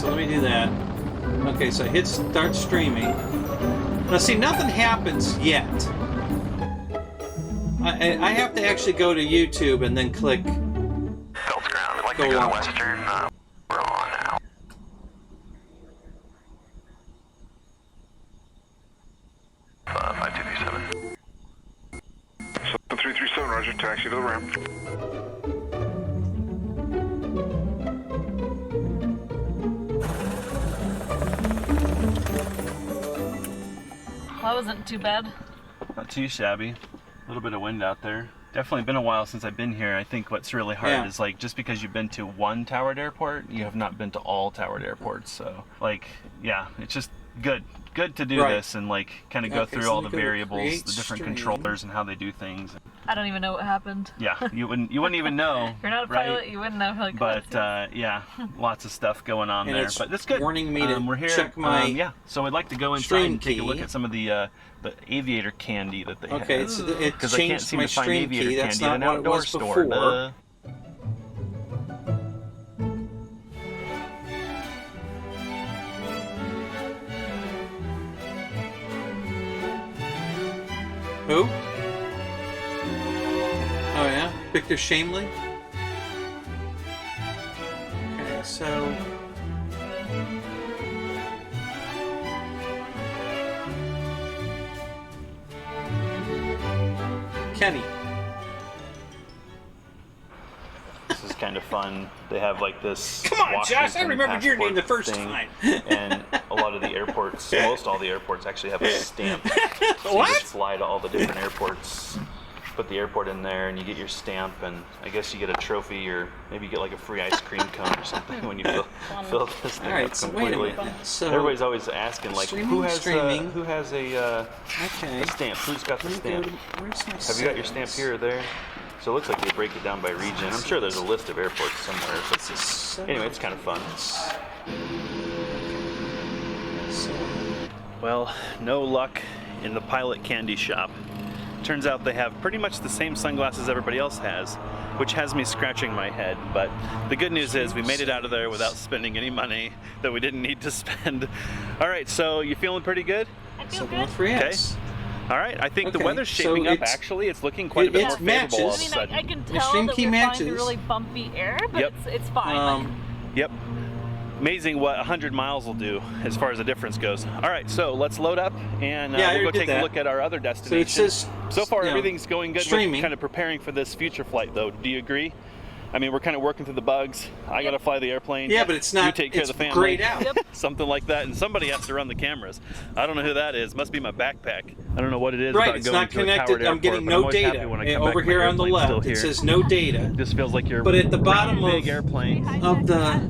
so let me do that. Okay, so I hit start streaming. Now see, nothing happens yet. I have to actually go to YouTube and then click Belt ground. I'd like go to go on. to Western. We're on now. Uh, 5237. 7337, roger, taxi to the ramp. That wasn't too bad. Not too shabby. A little bit of wind out there. Definitely been a while since I've been here. I think what's really hard is like just because you've been to one towered airport, you have not been to all towered airports. So like, yeah, it's just good to do this and like kind of go through all the variables, the different controllers and how they do things. I don't even know what happened. Yeah, you wouldn't even know. You're not a pilot, you wouldn't know. Like, but yeah, lots of stuff going on and there. It's but that's good. Warning me to we're here. check my yeah. So I'd like to go inside and take a look at some of the aviator candy that they have. Okay, it Because I can't changed seem my to find stream aviator key. That's candy not in an what it outdoor was store. before. Who? Oh yeah, Victor Shamley. Okay, so Kenny. This is kind of fun. They have like this. Come on, Josh! I Washington remembered your name the passport first thing, time. And a lot of the airports, most all the airports actually have a stamp. So What? you just fly to all the different airports, put the airport in there, and you get your stamp, and I guess you get a trophy, or maybe you get like a free ice cream cone or something when you fill this thing All right, up so wait a completely. minute. So Everybody's always asking like, who has streaming. a okay. stamp? Who's got the Let me go stamp? to- where's my Have you got your stamp settings? here or there? So it looks like they break it down by region. I'm sure there's a list of airports somewhere. But anyway, it's kind of fun. Well, no luck in the pilot candy shop. Turns out they have pretty much the same sunglasses everybody else has, which has me scratching my head. But the good news is we made it out of there without spending any money that we didn't need to spend. All right, so you feeling pretty good? I feel good. 713X. All right, I think the Okay, weather's so shaping up it's- actually. It's looking quite a bit it more favorable all of a I mean, sudden. I can The tell stream that key we're flying matches. through really bumpy air, but Yep. it's fine. Yep. Amazing what 100 miles will do as far as the difference goes. All right, so let's load up and Yeah, I we'll go already take did a that. look at our other So destination. it says, So far, you know, everything's going good. streaming. We're kind of preparing for this future flight, though. Do you agree? I mean, we're kind of working through the bugs. I got to fly the airplane. Yeah, but it's not. You take care it's of the family. grayed out. Yep. Something like that, and somebody has to run the cameras. I don't know who that is. Must be my backpack. I don't know what it is Right, about it's going not to a connected. towered I'm airport, getting but no always happy data. when I And come back, over my here on the airplane's still left, it here. says no data. Just feels like you're But at the bottom big of- airplane. Of the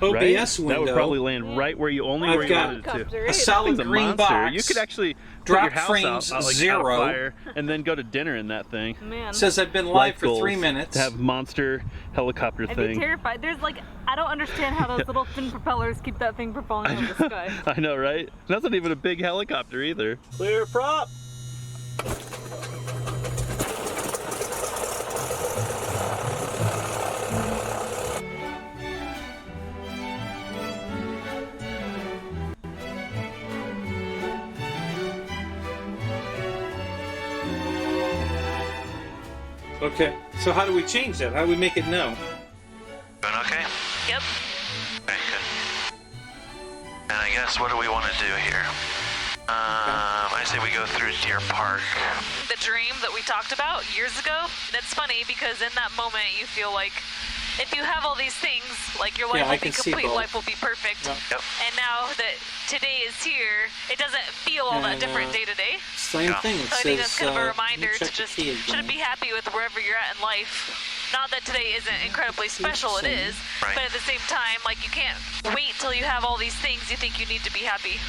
Right? OBS window, That would probably land right where you I've where you got wanted it to. a This solid thing's a green monster. box. You could actually drop put your house frames out, like, zero. out of fire, and then go to dinner in that thing. Man, says I've been live Life for goals, 3 minutes. To have monster helicopter I'd be thing. terrified. There's like, I don't understand how those little thin propellers keep that thing from falling out of the sky. I know, right? That's not even a big helicopter either. Clear prop. Okay, so how do we change that? How do we make it know? Doing okay? Yep. Okay, good. And I guess what do we want to do here? I say we go through Deer Park. The dream that we talked about years ago, that's funny because in that moment you feel like if you have all these things, like your life Yeah, I will be can see complete, both. life will be perfect. Yeah. Yep. And now that today is here, it doesn't feel all that different day to day. Same thing. It So I think that's says, kind of a let me reminder to check the just key shouldn't again. be happy with wherever you're at in life. Not that today isn't incredibly special, it is, Right. but at the same time, like you can't wait till you have all these things you think you need to be happy.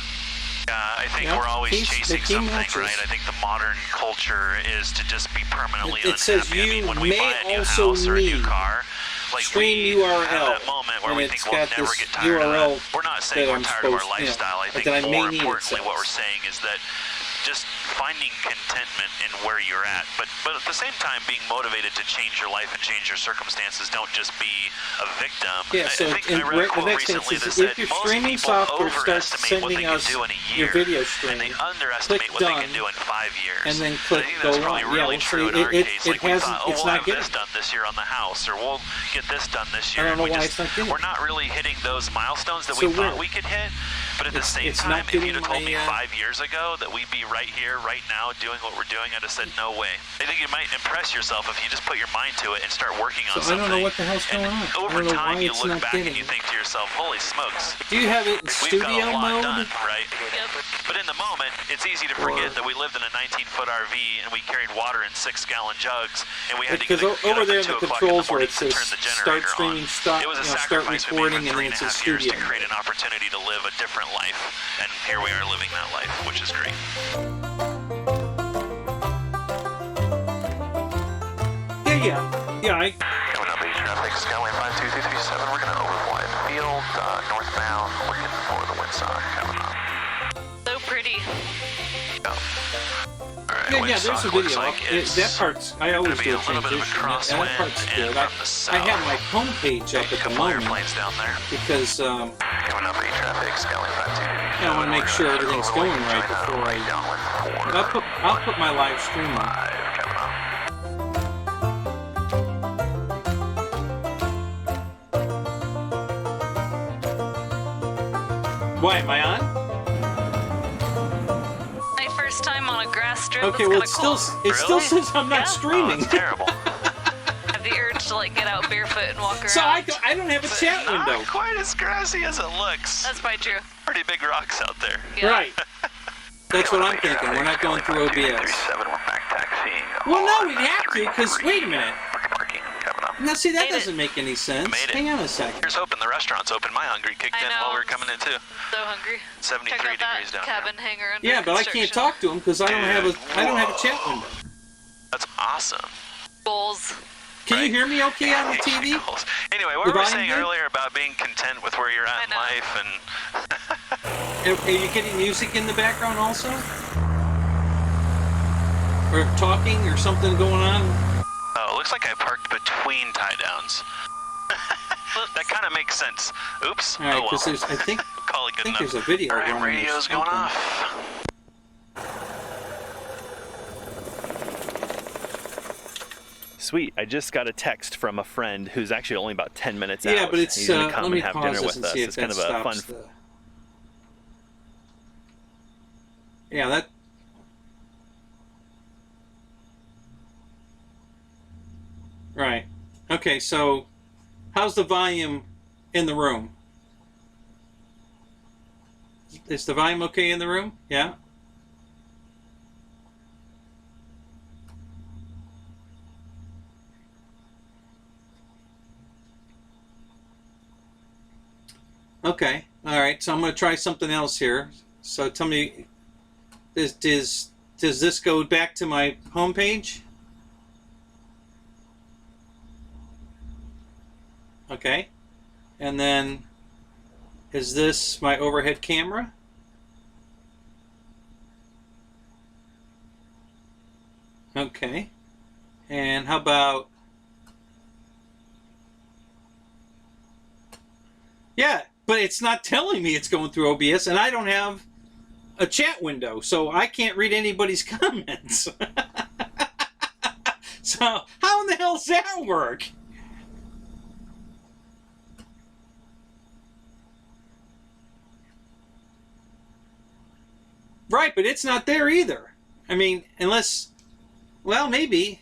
I think Yep, we're always keys- chasing the key something, matches. right? I think the modern culture is to just be permanently It unhappy. says I mean, you when we may buy a new also house or a new need car, like stream we URL, have that moment where and we it's think we'll got never this get tired URL of that. We're not saying that we're I'm tired of our supposed- lifestyle. I think that I may more need, it importantly, what we're says. saying is that just finding contentment in where you're at, but at the same time being motivated to change your life and change your circumstances. Don't just be a victim. Yeah, so I think I read a quote recently that said if your most streaming people software starts overestimate what they sending can us do in a your year, video and stream, they underestimate click what they done, can do in 5 years. and then I click think go that's probably on. really Yeah, true in our case. Like we thought, it's we'll not have getting. this done this year on the house, or we'll get this done this year. I don't know and why it's not getting. we're not really hitting those milestones that So we thought we're- we could hit. But at the same it's time, not if you'd getting have told me my, 5 years ago that we'd be right here, right now, doing what we're doing, I'd have said no way. I think you might impress yourself if you just put your mind to it and start working on So something. I don't know what the hell's going on. I Over don't know time, why you it's look not back getting. and you think to yourself, "Holy smokes, Do you have it in we've got a studio lot mode? done, right?" Yep. But in the moment, it's easy to forget that we lived in a 19-foot RV and we carried water in 6-gallon jugs, and we had to Because get over up there at in the 2 o'clock controls in where the it morning to says turn the start generator streaming, on. stop, It was a start sacrifice we made recording, for and then it 3.5 says years studio. to create an opportunity to live a different life, and here we are living that life, which is great. Yeah. Coming up, traffic, Skyway 52337, we're going to overfly the field, northbound, looking for the windsock coming up. So pretty. Yeah, there's a video. That part's, I always do a transition. That part's good. I have my homepage up at the moment Airplanes down there. because Coming up, traffic, Skyway 52337. I want to make sure everything's going right before I. But I'll put my live stream on. Why am I on? My first time on a grass strip. Okay, well it still says I'm not Yeah. streaming. It's terrible. I have the urge to like get out barefoot and walk around. So I don't have a chat window. Not quite as grassy as it looks. That's probably true. Pretty big rocks out there. Yeah. Right. That's what I'm thinking. We're not going through OBS. We're back taxiing. Well, no, we'd have to, because wait a minute. Parking coming up. Now, see, that Made it. doesn't make any sense. Made it. Hang on a second. Here's hoping the restaurant's open. My hungry kicked I in know. while we were coming in too. So hungry. 73 Check out degrees that down cabin here. hangar under Yeah, but I can't construction. talk to him because I don't have a chat window. That's awesome. Bowls. Can you hear me okay on the TV? Anyway, what The were we volume saying good? earlier about being content with where you're at in I know. life and Are you getting music in the background also? Or talking or something going on? oh, it looks like I parked between tie downs. That kind of makes sense. Oops. All right, oh well. because there's, I think Call it good enough. there's a video All right, running or radio's going something. off. Sweet. I just got a text from a friend who's actually only about 10 minutes out. Yeah, but it's He's gonna come let me and have pause dinner this with and us. see if It's that kind of a fun. stops the. Yeah, that. Right. Okay, so how's the volume in the room? Is the volume okay in the room? Yeah? Okay. All right. So I'm going to try something else here. So tell me, does this go back to my homepage? Okay. And then, is this my overhead camera? Okay. And how about... Yeah, but it's not telling me it's going through OBS, and I don't have a chat window, so I can't read anybody's comments. So, how in the hell does that work? Right, but it's not there either. I mean, unless... Well, maybe.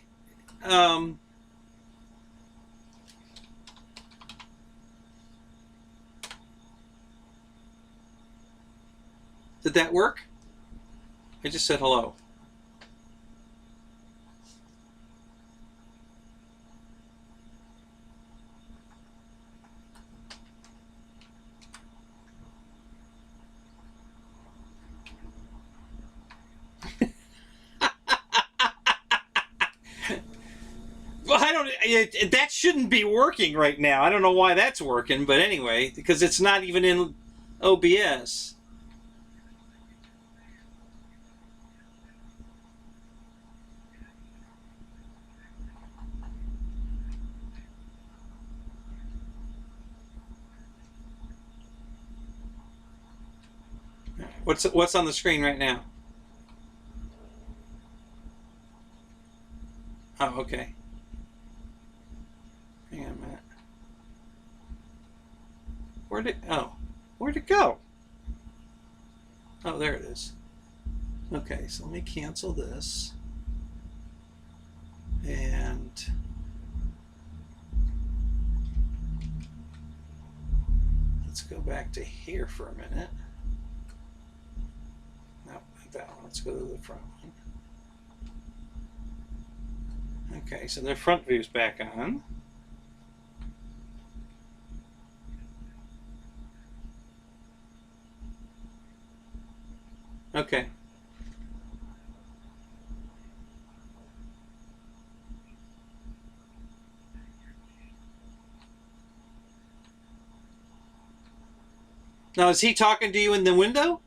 Did that work? I just said hello. Well, I don't. That shouldn't be working right now. I don't know why that's working, but anyway, because it's not even in OBS. What's on the screen right now? Oh, okay. Hang on a minute. Where'd it go? Oh, there it is. Okay, so let me cancel this. And let's go back to here for a minute. No, not that one. Let's go to the front one. Okay, so the front view's back on. Okay. Now, is he talking to you in the window?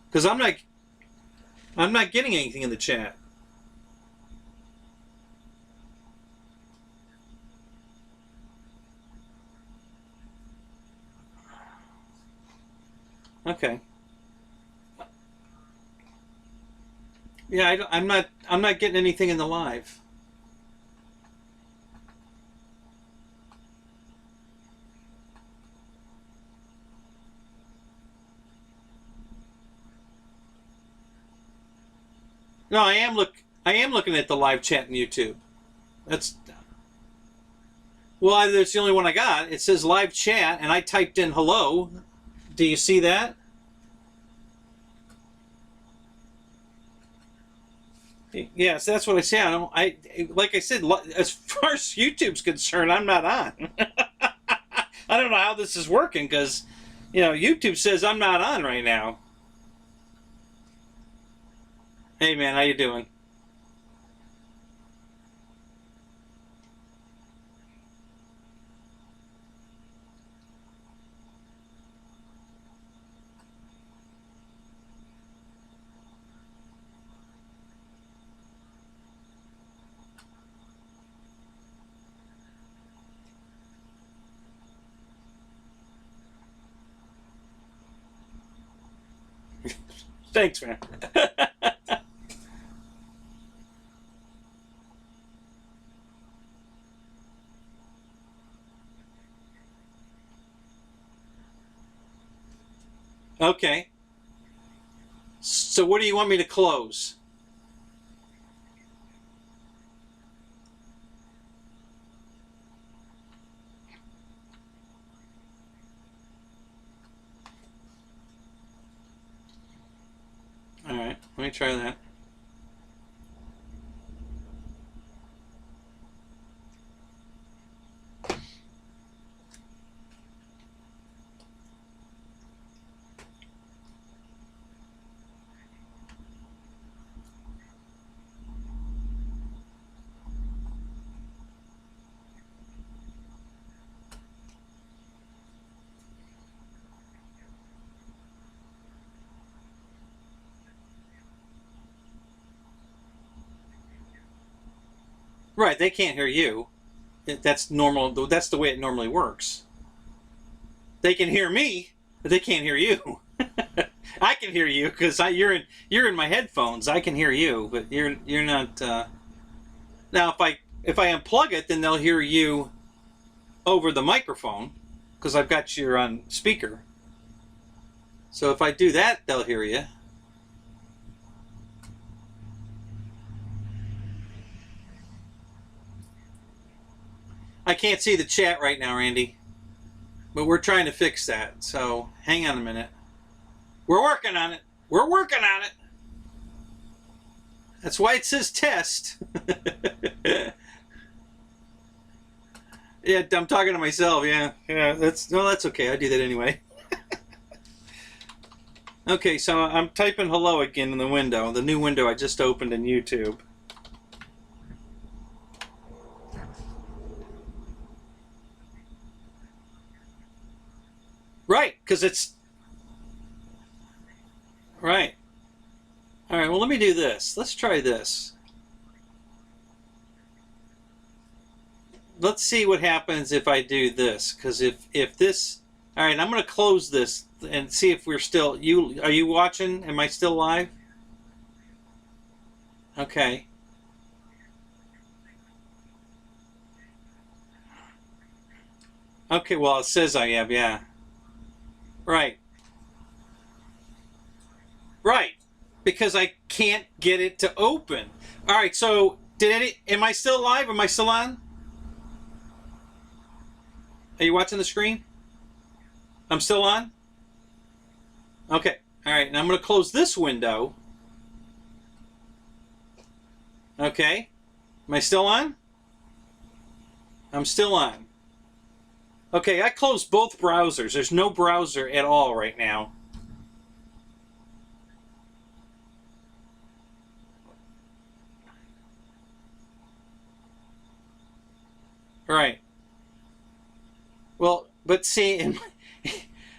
Because I'm not getting anything in the chat. Okay. Yeah, I'm not getting anything in the live. No, I am looking at the live chat in YouTube. That's the only one I got. It says live chat, and I typed in hello. Do you see that? Yes, that's what I say. Like I said, as far as YouTube's concerned, I'm not on. I don't know how this is working because, YouTube says I'm not on right now. Hey man, how you doing? Thanks, man. Okay. So what do you want me to close? All right, let me try that. Right, they can't hear you. That's normal. That's the way it normally works. They can hear me, but they can't hear you. I can hear you because you're in my headphones. I can hear you, but you're not. Now, if I unplug it, then they'll hear you over the microphone because I've got you on speaker. So if I do that, they'll hear you. I can't see the chat right now, Randy, but we're trying to fix that. So hang on a minute. We're working on it. We're working on it. That's why it says test. Yeah, I'm talking to myself. Yeah, that's okay. I do that anyway. Okay, so I'm typing hello again in the window, the new window I just opened in YouTube. Right, because it's... Right. All right, well, let me do this. Let's try this. Let's see what happens if I do this, because if this... All right, I'm going to close this and see if we're still... Are you watching? Am I still live? Okay. Okay, well, it says I am, yeah. Right. Right. Because I can't get it to open. All right, so am I still live? Am I still on? Are you watching the screen? I'm still on? Okay. All right, and I'm going to close this window. Okay. Am I still on? I'm still on. Okay, I closed both browsers. There's no browser at all right now. Right. Well, but see,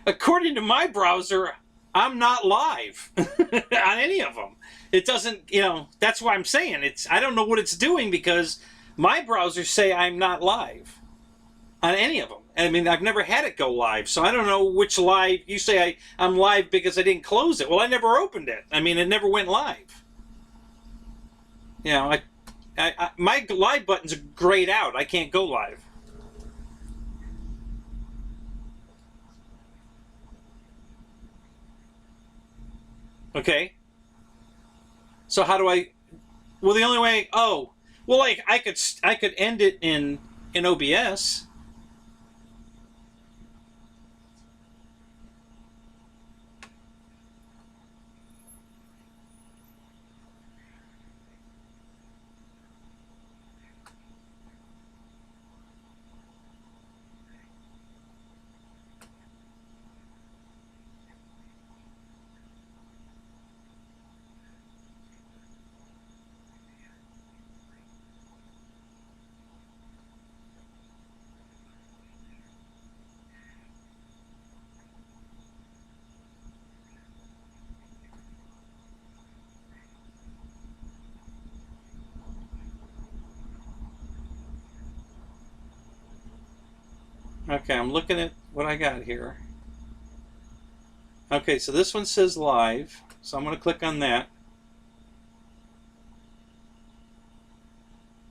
according to my browser, I'm not live on any of them. It doesn't, that's why I'm saying I don't know what it's doing because my browsers say I'm not live on any of them. I mean, I've never had it go live, so I don't know which live. You say I'm live because I didn't close it. Well, I never opened it. I mean, it never went live. My live button's grayed out. I can't go live. Okay. So how do I? Well, the only way. Oh, well, like I could end it in OBS. Okay, I'm looking at what I got here. Okay, so this one says live, so I'm going to click on that.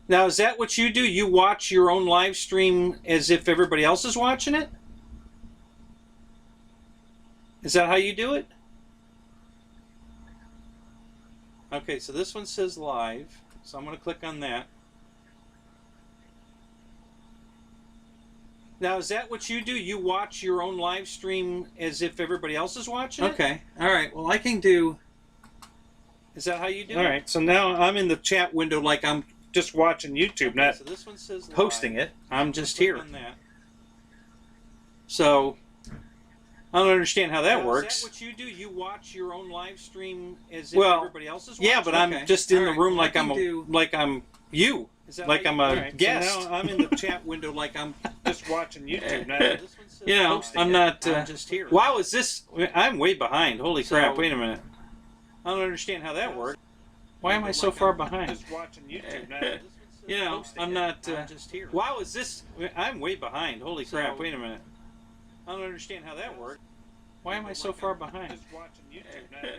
Now, is that what you do? You watch your own live stream as if everybody else is watching it? Is that how you do it? Okay, so this one says live, so I'm going to click on that. Now, is that what you do? You watch your own live stream as if everybody else is watching it? Okay. All right. Well, I can do... Is that how you do it? All right. So now I'm in the chat window like I'm just watching YouTube, not so this one says posting it. I'm just here. So, I don't understand how that works. Is that what you do? You watch your own live stream as if everybody else is watching? Yeah, but I'm just in the room like I'm you. Like I'm a guest. So now I'm in the chat window like I'm just watching YouTube. I'm not... I'm just here. Wow, is this... I'm way behind. Holy crap, wait a minute. I don't understand how that works. Why am I so far behind? Just watching YouTube. I'm not... I'm just here. Wow, is this... I'm way behind. Holy crap, wait a minute. I don't understand how that works. Why am I so far behind? Just watching YouTube.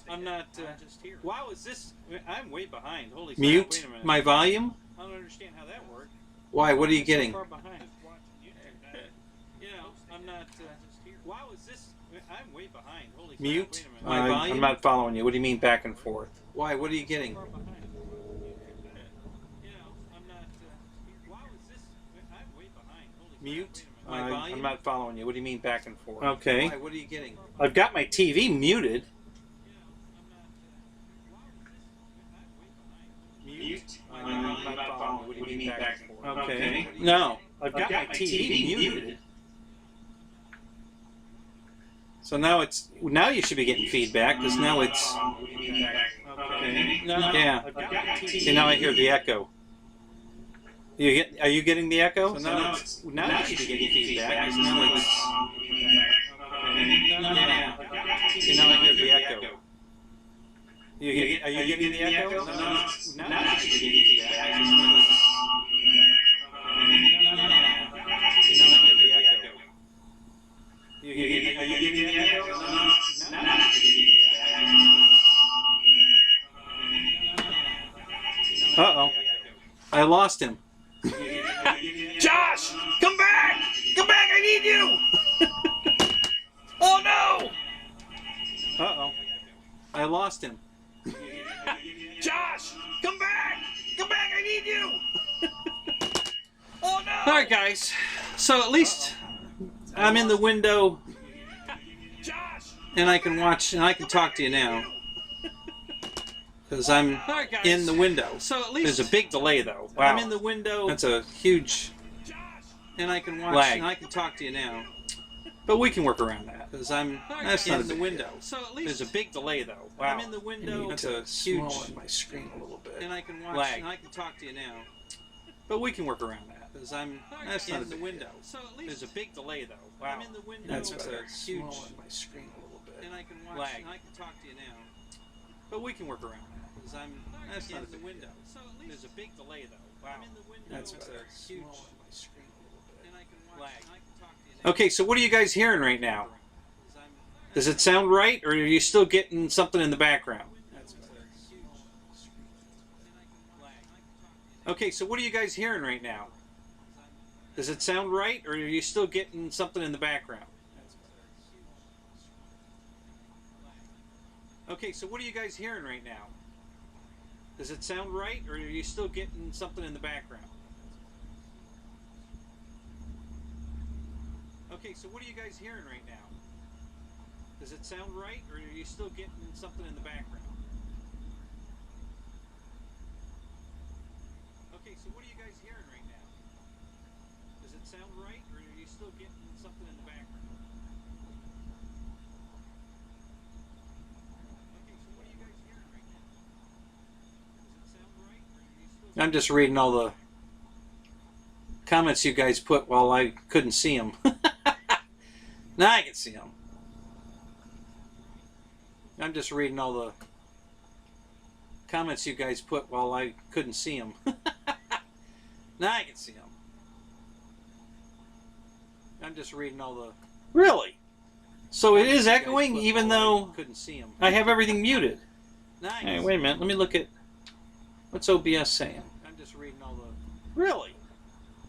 I'm not... just here. Wow, is this... I'm way behind. Holy crap, mute wait a minute. My volume? I don't understand how that works. Why? What are you getting? So far behind. I'm not... just here. Wow, is this... I'm way behind. Holy crap, mute? Wait a minute. My volume? I'm not following you. What do you mean back and forth? Why? What are you getting? I'm not... Wow, is this... I'm way behind. Holy mute? My volume? I'm not following you. What do you mean back and forth? Okay. Why? What are you getting? I've got my TV muted. Mute? I'm not following. What do you mean back and forth? Okay. No. I've got my TV muted. So now it's... Now you should be getting feedback, because now it's... Okay. Yeah. See, now I hear the echo. Are you getting the echo? So now you should be getting feedback, because now it's... See, now I hear the echo. Are you getting the echo? Now you should be getting feedback. See, now I hear the echo. Uh-oh. I lost him. Josh! Come back! Come back! I need you! Oh no! Uh-oh. I lost him. Josh! Come back! Come back! I need you! Oh no! Alright guys. So at least I'm in the window and I can watch and I can talk to you now. Because I'm in the window. So at least there's a big delay though. Wow. I'm in the window. That's a huge and I can watch lag. And I can talk to you now. But we can work around that. Because that's not in the window. So at least there's a big delay though. Wow. I'm in the window. That's a huge on my screen a little bit. And I can watch lag. And I can talk to you now. But we can work around that. Because that's not in the window. So at least there's a big delay though. Wow. I'm in the window. That's a huge on my screen a little bit. And I can watch lag. And I can talk to you now. But we can work around that. Because that's not in the window. So at least there's a big delay though. Wow. I'm in the window. That's a huge on my screen a little bit. And I can watch lag. And I can talk to you now. Okay, so what are you guys hearing right now? Does it sound right, or are you still getting something in the background? Okay, so what are you guys hearing right now? Does it sound right, or are you still getting something in the background? Okay, so what are you guys hearing right now? Does it sound right, or are you still getting something in the background? Okay, so what are you guys hearing right now? Does it sound right, or are you still getting something in the background? Okay, so what are you guys hearing right now? Does it sound right, or are you still getting something in the background? Okay, so what are you guys hearing right now? Does it sound right, or are you still... I'm just reading all the comments you guys put while I couldn't see them. Now I can see them. I'm just reading all the comments you guys put while I couldn't see them. Now I can see them. I'm just reading all the... Really? So it is echoing even though I have everything muted. Hey, wait a minute. Let me look at... What's OBS saying? I'm just reading all the... Really?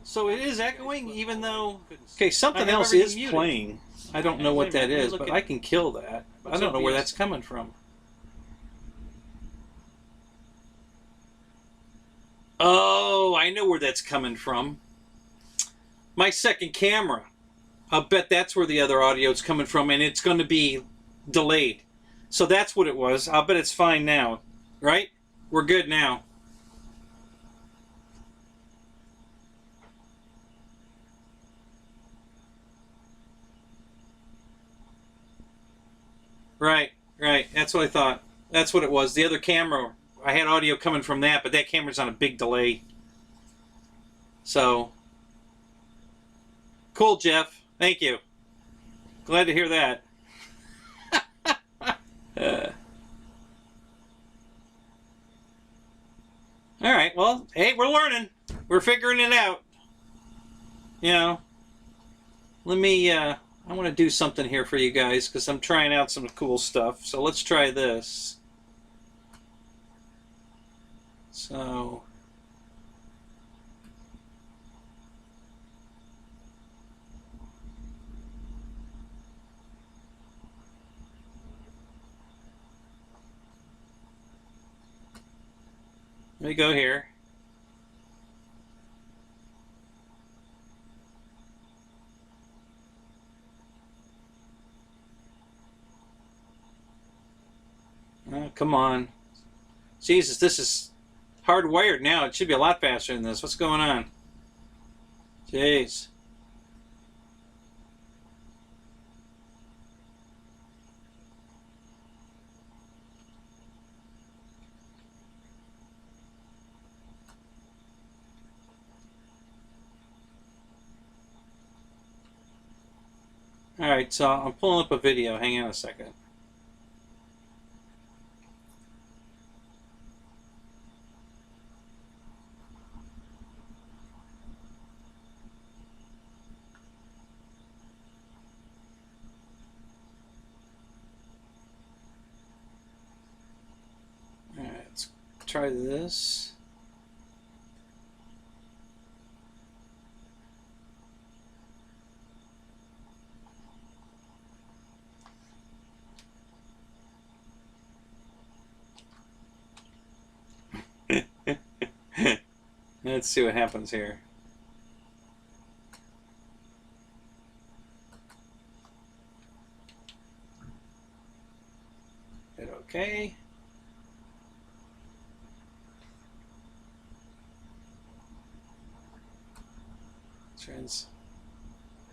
So it is echoing even though... Okay, something else is playing. I don't know what that is, but I can kill that. I don't know where that's coming from. Oh, I know where that's coming from. My second camera. I'll bet that's where the other audio is coming from, and it's going to be delayed. So that's what it was. I'll bet it's fine now. Right? We're good now. Right, right. That's what I thought. That's what it was. The other camera, I had audio coming from that, but that camera's on a big delay. So, cool, Jeff. Thank you. Glad to hear that. All right, well, hey, we're learning. We're figuring it out. You know, let me... I want to do something here for you guys because I'm trying out some cool stuff. So let's try this. So... Let me go here. Oh, come on. Jesus, this is hardwired now. It should be a lot faster than this. What's going on? Jeez. Alright, so I'm pulling up a video. Hang on a second. try this. Let's see what happens here. Hit OK.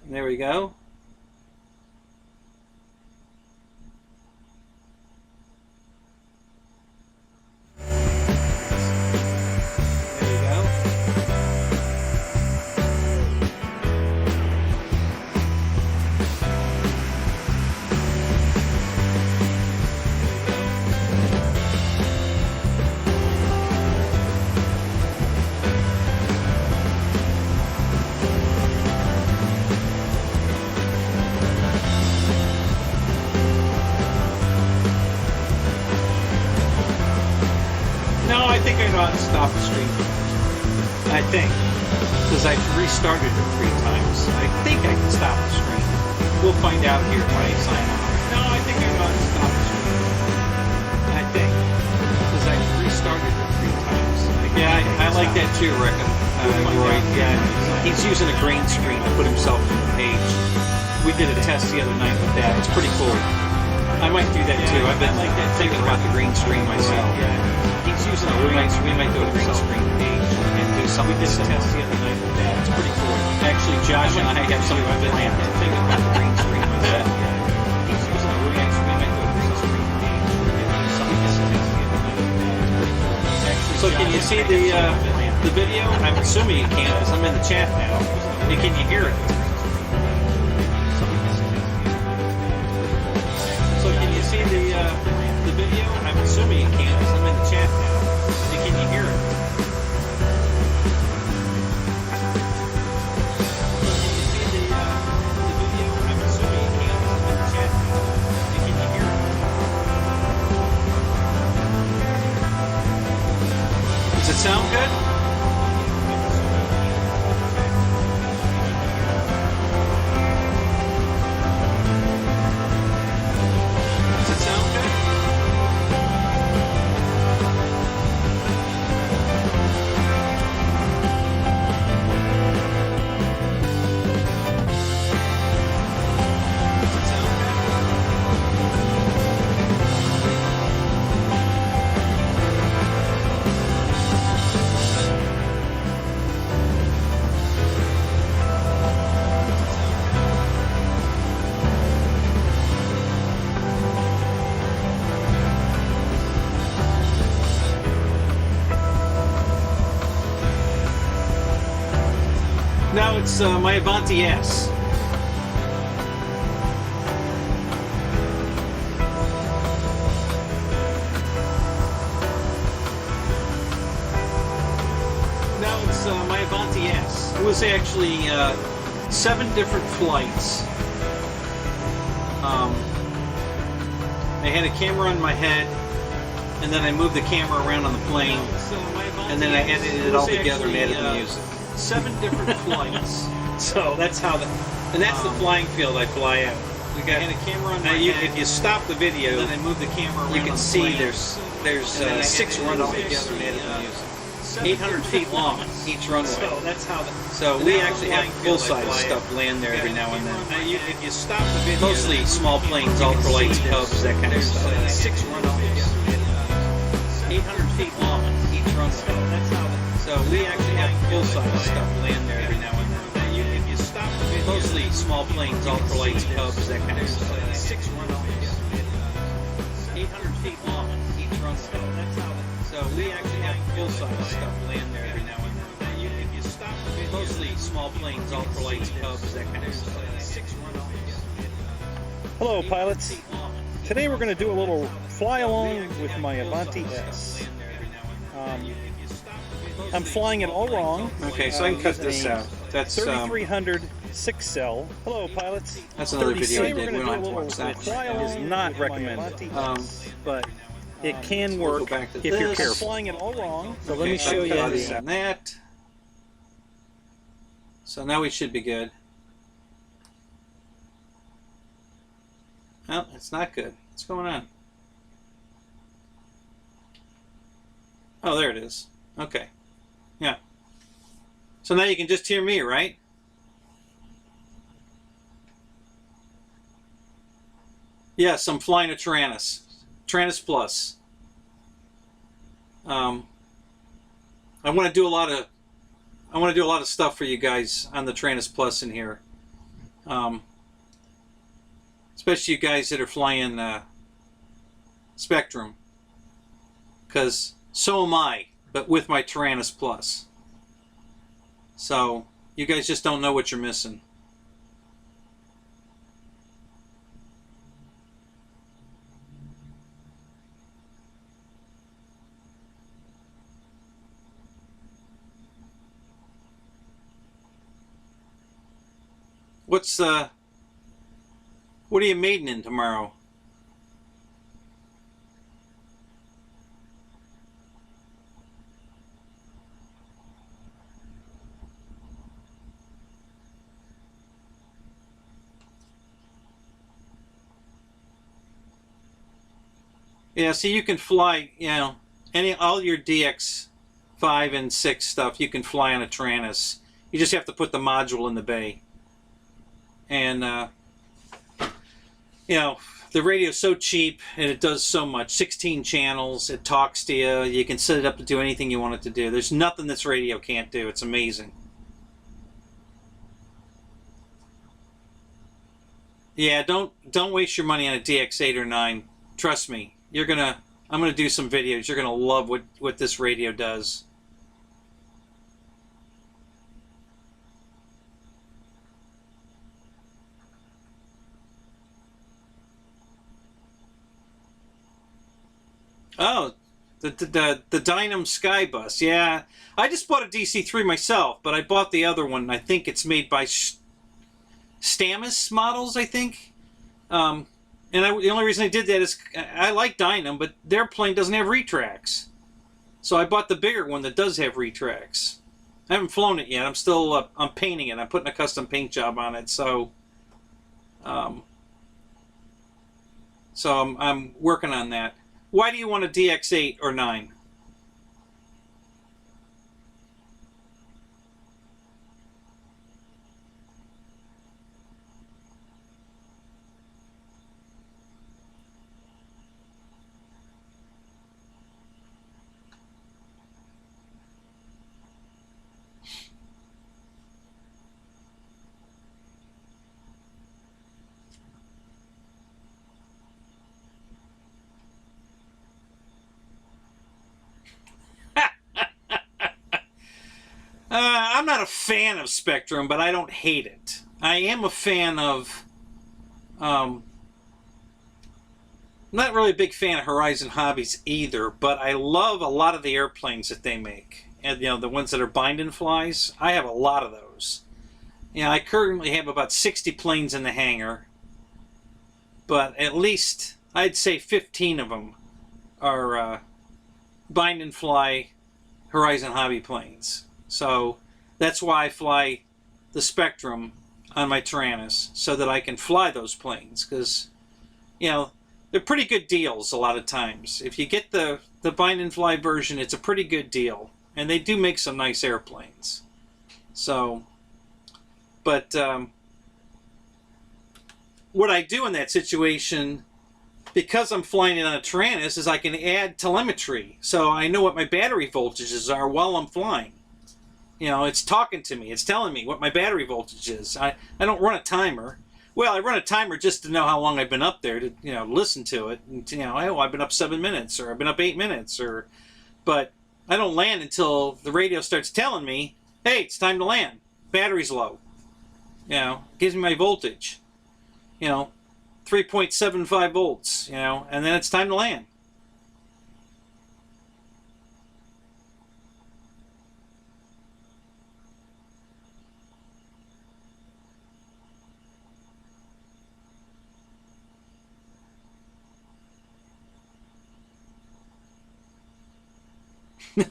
And there we go. I think I know how to stop the stream. I think. Because I've restarted it 3 times. I think I can stop the stream. We'll find out here when I sign off. No, I think I know how to stop the stream. I think. Because I've restarted it 3 times. Yeah, I like that too, Rick. Roy. Yeah, he's using a green screen to put himself in the page. We did a test the other night with that. It's pretty cool. I might do that too. I've been thinking about the green screen myself. He's using a green screen. We might do a green screen page and do something. We did a test the other night with that. It's pretty cool. Actually, Josh and I have something planned. Thinking about the green screen myself. He's using a green screen. We might do a green screen page and do something. We did a test the other night with that. Actually, so can you see the video? I'm assuming you can because I'm in the chat now. Can you hear it? So can you see the video? I'm assuming you can because I'm in the chat now. Can you hear it? So can you see the video? I'm assuming you can because I'm in the chat now. Can you hear it? Does it sound good? Now it's my Avanti S. Now it's my Avanti S. It was actually 7 different flights. I had a camera on my head, and then I moved the camera around on the plane, and then I edited it all together and added the music. 7 different flights. So that's how and that's the flying field I fly out. We got a camera on my head. If you stop the video, then I move the camera around, you can see there's 6 runs together and added the music. 800 feet long each runway. So that's how so we actually have full-size stuff land there every now and then. If you stop the video, mostly small planes, ultralights, Cubs, that kind of stuff. 6 runways. 800 feet long each runway. That's how so we actually have full-size stuff land there every now and then. If you stop the video, mostly small planes, ultralights, Cubs, that kind of stuff. 6 runways. 800 feet long each runway. That's how so we actually have full-size stuff land there every now and then. If you stop the video, mostly small planes, ultralights, Cubs, that kind of stuff. 6 runways. Hello pilots. Today we're going to do a little fly along with my Avanti S. I'm flying it all wrong. Okay, so I can cut this out. That's 3300 6-cell. Hello pilots. That's another video I Today did. we're We going don't to have do to a watch little that. fly along. Is not recommended. But it can We'll work go back to if you're this. careful. Flying it all wrong. So let me Okay, show you. on that. So now we should be good. Oh, it's not good. What's going on? Oh, there it is. Okay. Yeah. So now you can just hear me, right? Yes, I'm flying a Tyrannus. Tyrannus Plus. I want to do a lot of stuff for you guys on the Tyrannus Plus in here. Especially you guys that are flying Spectrum. Because so am I, but with my Tyrannus Plus. So, you guys just don't know what you're missing. What are you maiden in tomorrow? Yeah, so you can fly, all your DX 5 and 6 stuff you can fly on a Tyrannus. You just have to put the module in the bay. And the radio's so cheap and it does so much. 16 channels, it talks to you. You can set it up to do anything you want it to do. There's nothing this radio can't do. It's amazing. Yeah, don't waste your money on a DX8 or 9. Trust me. I'm gonna do some videos. You're gonna love what this radio does. Oh, the Dynam Sky Bus. Yeah, I just bought a DC3 myself, but I bought the other one. I think it's made by Stamus Models, I think. The only reason I did that is I like Dynam, but their plane doesn't have retracts. So I bought the bigger one that does have retracts. I haven't flown it yet. I'm still I'm painting it. I'm putting a custom paint job on it. So I'm working on that. Why do you want a DX8 or 9? I'm not a fan of Spectrum, but I don't hate it. I am a fan of... not really a big fan of Horizon Hobbies either, but I love a lot of the airplanes that they make. And, the ones that are bind and flies, I have a lot of those. I currently have about 60 planes in the hangar, but at least, I'd say 15 of them are bind and fly Horizon Hobby planes. So that's why I fly the Spectrum on my Tyrannus, so that I can fly those planes, because they're pretty good deals a lot of times. If you get the bind and fly version, it's a pretty good deal, and they do make some nice airplanes. So, but what I do in that situation, because I'm flying it on a Tyrannus, is I can add telemetry, so I know what my battery voltages are while I'm flying. It's talking to me. It's telling me what my battery voltage is. I don't run a timer. Well, I run a timer just to know how long I've been up there, to listen to it. And, oh, I've been up 7 minutes, or I've been up 8 minutes, but I don't land until the radio starts telling me, hey, it's time to land. Battery's low. Gives me my voltage. 3.75 volts. And then it's time to land.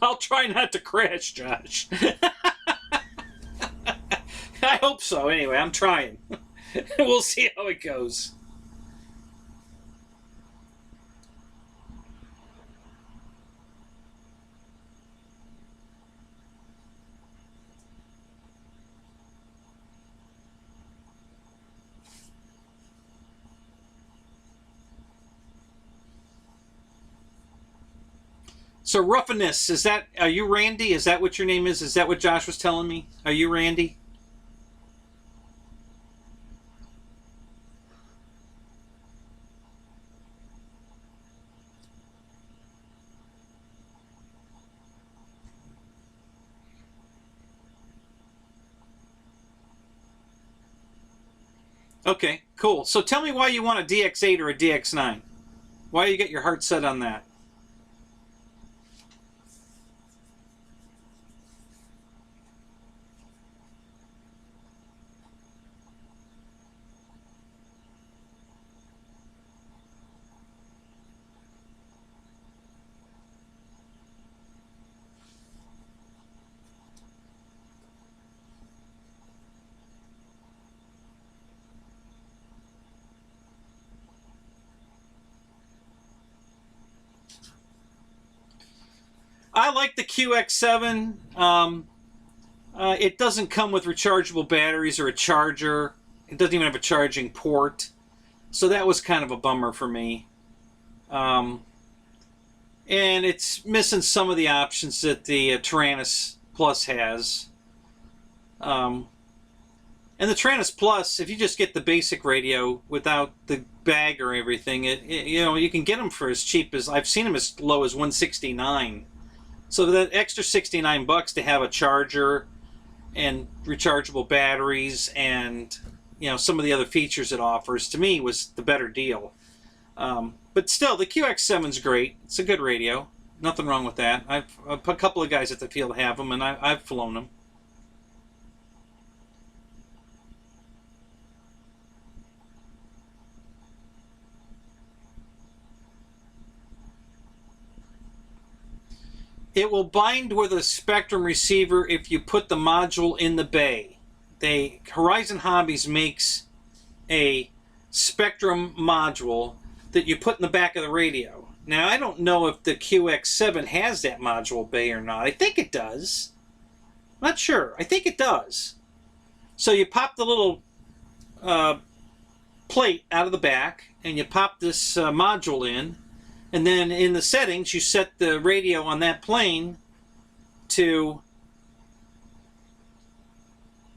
I'll try not to crash, Josh. I hope so. Anyway, I'm trying. We'll see how it goes. So Ruffiness, are you Randy? Is that what your name is? Is that what Josh was telling me? Are you Randy? Okay, cool. So tell me why you want a DX8 or a DX9. Why you get your heart set on that? I like the QX7. It doesn't come with rechargeable batteries or a charger. It doesn't even have a charging port. So that was kind of a bummer for me. And it's missing some of the options that the Tyrannus Plus has. And the Tyrannus Plus, if you just get the basic radio without the bag or everything, you can get them for as cheap as, I've seen them as low as $169. So that extra $69 to have a charger and rechargeable batteries and some of the other features it offers, to me was the better deal. But still, the QX7's great. It's a good radio. Nothing wrong with that. A couple of guys at the field have them, and I've flown them. It will bind with a Spectrum receiver if you put the module in the bay. Horizon Hobbies makes a Spectrum module that you put in the back of the radio. Now, I don't know if the QX7 has that module bay or not. I think it does. I'm not sure. I think it does. So you pop the little plate out of the back, and you pop this module in. And then in the settings, you set the radio on that plane to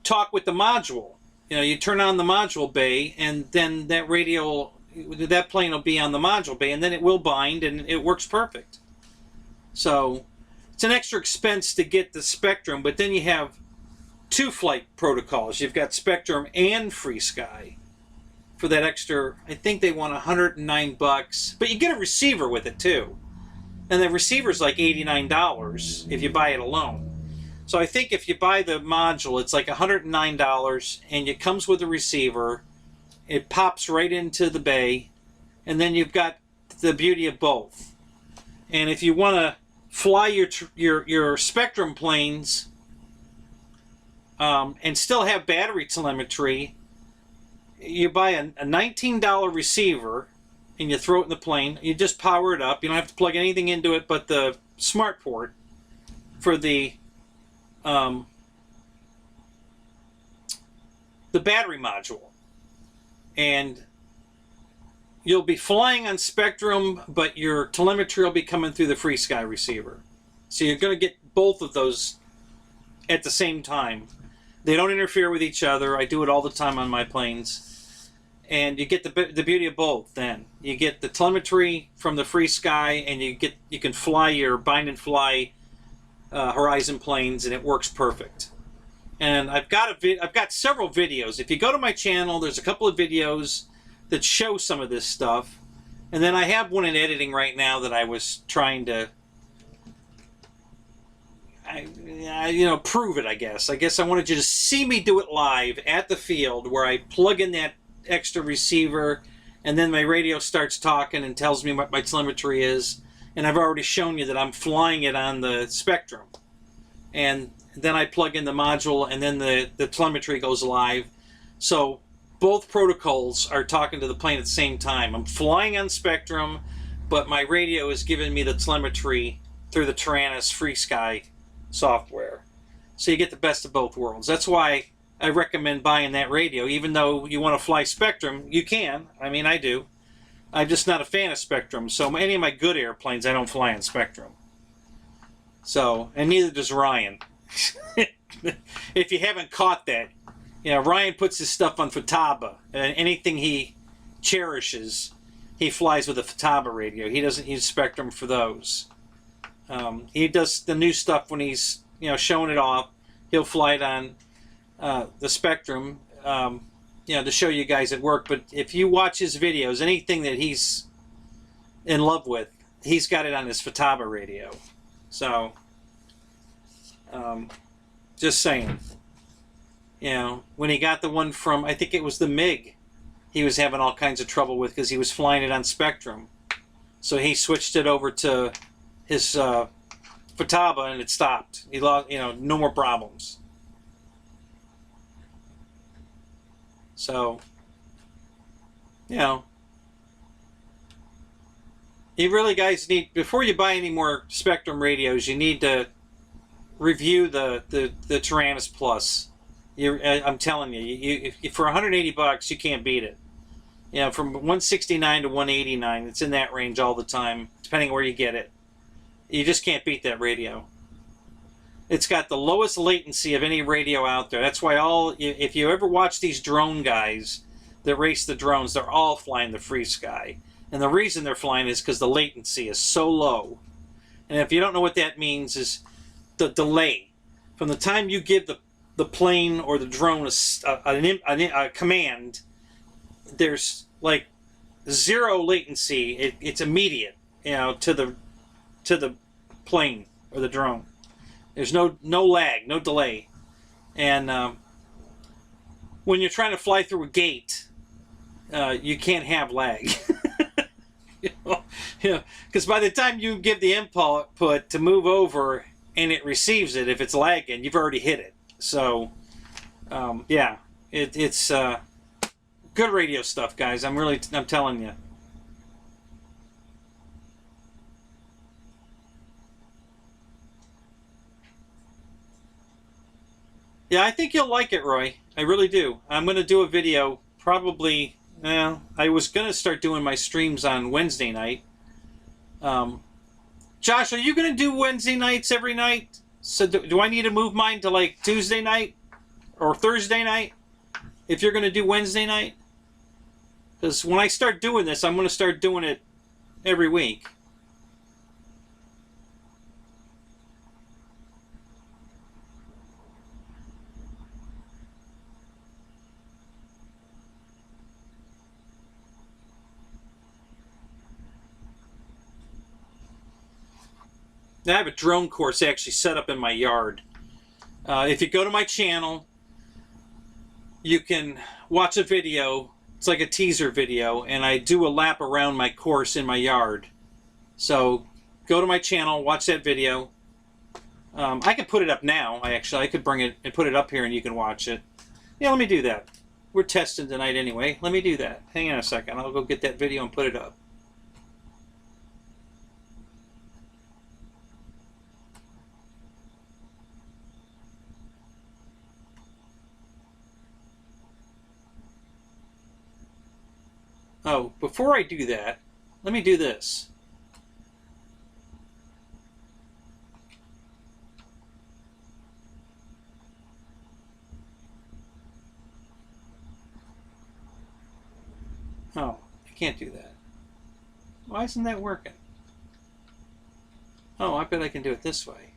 talk with the module. You turn on the module bay, and then that plane will be on the module bay, and then it will bind, and it works perfect. So it's an extra expense to get the Spectrum, but then you have two flight protocols. You've got Spectrum and Free Sky. For that extra, I think they want $109, but you get a receiver with it too. And the receiver's like $89 if you buy it alone. So I think if you buy the module, it's like $109, and it comes with a receiver. It pops right into the bay, and then you've got the beauty of both. And if you want to fly your Spectrum planes and still have battery telemetry, you buy a $19 receiver and you throw it in the plane. You just power it up. You don't have to plug anything into it but the smart port for the battery module. And you'll be flying on Spectrum, but your telemetry will be coming through the Free Sky receiver. So you're going to get both of those at the same time. They don't interfere with each other. I do it all the time on my planes. And you get the beauty of both then. You get the telemetry from the Free Sky, and you can fly your bind and fly Horizon planes, and it works perfect. And I've got several videos. If you go to my channel, there's a couple of videos that show some of this stuff. And then I have one in editing right now that I was trying to prove it, I guess. I guess I wanted you to see me do it live at the field, where I plug in that extra receiver, and then my radio starts talking and tells me what my telemetry is. and I've already shown you that I'm flying it on the Spectrum. And then I plug in the module, and then the telemetry goes live. So both protocols are talking to the plane at the same time. I'm flying on Spectrum, but my radio is giving me the telemetry through the Taranis FreeSky software. So you get the best of both worlds. That's why I recommend buying that radio. Even though you want to fly Spectrum, you can. I mean, I do. I'm just not a fan of Spectrum. So any of my good airplanes, I don't fly on Spectrum. So, and neither does Ryan. If you haven't caught that, you know, Ryan puts his stuff on Futaba, and anything he cherishes, he flies with a Futaba radio. He doesn't use Spectrum for those. He does the new stuff when he's, you know, showing it off. He'll fly it on the Spectrum, you know, to show you guys at work. But if you watch his videos, anything that he's in love with, he's got it on his Futaba radio. So, just saying. You know, when he got the one from, I think it was the MiG, he was having all kinds of trouble with because he was flying it on Spectrum. So he switched it over to his Futaba, and it stopped. He lost, you know, no more problems. So, you know, you really guys need, before you buy any more Spectrum radios, you need to review the Taranis Plus. I'm telling you, if for $180 you can't beat it. You know, from 169 to 189, it's in that range all the time, depending where you get it. You just can't beat that radio. It's got the lowest latency of any radio out there. That's why if you ever watch these drone guys that race the drones, they're all flying the FreeSky. And the reason they're flying is because the latency is so low. And if you don't know what that means, is the delay. From the time you give the plane or the drone a command, there's like zero latency. It's immediate, you know, to the plane or the drone. There's no lag, no delay. And when you're trying to fly through a gate, you can't have lag. Because by the time you give the input to move over and it receives it, if it's lagging, you've already hit it. So, yeah, it's good radio stuff, guys. I'm telling you. Yeah, I think you'll like it, Roy. I really do. I'm going to do a video probably. I was going to start doing my streams on Wednesday night. Josh, are you going to do Wednesday nights every night? So do I need to move mine to like Tuesday night or Thursday night if you're going to do Wednesday night? Because when I start doing this, I'm going to start doing it every week. I have a drone course actually set up in my yard. If you go to my channel, you can watch a video. It's like a teaser video, and I do a lap around my course in my yard. So go to my channel, watch that video. I can put it up now. I could bring it and put it up here, and you can watch it. Yeah, let me do that. We're testing tonight anyway. Let me do that. Hang on a second. I'll go get that video and put it up. Oh, before I do that, let me do this. Oh, I can't do that. Why isn't that working? Oh, I bet I can do it this way.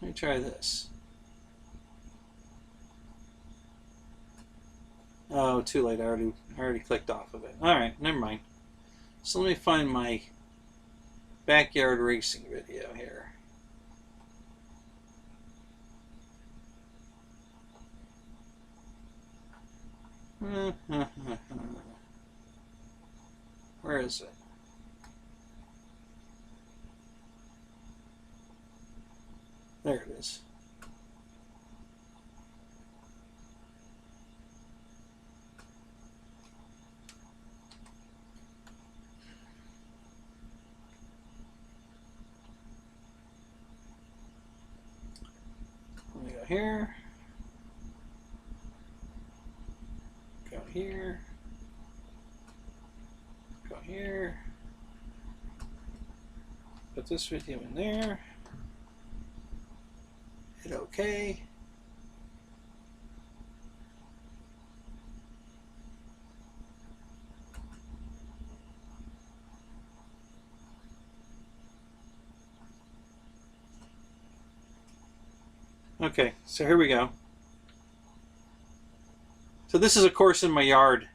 Let me try this. Oh, too late. I already clicked off of it. Alright, never mind. So let me find my backyard racing video here. Where Where is it? There it is. Let me go here. Go here. Go here. Put this video in there. Hit OK. Okay, so here we go. So this is a course in my yard.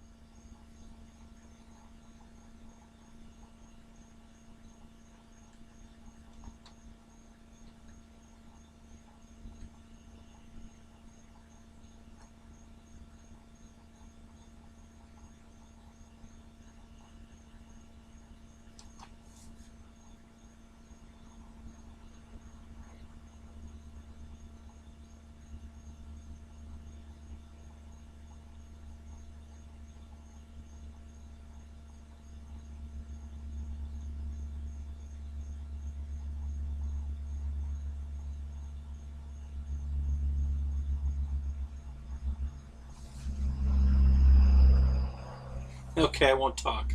Okay, I won't talk.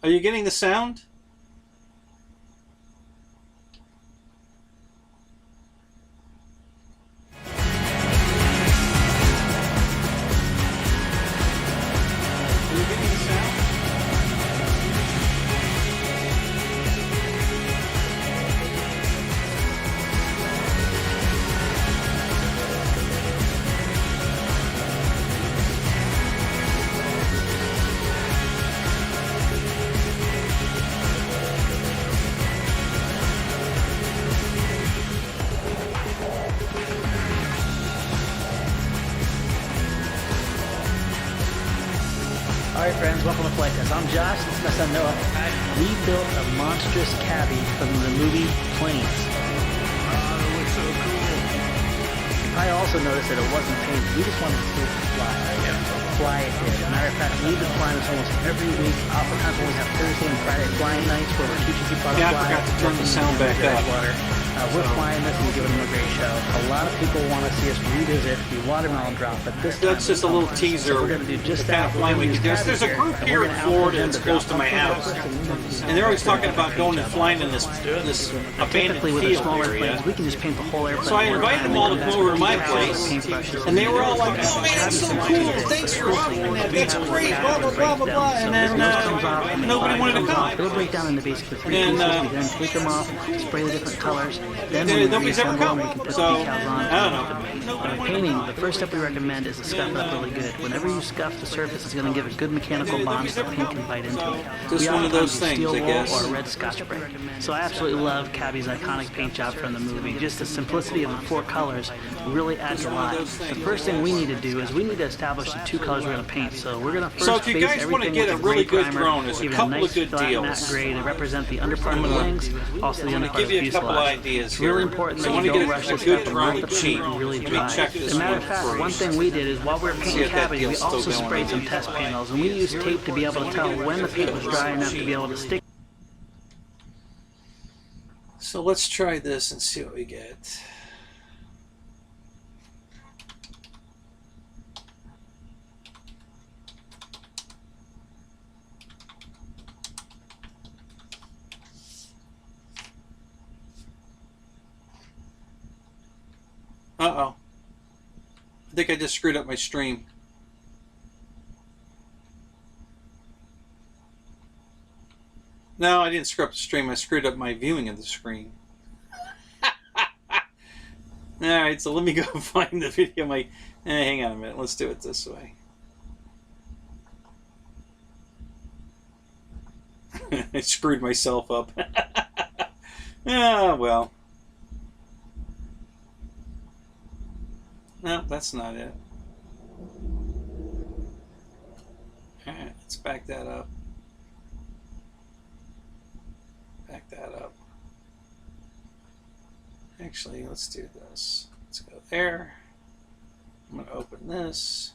Are you getting the sound? Alright friends, welcome to Flight Test. I'm Josh, this is my son Noah. We built a monstrous cabbie from the movie Planes. Oh, it looks so cool. I also noticed that it wasn't painted. We just wanted to see it fly. Fly it did. As a matter of fact, we've been flying this almost every week. Oftentimes when we have Thursday and Friday flying nights where we're teaching people how to fly. Yeah, I forgot to turn the sound back up. We're flying this and giving them a great show. A lot of people want to see us revisit the watermelon drop, but this time That's just a little teaser. So we're going to do just that. Flying we can do. There's a group here in Florida that's close to my house, and they're always talking about going and flying in this abandoned Typically with the field smaller area. planes, we can just paint the whole airplane. So I invited them all to come over to my place, and they were all like, "Oh man, that's so cool! Thanks for offering that. That's great!" Blah blah blah blah blah. And then nobody wanted to come. They'll break down into basically three And, pieces. We then take them off, spray the different colors. Then Yeah, when we nobody's ever reassemble come. them, we can put So, the decals on. I don't know. When painting, the first step we recommend is to scuff it up really good. Whenever you scuff the surface, it's going to give a good mechanical bond so the paint can bite into it. Just We one of those oftentimes use things, I steel guess. wool or red Scotch spray. So I absolutely love Cabbie's iconic paint job from the movie. Just the simplicity of the four colors really adds a lot. The first thing we need to do is we need to establish the two colors we're going to paint. So we're going to first So if you base guys wanna everything get with a gray really good primer, drone, there's a give it couple of nice good flat deals. matte gray to represent the under part of the gonna- wings, also the under part of the give you a couple fuselage. ideas It's really here. important So that I you wanna don't get rush a this good stuff and drone let the cheap. paint really Let me dry. check this As a matter one of fact, first. one thing we did is while we were See painting if that Cabbie, we deal's still also going sprayed on. some test panels, and we used tape to be able to tell when the paint was dry enough to be able to stick. So let's try this and see what we get. Uh-oh. I think I just screwed up my stream. No, I didn't screw up the stream. I screwed up my viewing of the screen. Alright, so let me go find the video. Hang on a minute. Let's do it this way. I screwed myself up. Ah, well. No, that's not it. Alright, let's back that up. Back that up. Actually, let's do this. Let's go there. I'm going to open this.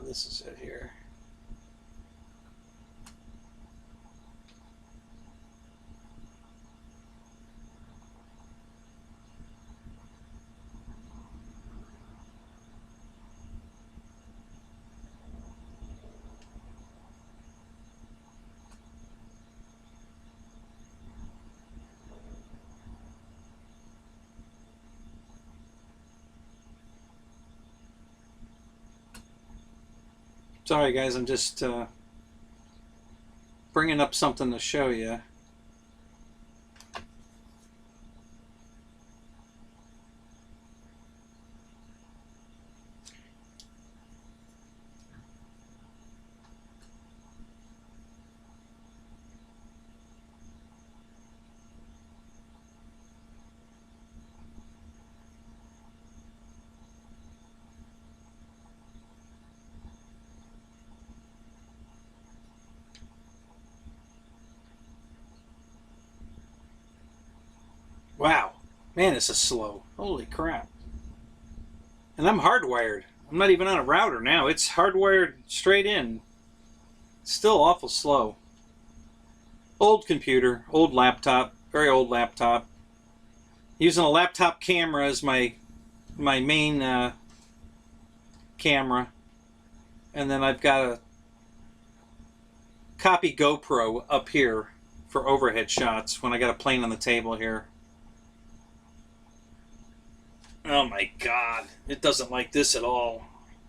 This is it here. Sorry guys, I'm just bringing up something to show you. Wow, man, this is slow. Holy crap. And I'm hardwired. I'm not even on a router now. It's hardwired straight in. It's still awful slow. Old computer, old laptop, very old laptop. Using a laptop camera as my main camera. And then I've got a copy GoPro up here for overhead shots when I got a plane on the table here. Oh my God, it doesn't like this at all.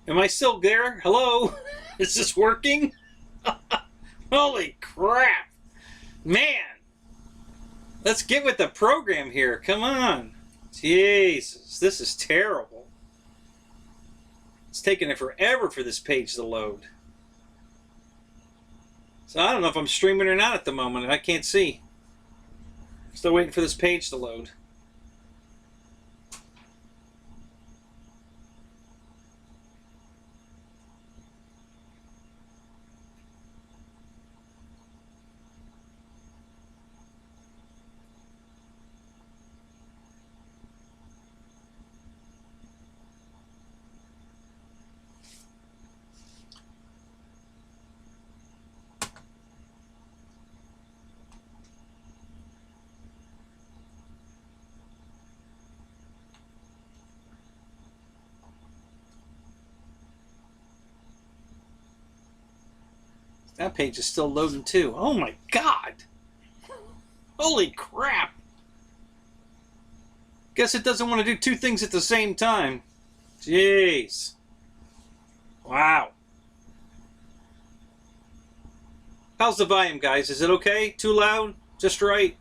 Am I still there? Hello? Is this working? Holy crap. Man. Let's get with the program here. Come on. Jesus, this is terrible. It's taking it forever for this page to load. So I don't know if I'm streaming or not at the moment. I can't see. Still waiting for this page to load. That page is still loading too. Oh my God! Holy crap! Guess it doesn't want to do two things at the same time. Jeez. Wow. How's the volume, guys? Is it okay? Too loud? Just right?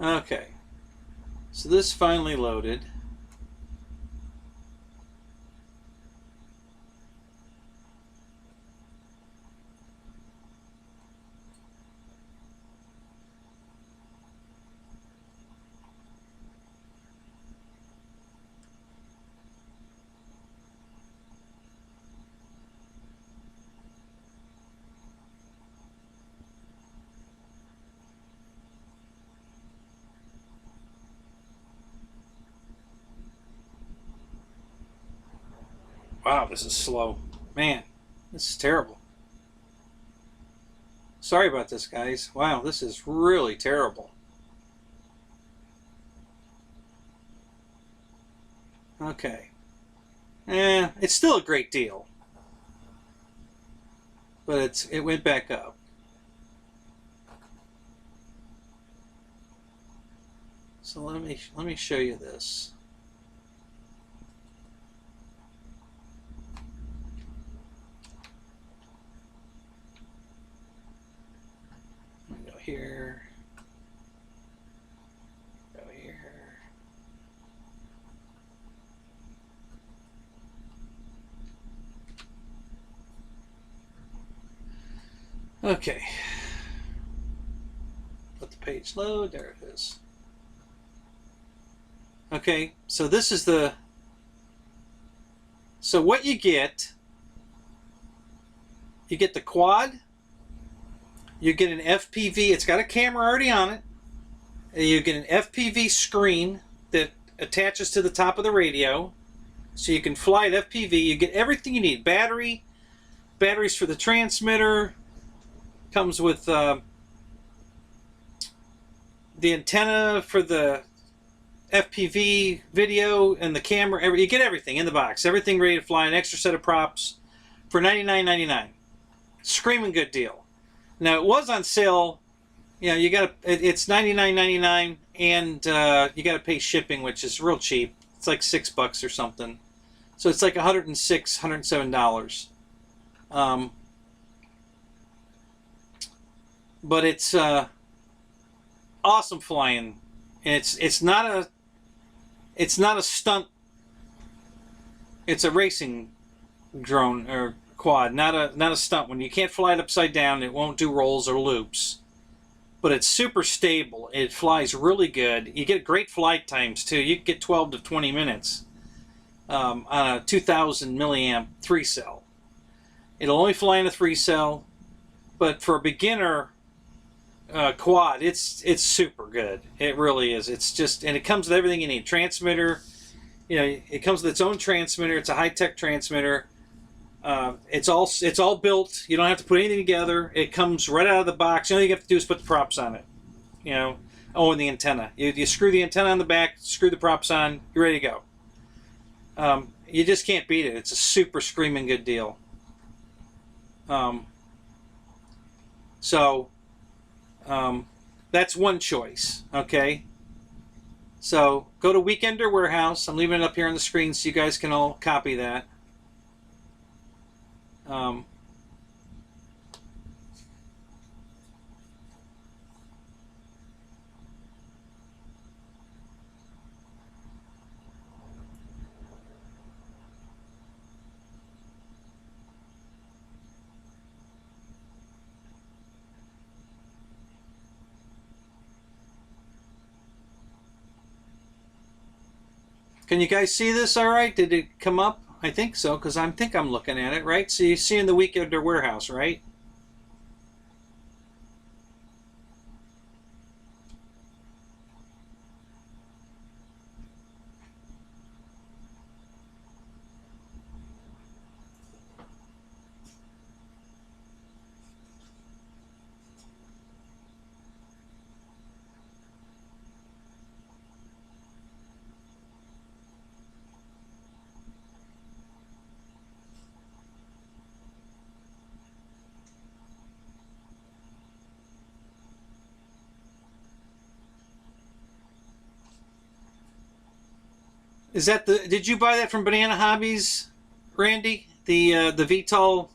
Okay, so this finally loaded. Wow, this is slow. Man, this is terrible. Sorry about this, guys. Wow, this is really terrible. Okay. It's still a great deal. But it went back up. So let me show you this. Let me go here. Go here. Okay. Let the page load. There it is. Okay, so this is the... So what you get the quad, you get an FPV, it's got a camera already on it, and you get an FPV screen that attaches to the top of the radio, so you can fly at FPV, you get everything you need, batteries for the transmitter, comes with the antenna for the FPV video and the camera. You get everything in the box. Everything ready to fly. An extra set of props for $99.99. Screaming good deal. Now it was on sale. You know, you got it's $99.99 and you got to pay shipping, which is real cheap. It's like $6 or something. So it's like $106, $107. But it's awesome flying. And it's not a stunt. It's a racing drone or quad, not a stunt one. You can't fly it upside down. It won't do rolls or loops. But it's super stable. It flies really good. You get great flight times too. You can get 12 to 20 minutes on a 2,000 milliamp 3-cell. It'll only fly in a 3-cell, but for a beginner quad, it's super good. It really is. It's just, and it comes with everything you need. Transmitter, you know, it comes with its own transmitter. It's a high-tech transmitter. It's all built. You don't have to put anything together. It comes right out of the box. The only thing you have to do is put the props on it. You know, and the antenna. You screw the antenna on the back, screw the props on, you're ready to go. You just can't beat it. It's a super screaming good deal. That's one choice, okay? So go to Weekender Warehouse. I'm leaving it up here on the screen so you guys can all copy that. Can you guys see this all right? Did it come up? I think so, because I think I'm looking at it, right? So you see in the Weekender Warehouse, right? Is that the? Did you buy that from Banana Hobbies, Randy? The VTOL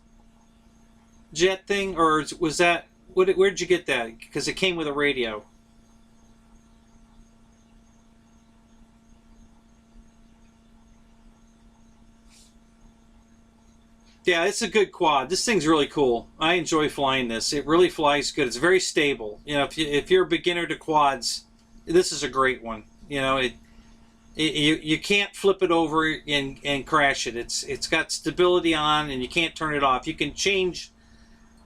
jet thing, or was that? Where did you get that? Because it came with a radio. Yeah, it's a good quad. This thing's really cool. I enjoy flying this. It really flies good. It's very stable. You know, if you're a beginner to quads, this is a great one. You know, you can't flip it over and crash it. It's got stability on, and you can't turn it off. You can change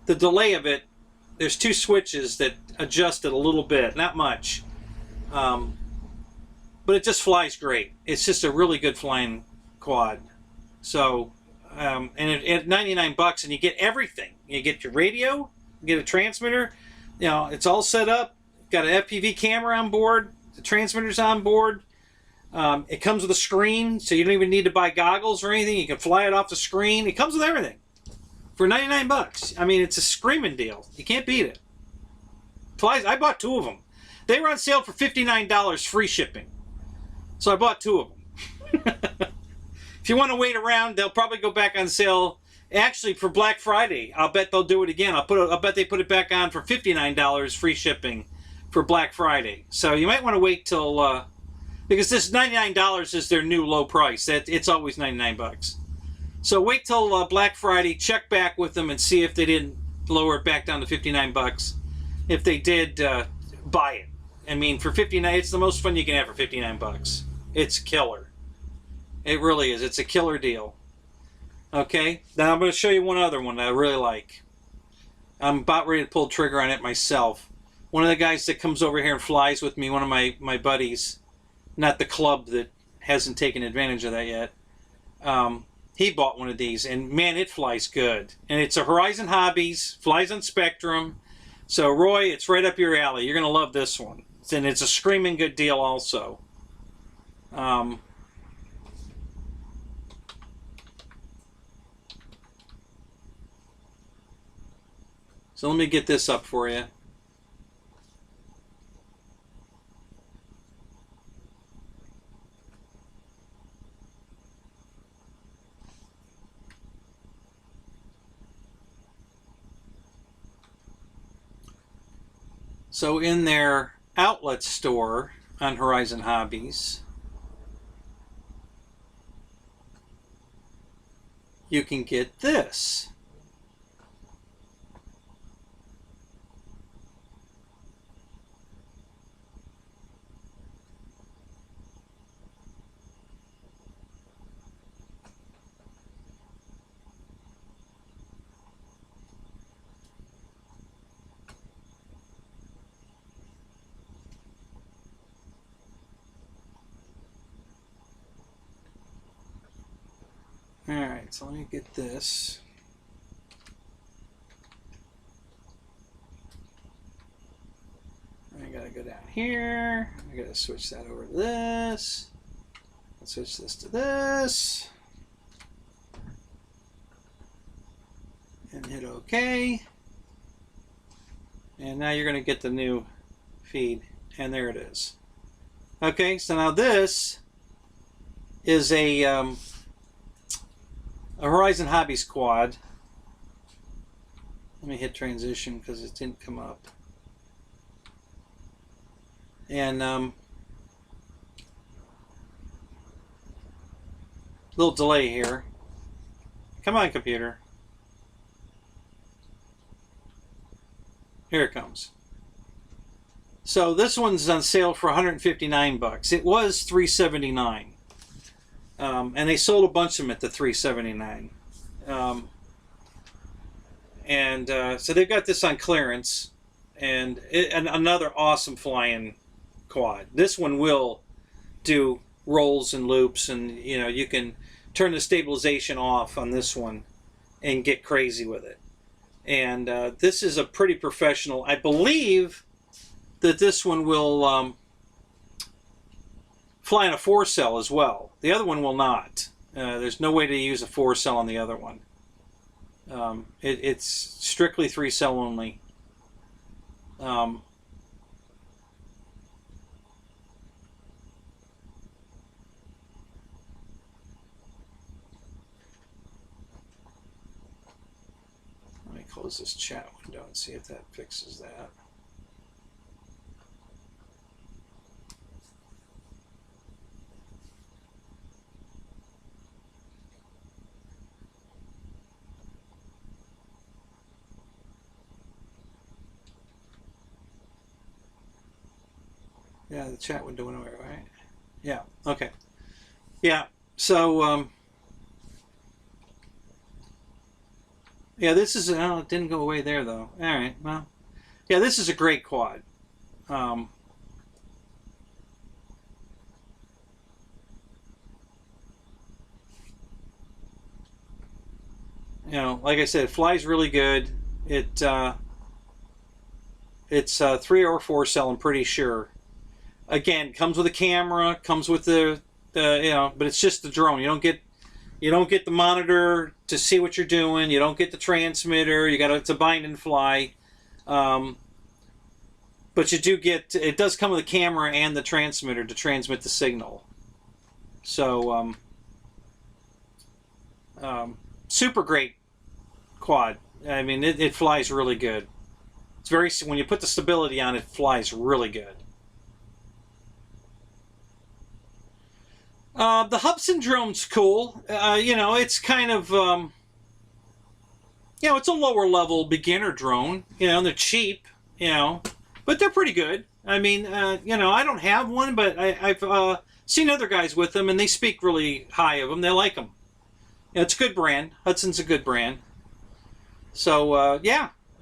the delay of it. There's two switches that adjust it a little bit, not much, but it just flies great. It's just a really good flying quad. So, and at $99, and you get everything. You get your radio, you get a transmitter. You know, it's all set up. Got an FPV camera on board. The transmitter's on board. It comes with a screen, so you don't even need to buy goggles or anything. You can fly it off the screen. It comes with everything for 99 bucks. I mean, it's a screaming deal. You can't beat it. Flies. I bought 2 of them. They were on sale for $59 free shipping. So I bought 2 of them. If you want to wait around, they'll probably go back on sale. Actually, for Black Friday, I'll bet they'll do it again. I'll bet they put it back on for $59 free shipping for Black Friday. So you might want to wait till because this $99 is their new low price. It's always 99 bucks. So wait till Black Friday. Check back with them and see if they didn't lower it back down to 59 bucks. If they did, buy it. I mean, for 59, it's the most fun you can have for 59 bucks. It's killer. It really is. It's a killer deal. Okay, now I'm going to show you one other one that I really like. I'm about ready to pull the trigger on it myself. One of the guys that comes over here and flies with me, one of my buddies, not the club that hasn't taken advantage of that yet, he bought one of these, and man, it flies good. And it's a Horizon Hobbies, flies on Spectrum. So Roy, it's right up your alley. You're going to love this one. And it's a screaming good deal also. So let me get this up for you. So in their outlet store on Horizon Hobbies, you can get this. Alright, so let me get this. I gotta go down here. I gotta switch that over to this. Let's switch this to this. And hit OK. And now you're gonna get the new feed. And there it is. Okay, so now this is a Horizon Hobbies quad. Let me hit transition because it didn't come up. And little delay here. Come on, computer. Here it comes. So this one's on sale for 159 bucks. It was 379. And they sold a bunch of them at the 379. So they've got this on clearance, and another awesome flying quad. This one will do rolls and loops, and you can turn the stabilization off on this one and get crazy with it. And this is a pretty professional. I believe that this one will fly in a 4-cell as well. The other one will not. There's no way to use a 4-cell on the other one. It's strictly 3-cell only. Let me close this chat window and see if that fixes that. Yeah, the chat window went away, right? Yeah, okay. Yeah, so, yeah, this is, oh, it didn't go away there, though. All right, well, yeah, this is a great quad. Like I said, it flies really good. It's 3 or 4-cell, I'm pretty sure. Again, comes with a camera, comes with the but it's just the drone. You don't get the monitor to see what you're doing. You don't get the transmitter. It's a bind and fly. But you do get, it does come with a camera and the transmitter to transmit the signal. So, super great quad. I mean, it flies really good. It's when you put the stability on, it flies really good. The Hubsan drone's cool. It's kind of, it's a lower level beginner drone. They're cheap, but they're pretty good. I mean, I don't have one, but I've seen other guys with them, and they speak really high of them. They like them. It's a good brand. Hudson's a good brand. So,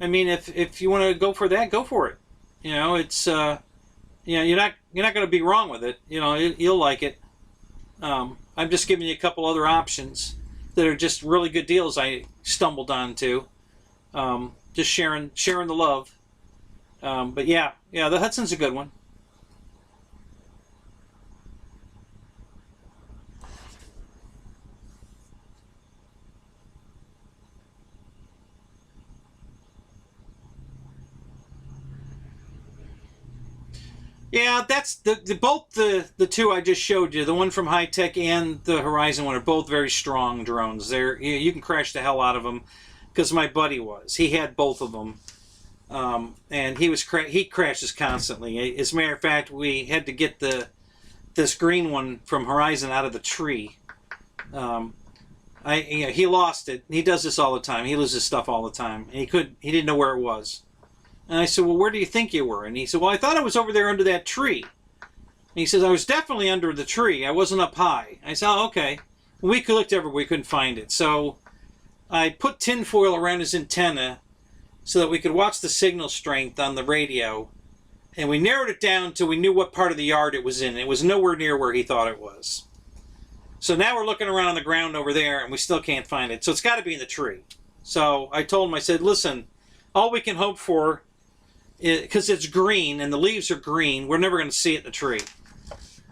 I mean, if you want to go for that, go for it. It's, you're not going to be wrong with it. You'll like it. I'm just giving you a couple other options that are just really good deals I stumbled onto. Just sharing the love. But yeah, the Hudson's a good one. Yeah, that's both the two I just showed you. The one from High Tech and the Horizon one are both very strong drones. You can crash the hell out of them, because my buddy he had both of them, and he crashes constantly. As a matter of fact, we had to get this green one from Horizon out of the tree. He lost it. He does this all the time. He loses stuff all the time. And he didn't know where it was. And I said, well, where do you think you were? And he said, well, I thought I was over there under that tree. And he says, I was definitely under the tree. I wasn't up high. I said, oh, okay. We looked everywhere. We couldn't find it. So I put tinfoil around his antenna so that we could watch the signal strength on the radio. And we narrowed it down till we knew what part of the yard it was in. It was nowhere near where he thought it was. So now we're looking around on the ground over there, and we still can't find it. So it's got to be in the tree. So I told him, I said, listen, all we can hope for, because it's green and the leaves are green, we're never going to see it in the tree.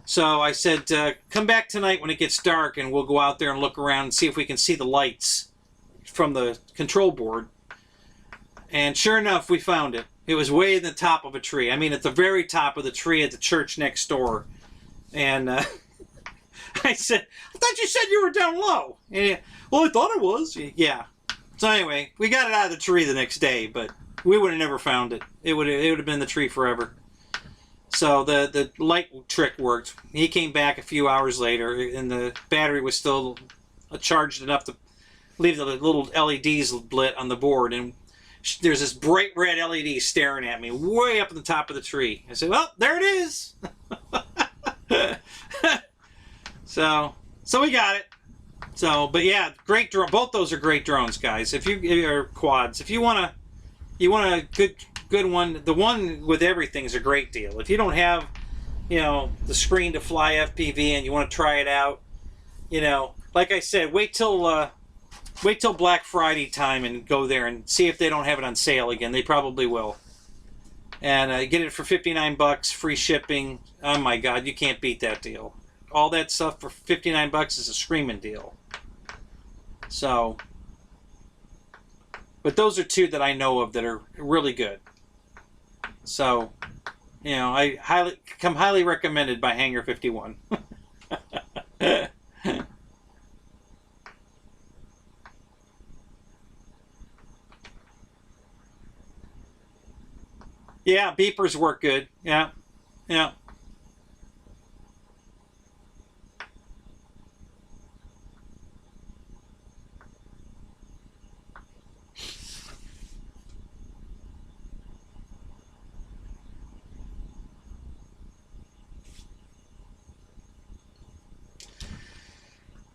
So I said, come back tonight when it gets dark, and we'll go out there and look around and see if we can see the lights from the control board. And sure enough, we found it. It was way in the top of a tree. I mean, at the very top of the tree at the church next door. And I said, I thought you said you were down low. And well, I thought it was. Yeah. So anyway, we got it out of the tree the next day, but we would have never found it. It would have been in the tree forever. So the light trick worked. He came back a few hours later, and the battery was still charged enough to leave the little LEDs lit on the board. And there's this bright red LED staring at me way up at the top of the tree. I said, well, there it is. So we got it. So, but yeah, great drone. Both those are great drones, guys. If you're quads, if you want a good one, the one with everything is a great deal. If you don't have, the screen to fly FPV and you want to try it out, like I said, wait till Black Friday time and go there and see if they don't have it on sale again. They probably will. And get it for $59, free shipping. Oh my God, you can't beat that deal. All that stuff for $59 is a screaming deal. So, but those are two that I know of that are really good. So, I highly recommended by Hangar 51. Yeah, beepers work good. Yeah.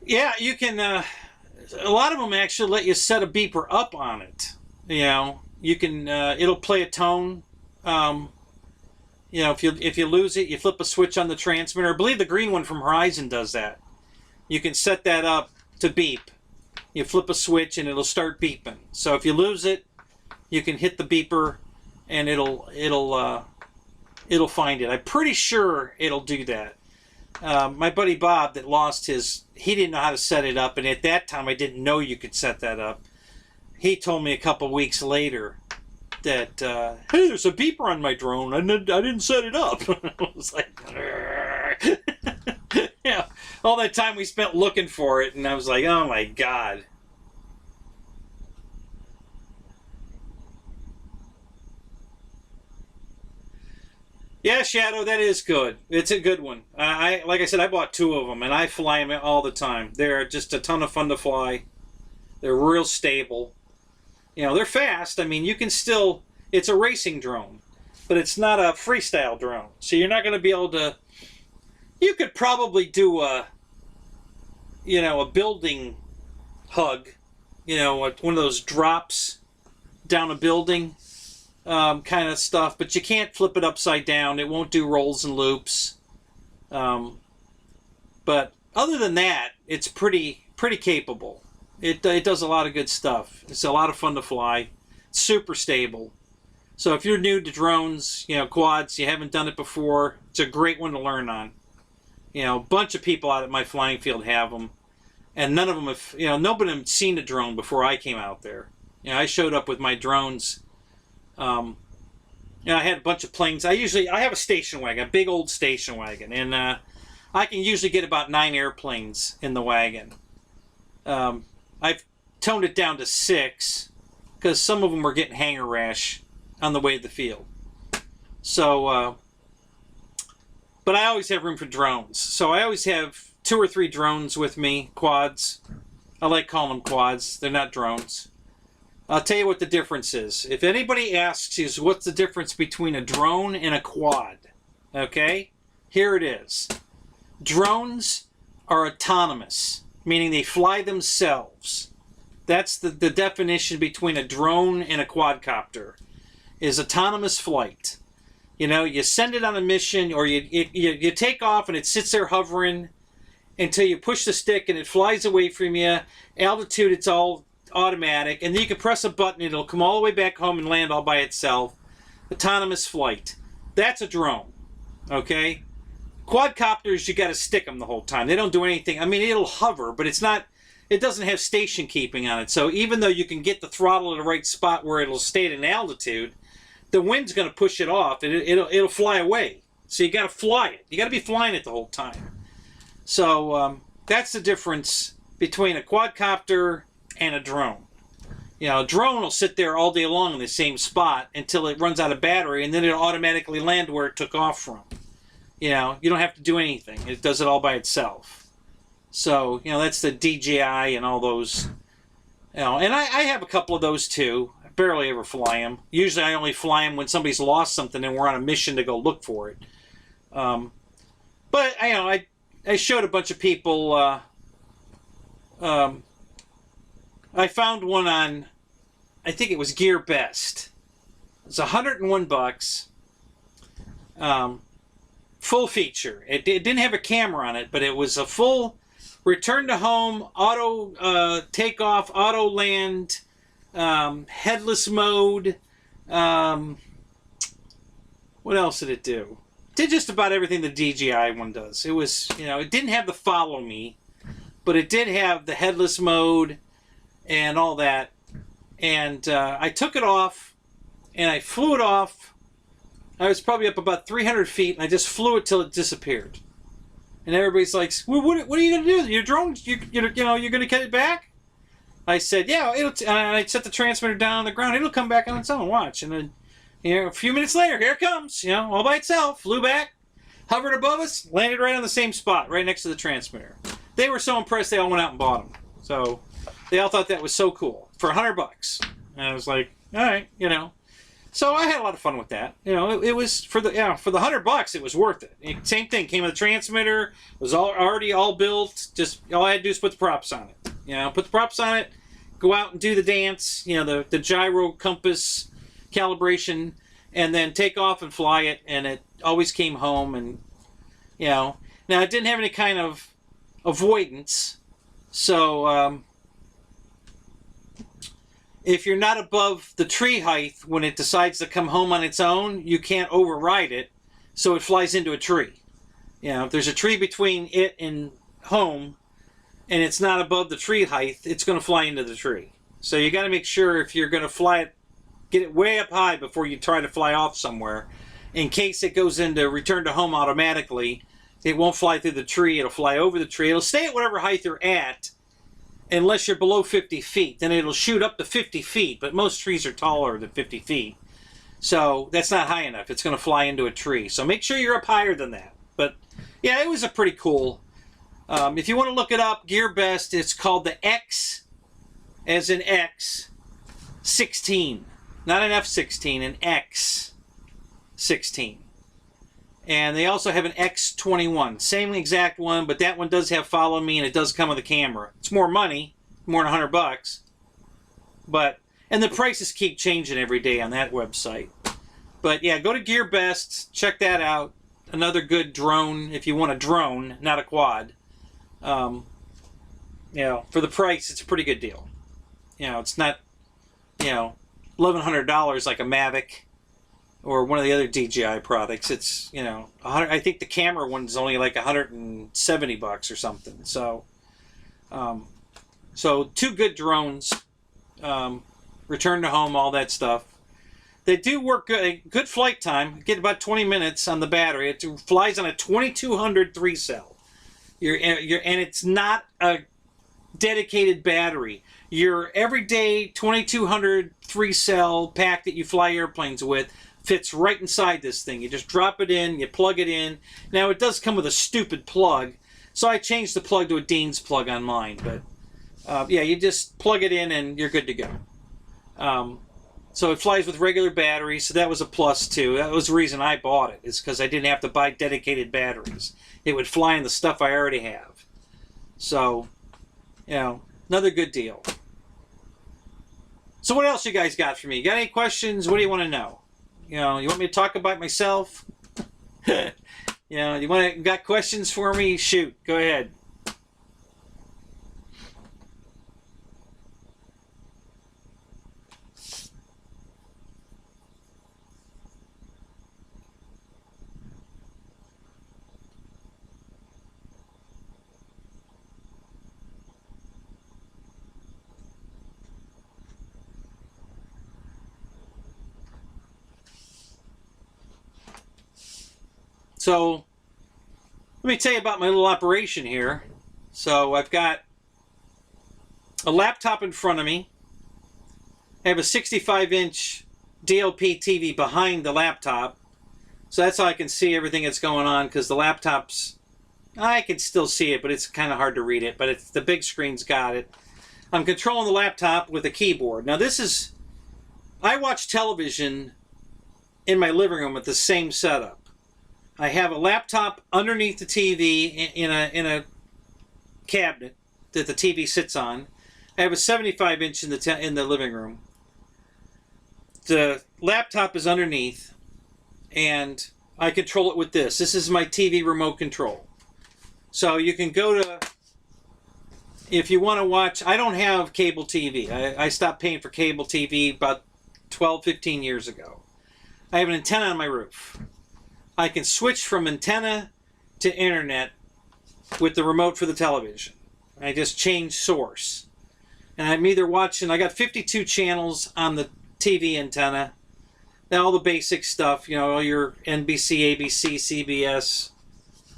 Yeah, you can, a lot of them actually let you set a beeper up on it. You can, it'll play a tone. If you lose it, you flip a switch on the transmitter. I believe the green one from Horizon does that. You can set that up to beep. You flip a switch and it'll start beeping. So if you lose it, you can hit the beeper and it'll it'll find it. I'm pretty sure it'll do that. My buddy Bob that lost his, he didn't know how to set it up, and at that time I didn't know you could set that up. He told me a couple weeks later that, hey, there's a beeper on my drone. I didn't set it up. I was like, yeah, all that time we spent looking for it, and I was like, oh my God. Yeah, Shadow, that is good. It's a good one. Like I said, I bought 2 of them, and I fly them all the time. They're just a ton of fun to fly. They're real stable. You know, they're fast. I mean, you can still... It's a racing drone, but it's not a freestyle drone. So you're not going to be able to... You could probably do a building hug. You know, one of those drops down a building. Kind of stuff, but you can't flip it upside down. It won't do rolls and loops. But other than that, it's pretty capable. It does a lot of good stuff. It's a lot of fun to fly. It's super stable. So if you're new to drones, you know, quads, you haven't done it before, it's a great one to learn on. You know, a bunch of people out at my flying field have them, and none of them have, you know, nobody had seen a drone before I came out there. You know, I showed up with my drones. You know, I had a bunch of planes. I have a station wagon, a big old station wagon, and I can usually get about 9 airplanes in the wagon. I've toned it down to 6 because some of them were getting hanger rash on the way to the field. So, but I always have room for drones. So I always have 2 or 3 drones with me, quads. I like calling them quads. They're not drones. I'll tell you what the difference is. If anybody asks you what's the difference between a drone and a quad, okay? Here it is. Drones are autonomous, meaning they fly themselves. That's the definition between a drone and a quadcopter, is autonomous flight. You know, you send it on a mission, or you take off and it sits there hovering until you push the stick and it flies away from you. Altitude, it's all automatic, and then you can press a button, it'll come all the way back home and land all by itself. Autonomous flight. That's a drone. Okay? Quadcopters, you got to stick them the whole time. They don't do anything. I mean, it'll hover, but it doesn't have station keeping on it. So even though you can get the throttle at the right spot where it'll stay at an altitude, the wind's going to push it off, and it'll fly away. So you got to fly it. You got to be flying it the whole time. So that's the difference between a quadcopter and a drone. You know, a drone will sit there all day long in the same spot until it runs out of battery, and then it'll automatically land where it took off from. You know, you don't have to do anything. It does it all by itself. So, you know, that's the DJI and all those. You know, and I have a couple of those too. I barely ever fly them. Usually I only fly them when somebody's lost something and we're on a mission to go look for it. But, you know, I showed a bunch of people... I found one on, I think it was Gear Best. It's $101. Full feature. It didn't have a camera on it, but it was a full return to home, auto takeoff, auto land, headless mode. What else did it do? It did just about everything the DJI one does. It was, you know, it didn't have the follow me, but it did have the headless mode and all that. And I took it off, and I flew it off. I was probably up about 300 feet, and I just flew it till it disappeared. And everybody's like, well, what are you going to do? Your drone, you're going to get it back? I said, yeah. I set the transmitter down on the ground. It'll come back on its own. Watch. And then, you know, a few minutes later, here it comes. You know, all by itself. Flew back, hovered above us, landed right on the same spot, right next to the transmitter. They were so impressed, they all went out and bought them. So they all thought that was so cool for $100. And I was like, all right, you know. So I had a lot of fun with that. You know, it was for the $100, it was worth it. Same thing, came with a transmitter, was already all built. Just all I had to do is put the props on it. You know, put the props on it, go out and do the dance. You know, the gyro compass calibration, and then take off and fly it. And it always came home. And you know, now it didn't have any kind of avoidance, so. If you're not above the tree height when it decides to come home on its own, you can't override it. so it flies into a tree. You know, if there's a tree between it and home, and it's not above the tree height, it's going to fly into the tree. So you got to make sure if you're going to fly it, get it way up high before you try to fly off somewhere. In case it goes into return to home automatically, it won't fly through the tree. It'll fly over the tree. It'll stay at whatever height you're at, unless you're below 50 feet. Then it'll shoot up to 50 feet, but most trees are taller than 50 feet. So that's not high enough. It's going to fly into a tree. So make sure you're up higher than that. But yeah, it was a pretty cool. If you want to look it up, Gear Best, it's called the X, as in X, 16. Not an F-16, an X-16. And they also have an X-21. Same exact one, but that one does have Follow Me, and it does come with a camera. It's more money, more than $100. But, and the prices keep changing every day on that website. But yeah, go to Gear Best, check that out. Another good drone, if you want a drone, not a quad. You know, for the price, it's a pretty good deal. You know, it's not, you know, $1,100 like a Mavic or one of the other DJI products. It's, you know, I think the camera one's only like $170 or something. So, so 2 good drones, return to home, all that stuff. They do work good. Good flight time. Get about 20 minutes on the battery. It flies on a 2200 3-cell. And it's not a dedicated battery. Your everyday 2200 3-cell pack that you fly airplanes with fits right inside this thing. You just drop it in, you plug it in. Now it does come with a stupid plug, so I changed the plug to a Dean's plug on mine. But yeah, you just plug it in and you're good to go. So it flies with regular batteries, so that was a plus too. That was the reason I bought it, is because I didn't have to buy dedicated batteries. It would fly in the stuff I already have. So, you know, another good deal. So what else you guys got for me? Got any questions? What do you want to know? You know, you want me to talk about myself? You know, got questions for me? Shoot, go ahead. So, let me tell you about my little operation here. So, I've got a laptop in front of me. I have a 65-inch DLP TV behind the laptop. So that's how I can see everything that's going on, because the laptop's, I can still see it, but it's kind of hard to read it. But the big screen's got it. I'm controlling the laptop with a keyboard. Now this is, I watch television in my living room with the same setup. I have a laptop underneath the TV in a cabinet that the TV sits on. I have a 75-inch in the living room. The laptop is underneath, and I control it with this. This is my TV remote control. So you can go to, if you want to watch, I don't have cable TV. I stopped paying for cable TV about 12, 15 years ago. I have an antenna on my roof. I can switch from antenna to internet with the remote for the television. I just change source. And I'm either watching, I got 52 channels on the TV antenna. Now all the basic stuff, you know, all your NBC, ABC, CBS,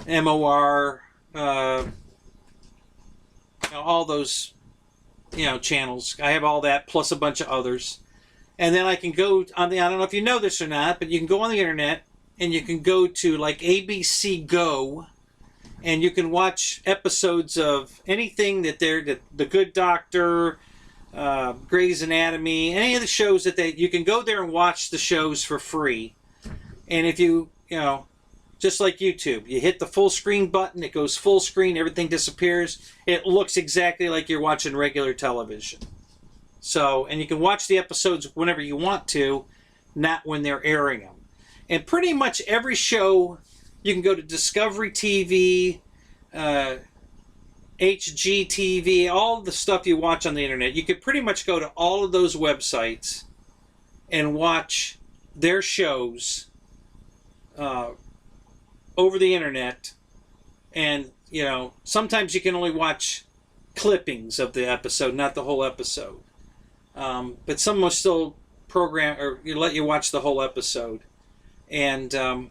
MOR, you know, all those, you know, channels. I have all that plus a bunch of others. And then I can go on the, I don't know if you know this or not, but you can go on the internet and you can go to like ABC Go, and you can watch episodes of anything that they're, The Good Doctor, Grey's Anatomy, any of the shows that you can go there and watch the shows for free. And if you know, just like YouTube, you hit the full screen button, it goes full screen, everything disappears. It looks exactly like you're watching regular television. So, and you can watch the episodes whenever you want to, not when they're airing them. And pretty much every show, you can go to Discovery TV, HGTV, all the stuff you watch on the internet. You could pretty much go to all of those websites and watch their shows over the internet, and sometimes you can only watch clippings of the episode, not the whole episode. But some will still program or let you watch the whole episode, and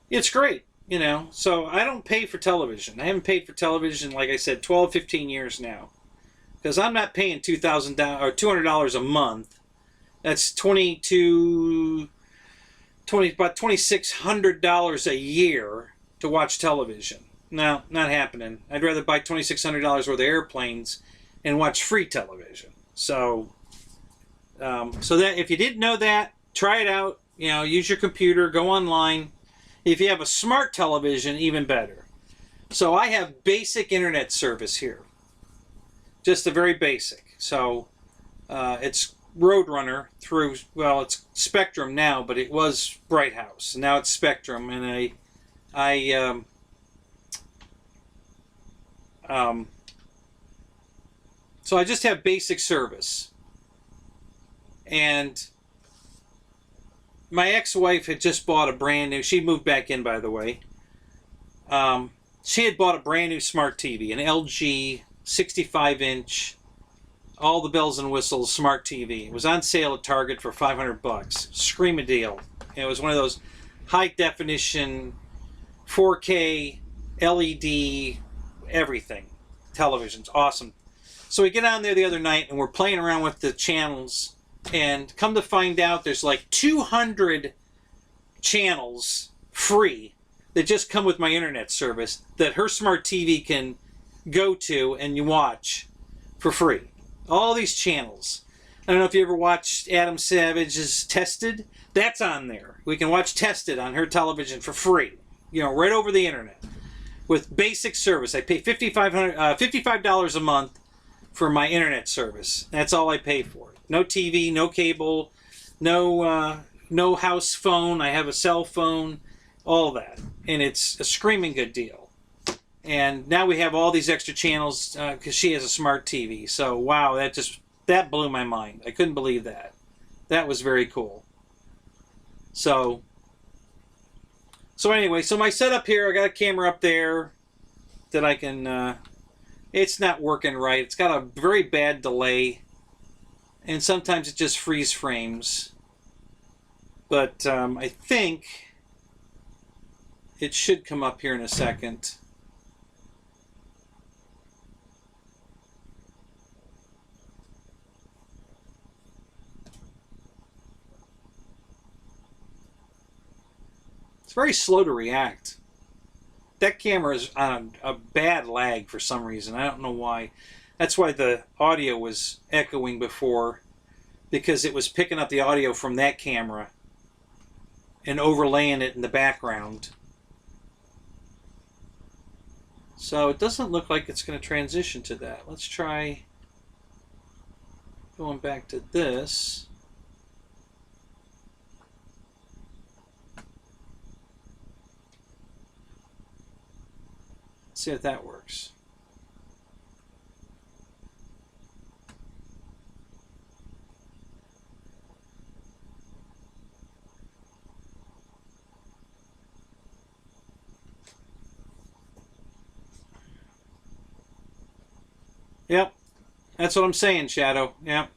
it's great. So I don't pay for television. I haven't paid for television, like I said, 12, 15 years now, because I'm not paying $200 a month. That's about $2,600 a year to watch television. No, not happening. I'd rather buy $2,600 worth of airplanes and watch free television. So that if you didn't know that, try it out. Use your computer, go online. If you have a smart television, even better. So I have basic internet service here. Just a very basic. So it's Roadrunner through, well, it's Spectrum now, but it was Bright House. Now it's Spectrum, and so I just have basic service. And my ex-wife had just bought a brand new, she moved back in, by the way. She had bought a brand new smart TV, an LG 65-inch, all the bells and whistles smart TV. It was on sale at Target for $500. Scream a deal. It was one of those high-definition 4K LED everything televisions. Awesome. So we get on there the other night and we're playing around with the channels, and come to find out there's like 200 channels free that just come with my internet service that her smart TV can go to and you watch for free. All these channels. I don't know if you ever watched Adam Savage's Tested. That's on there. We can watch Tested on her television for free. Right over the internet. With basic service. I pay $55 a month for my internet service. That's all I pay for. No TV, no cable, no house phone. I have a cell phone, all that. And it's a screaming good deal. And now we have all these extra channels because she has a smart TV. So, wow, that blew my mind. I couldn't believe that. That was very cool. So anyway, so my setup here, I got a camera up there that I can, it's not working right. It's got a very bad delay. And sometimes it just freeze frames. But I think it should come up here in a second. It's very slow to react. That camera is on a bad lag for some reason. I don't know why. That's why the audio was echoing before, because it was picking up the audio from that camera and overlaying it in the background. So it doesn't look like it's going to transition to that. Let's try going back to this. See if that works. Yep, that's what I'm saying, Shadow. Yep,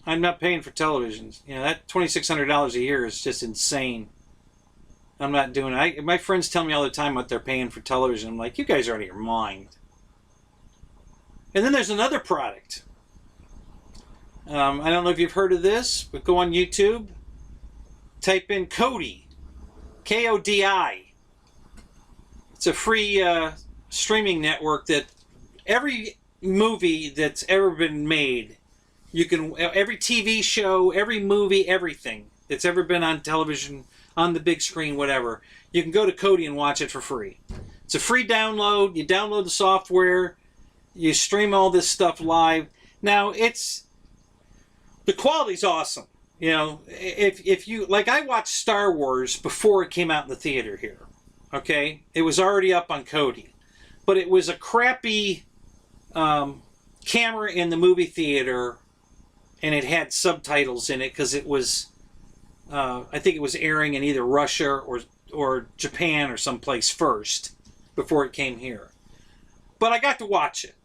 I'm not paying for televisions. That $2,600 a year is just insane. I'm not doing it. My friends tell me all the time what they're paying for television. I'm like, you guys are out of your mind. And then there's another product. I don't know if you've heard of this, but go on YouTube. Type in Kodi. K-O-D-I. It's a free streaming network that every movie that's ever been made, every TV show, every movie, everything that's ever been on television, on the big screen, whatever, you can go to Kodi and watch it for free. It's a free download. You download the software. You stream all this stuff live. Now, the quality's awesome. If you, like, I watched Star Wars before it came out in the theater here. Okay? It was already up on Kodi. But it was a crappy camera in the movie theater, and it had subtitles in it because it was, I think it was airing in either Russia or Japan or someplace first before it came here. But I got to watch it.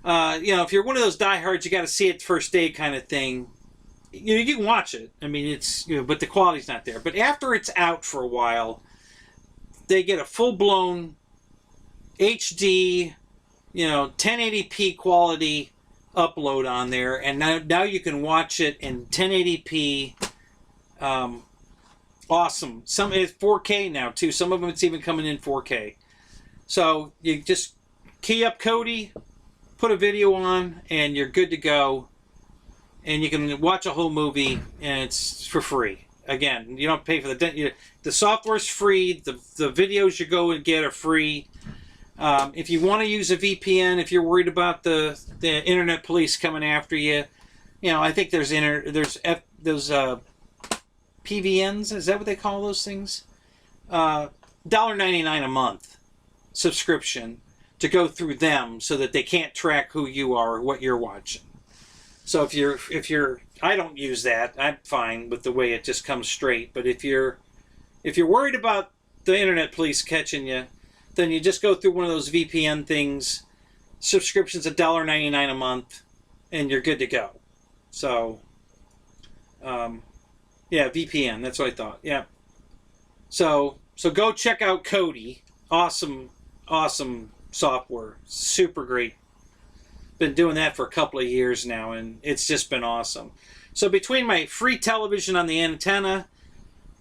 You know, if you're one of those diehards, you got to see it first day kind of thing. You know, you can watch it. I mean, it's, you know, but the quality's not there. But after it's out for a while, they get a full-blown HD, you know, 1080p quality upload on there, and now you can watch it in 1080p. Awesome. Some is 4K now too. Some of them it's even coming in 4K. So you just key up Kodi, put a video on, and you're good to go. And you can watch a whole movie, and it's for free. Again, you don't pay for the software's free. The videos you go and get are free. If you want to use a VPN, if you're worried about the internet police coming after you, you know, I think there's those PVNs. Is that what they call those things? $1.99 a month subscription to go through them so that they can't track who you are or what you're watching. So if you're I don't use that. I'm fine with the way it just comes straight. But if you're worried about the internet police catching you, then you just go through one of those VPN things. Subscription's $1.99 a month, and you're good to go. So, yeah, VPN. That's what I thought. Yeah. So go check out Kodi. Awesome software. Super great. Been doing that for a couple of years now, and it's just been awesome. So between my free television on the antenna,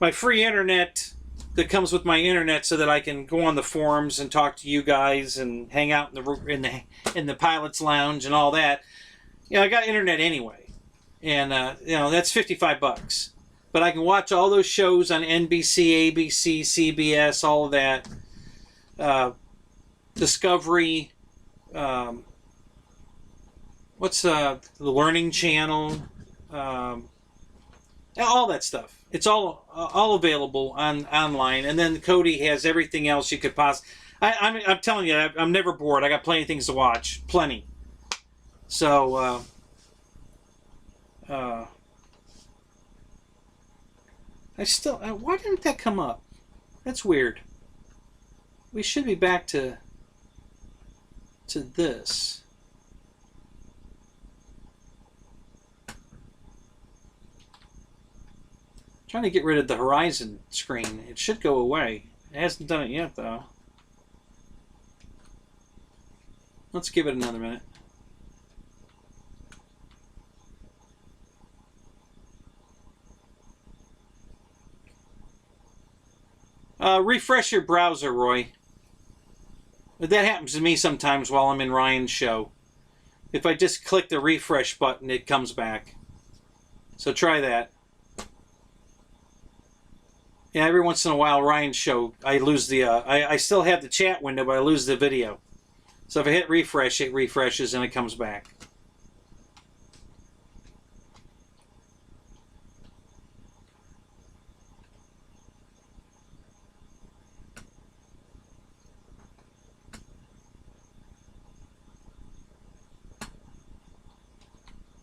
my free internet that comes with my internet, so that I can go on the forums and talk to you guys and hang out in the pilot's lounge and all that, you know, I got internet anyway, and you know, that's $55. But I can watch all those shows on NBC, ABC, CBS, all of that, Discovery. What's the Learning Channel? All that stuff. It's all available online, and then Kodi has everything else you could possibly. I'm telling you, I'm never bored. I got plenty of things to watch, plenty. So, I still. Why didn't that come up? That's weird. We should be back to this. Trying to get rid of the horizon screen. It should go away. It hasn't done it yet, though. Let's give it another minute. Refresh your browser, Roy. That happens to me sometimes while I'm in Ryan's show. If I just click the refresh button, it comes back. So try that. Yeah, every once in a while, Ryan's show, I lose the, I still have the chat window, but I lose the video. So if I hit refresh, it refreshes and it comes back.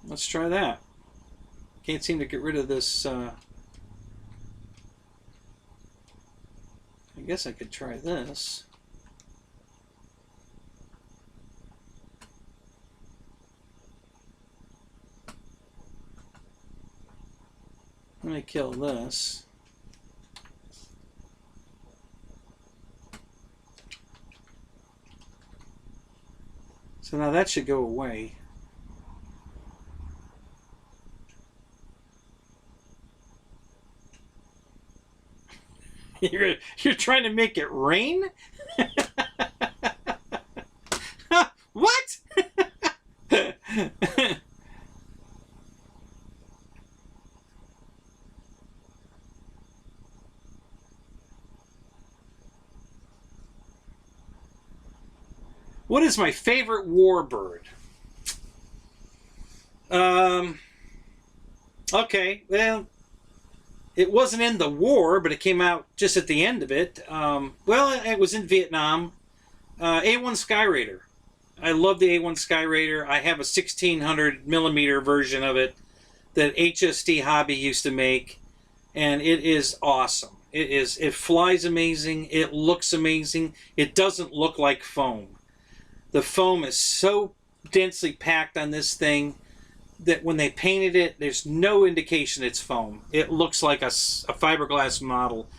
Let's try that. Can't seem to get rid of this, I guess I could try this. Let me kill this. So now that should go away. You're trying to make it rain? What? What is my favorite Warbird? Okay, well, it wasn't in the war, but it came out just at the end of it. Well, it was in Vietnam. A1 Skyraider. I love the A1 Skyraider. I have a 1600 millimeter version of it that HSD Hobby used to make, and it is awesome. It flies amazing. It looks amazing. It doesn't look like foam. The foam is so densely packed on this thing that when they painted it, there's no indication it's foam. It looks like a fiberglass model.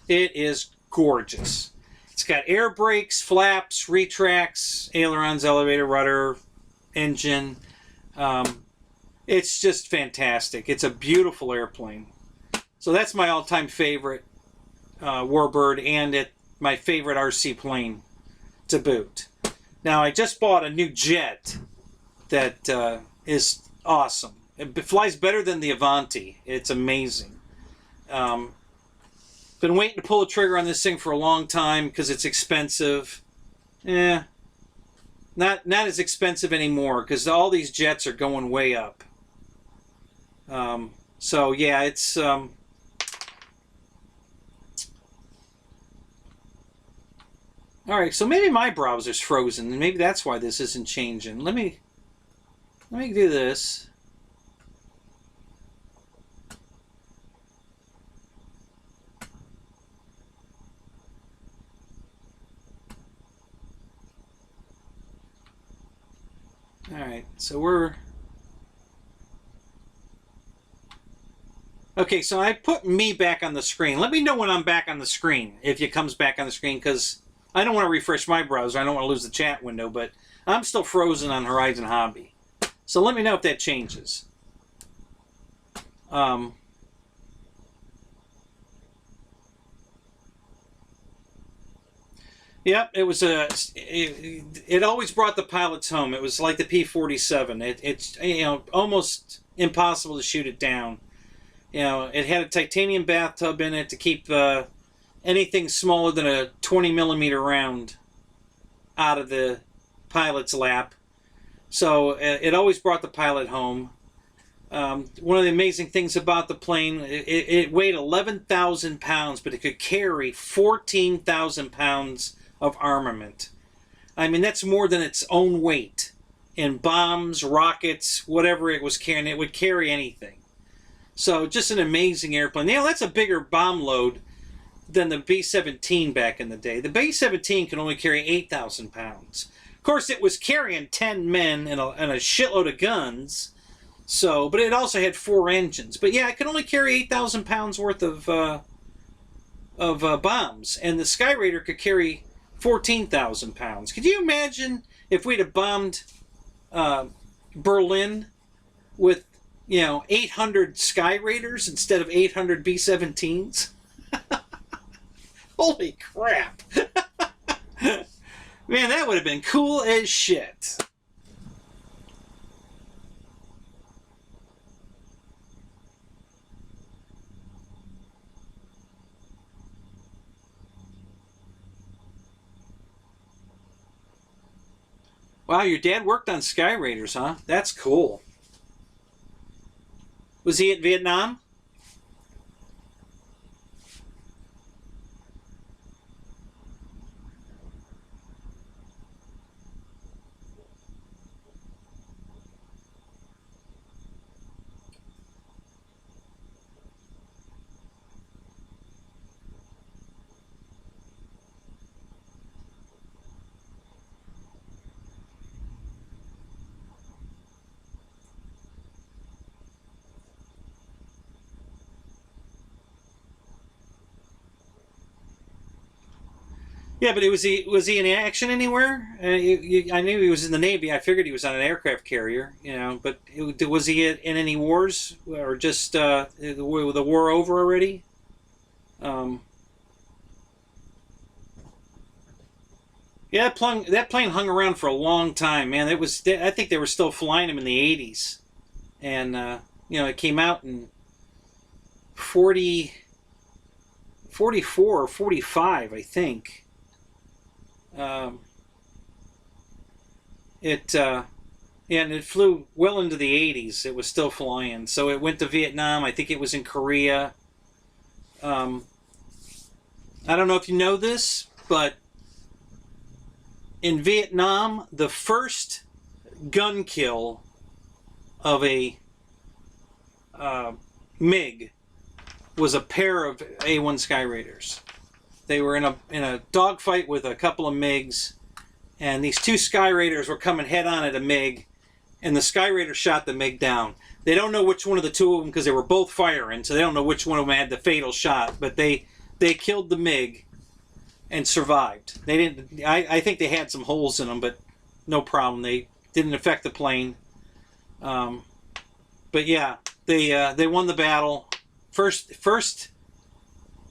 It is gorgeous. It's got air brakes, flaps, retracts, ailerons, elevator, rudder, engine. It's just fantastic. It's a beautiful airplane. So that's my all-time favorite Warbird, and my favorite RC plane to boot. Now, I just bought a new jet that is awesome. It flies better than the Avanti. It's amazing. Been waiting to pull the trigger on this thing for a long time because it's expensive. Not as expensive anymore because all these jets are going way up. So yeah, it's all right. So maybe my browser's frozen, and maybe that's why this isn't changing. Let me do this. Alright, so we're... Okay, so I put me back on the screen. Let me know when I'm back on the screen, if it comes back on the screen, because I don't want to refresh my browser. I don't want to lose the chat window, but I'm still frozen on Horizon Hobby. So let me know if that changes. Yep, it was it always brought the pilots home. It was like the P-47. It's almost impossible to shoot it down. It had a titanium bathtub in it to keep anything smaller than a 20mm round out of the pilot's lap. So it always brought the pilot home. One of the amazing things about the plane, it weighed 11,000 pounds, but it could carry 14,000 pounds of armament. I mean, that's more than its own weight in bombs, rockets, whatever it was carrying. It would carry anything. So just an amazing airplane. That's a bigger bomb load than the B-17 back in the day. The B-17 can only carry 8,000 pounds. Of course, it was carrying 10 men and a shitload of guns. So, but it also had 4 engines. But yeah, it could only carry 8,000 pounds worth of bombs. And the Skyraider could carry 14,000 pounds. Could you imagine if we'd have bombed Berlin with 800 Skyraiders instead of 800 B-17s? Holy crap! Man, that would have been cool as shit. Wow, your dad worked on Skyraiders, huh? That's cool. Was he at Vietnam? Yeah, but was he in action anywhere? I knew he was in the Navy. I figured he was on an aircraft carrier, But was he in any wars, or just the war over already? Yeah, that plane hung around for a long time, man. I think they were still flying him in the 80s, and it came out in 44 or 45, I think. And it flew well into the 80s. It was still flying. So it went to Vietnam. I think it was in Korea. I don't know if you know this, but in Vietnam, the first gun kill of a MiG was a pair of A1 Skyraiders. They were in a dogfight with a couple of MiGs, and these two Skyraiders were coming head on at a MiG, and the Skyraider shot the MiG down. They don't know which one of the two of them, because they were both firing, so they don't know which one of them had the fatal shot, but they killed the MiG and survived. They didn't. I think they had some holes in them, but no problem. They didn't affect the plane. But yeah, they won the battle. First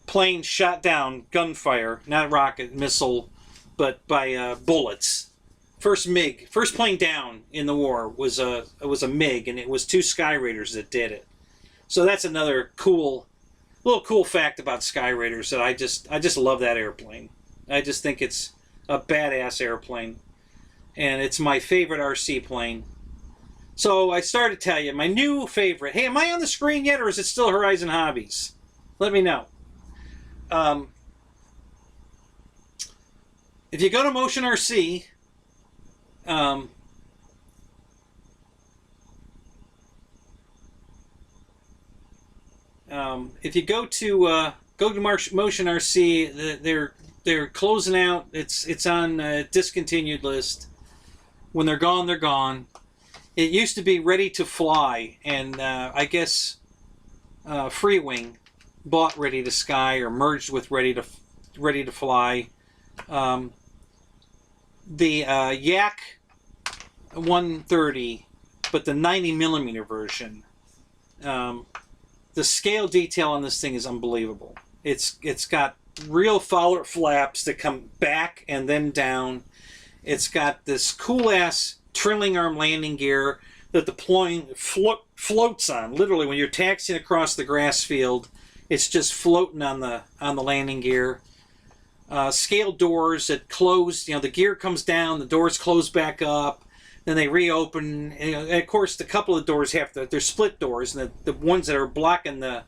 plane shot down, gunfire, not rocket, missile, but by bullets. First plane down in the war was a MiG, and it was two Skyraiders that did it. So that's another little cool fact about Skyraiders, that I just love that airplane. I just think it's a badass airplane, and it's my favorite RC plane. So I started to tell you my new favorite. Hey, am I on the screen yet, or is it still Horizon Hobbies? Let me know. If you go to Motion RC, if you go to Motion RC, they're closing out. It's on a discontinued list. When they're gone, they're gone. It used to be Ready to Fly, and I guess Freewing bought Ready to Sky, or merged with Ready to Fly. The Yak 130, but the 90mm version. The scale detail on this thing is unbelievable. It's got real Fowler flaps that come back and then down. It's got this cool ass trailing arm landing gear that the plane floats on. Literally, when you're taxiing across the grass field, it's just floating on the landing gear. Scale doors that close. You know, the gear comes down, the doors close back up, then they reopen. And of course, a couple of doors they're split doors, and the ones that are blocking the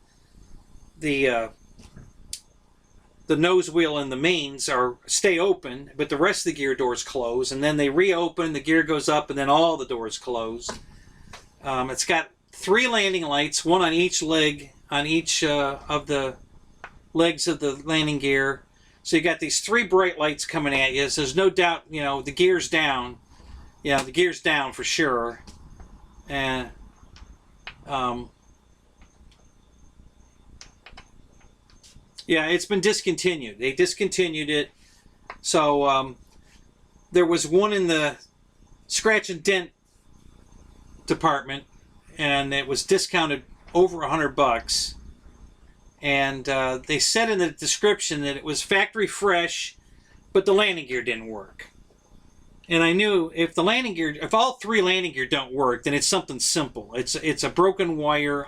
nose wheel and the mains stay open, but the rest of the gear doors close, and then they reopen, the gear goes up, and then all the doors close. It's got 3 landing lights, one on each leg, on each of the legs of the landing gear. So you got these 3 bright lights coming at you. So there's no doubt, you know, the gear's down. Yeah, the gear's down for sure. And yeah, it's been discontinued. They discontinued it. So there was one in the scratch and dent department, and it was discounted over $100. And they said in the description that it was factory fresh, but the landing gear didn't work. And I knew if all 3 landing gear don't work, then it's something simple. It's a broken wire,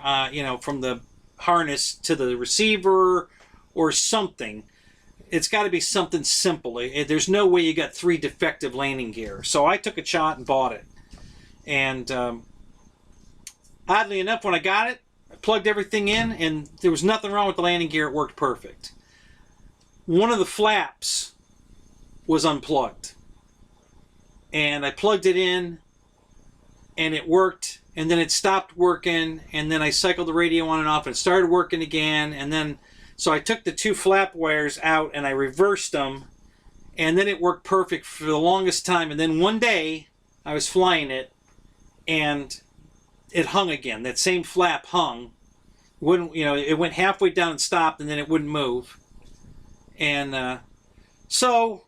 from the harness to the receiver, or something. It's got to be something simple. There's no way you got 3 defective landing gear. So I took a shot and bought it. And oddly enough, when I got it, I plugged everything in, and there was nothing wrong with the landing gear. It worked perfect. One of the flaps was unplugged. And I plugged it in, and it worked, and then it stopped working, and then I cycled the radio on and off, and it started working again, and then so I took the 2 flap wires out, and I reversed them, and then it worked perfect for the longest time. And then one day, I was flying it, and it hung again. That same flap hung. It went halfway down and stopped, and then it wouldn't move. And so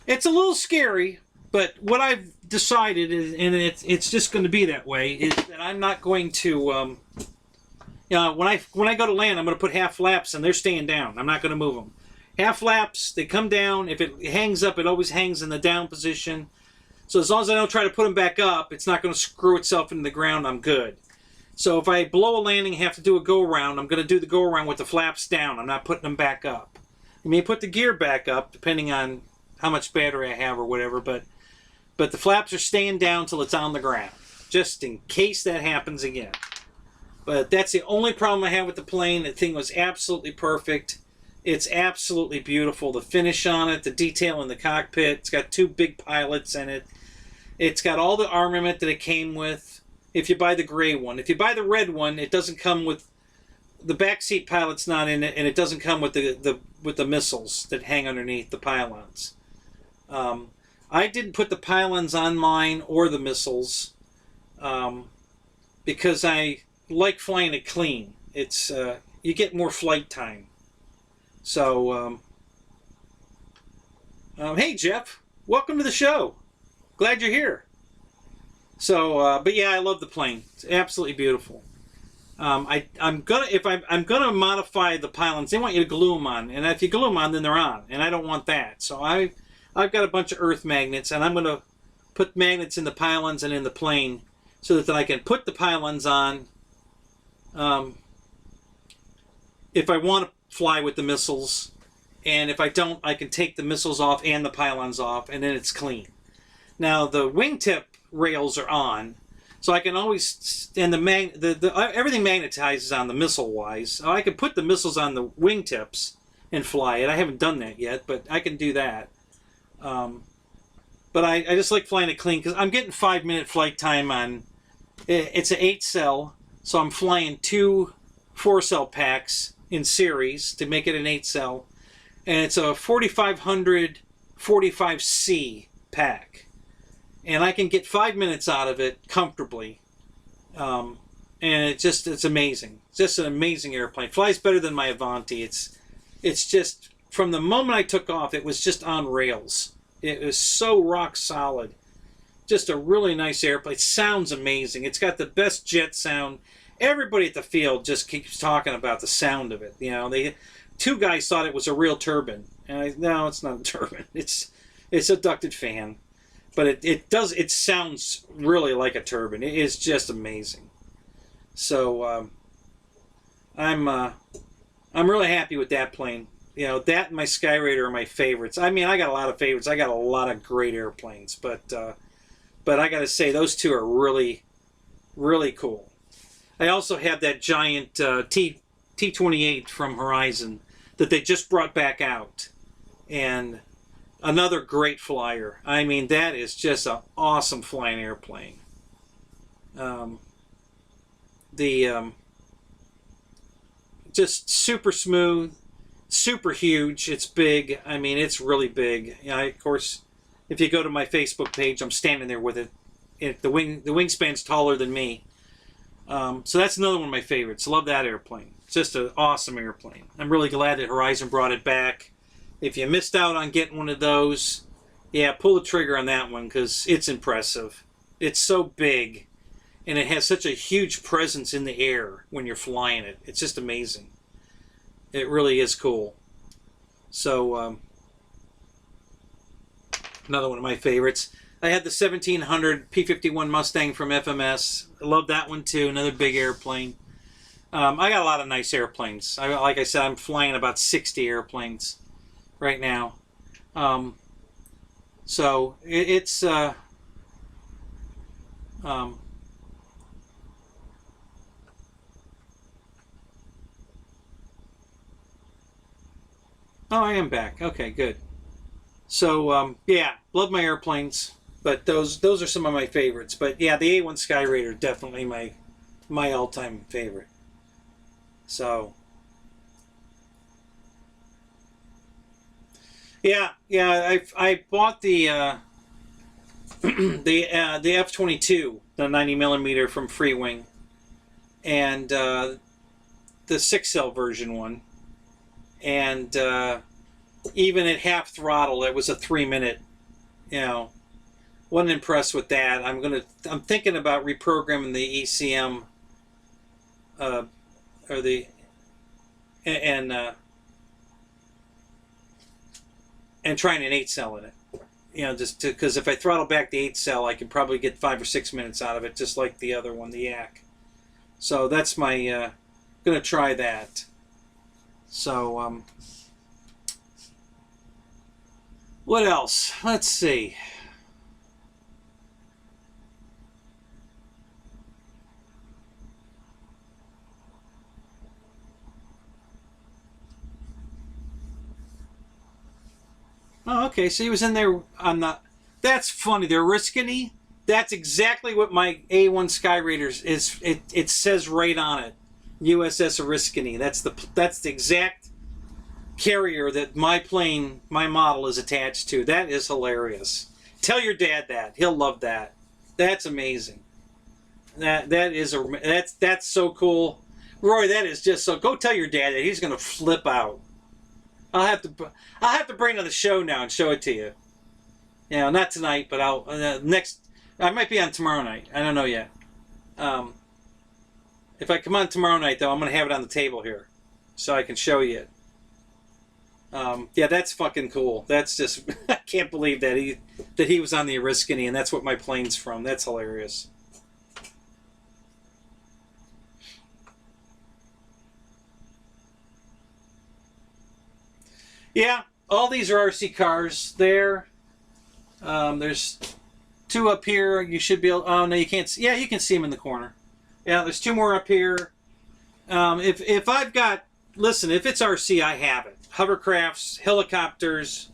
it's a little scary. But what I've decided is, and it's just going to be that way, is that I'm not going to, when I go to land, I'm going to put half flaps, and they're staying down. I'm not going to move them. Half flaps, they come down. If it hangs up, it always hangs in the down position. So as long as I don't try to put them back up, it's not going to screw itself into the ground. I'm good. So if I blow a landing and have to do a go-around, I'm going to do the go-around with the flaps down. I'm not putting them back up. I mean, put the gear back up, depending on how much battery I have or whatever, but the flaps are staying down till it's on the ground, just in case that happens again. But that's the only problem I have with the plane. The thing was absolutely perfect. It's absolutely beautiful. The finish on it, the detail in the cockpit. It's got 2 big pilots in it. It's got all the armament that it came with, if you buy the gray one. If you buy the red one, it doesn't come with the backseat pilot's not in it, and it doesn't come with the missiles that hang underneath the pylons. I didn't put the pylons on mine or the missiles because I like flying it clean. It's you get more flight time. So, hey Jeff, welcome to the show. Glad you're here. So, but yeah, I love the plane. It's absolutely beautiful. I'm gonna modify the pylons. They want you to glue them on, and if you glue them on, then they're on, and I don't want that. So I've got a bunch of earth magnets, and I'm gonna put magnets in the pylons and in the plane, so that I can put the pylons on. If I want to fly with the missiles, and if I don't, I can take the missiles off and the pylons off, and then it's clean. Now the wingtip rails are on. So I can always, and everything magnetizes on the missile wise. So I can put the missiles on the wingtips and fly it. I haven't done that yet, but I can do that. But I just like flying it clean because I'm getting 5-minute flight time on. It's an 8-cell, so I'm flying 2 4-cell packs in series to make it an 8-cell, and it's a 4500 45C pack. And I can get 5 minutes out of it comfortably. And it's amazing. It's just an amazing airplane. Flies better than my Avanti. It's just, from the moment I took off, it was just on rails. It was so rock solid. Just a really nice airplane. It sounds amazing. It's got the best jet sound. Everybody at the field just keeps talking about the sound of it. You know, 2 guys thought it was a real turbine. And no, it's not a turbine. It's a ducted fan. But it sounds really like a turbine. It is just amazing. So I'm really happy with that plane. You know, that and my Skyraider are my favorites. I mean, I got a lot of favorites. I got a lot of great airplanes, but I got to say those 2 are really, really cool. I also have that giant T-28 from Horizon that they just brought back out, and another great flyer. I mean, that is just an awesome flying airplane. Just super smooth, super huge. It's big. I mean, it's really big. You know, of course, if you go to my Facebook page, I'm standing there with it. The wingspan's taller than me. So that's another one of my favorites. Love that airplane. It's just an awesome airplane. I'm really glad that Horizon brought it back. If you missed out on getting one of those, yeah, pull the trigger on that one because it's impressive. It's so big, and it has such a huge presence in the air when you're flying it. It's just amazing. It really is cool. So, another one of my favorites. I had the 1700 P-51 Mustang from FMS. I love that one too. Another big airplane. I got a lot of nice airplanes. Like I said, I'm flying about 60 airplanes right now. So it's oh, I am back. Okay, good. So yeah, love my airplanes, but those are some of my favorites. But yeah, the A1 Skyraider definitely my all-time favorite. So yeah, I bought the the F-22, the 90mm from Freewing, and the 6-cell version one, and even at half throttle, it was a 3-minute. You know, wasn't impressed with that. I'm thinking about reprogramming the ECM, or the and trying an 8-cell in it. You know, just because if I throttle back the 8-cell, I can probably get 5 or 6 minutes out of it, just like the other one, the Yak. So that's my gonna try that. So what else? Let's see. Oh, okay. So he was in there on the. That's funny. They're risking. That's exactly what my A1 Skyraider is. It says right on it. USS Oriskany. That's the exact carrier that my model is attached to. That is hilarious. Tell your dad that. He'll love that. That's amazing. That's so cool. Roy, that is just so. Go tell your dad that. He's gonna flip out. I'll have to bring it on the show now and show it to you. You know, not tonight, but I'll I might be on tomorrow night. I don't know yet. If I come on tomorrow night, though, I'm gonna have it on the table here, so I can show you it. Yeah, that's fucking cool. That's just I can't believe that he was on the Oriskany, and that's what my plane's from. That's hilarious. Yeah, all these are RC cars there. There's two up here. You should be able... Oh, no, you can't see. Yeah, you can see them in the corner. Yeah, there's two more up here. If I've got... Listen, if it's RC, I have it. Hovercrafts, helicopters,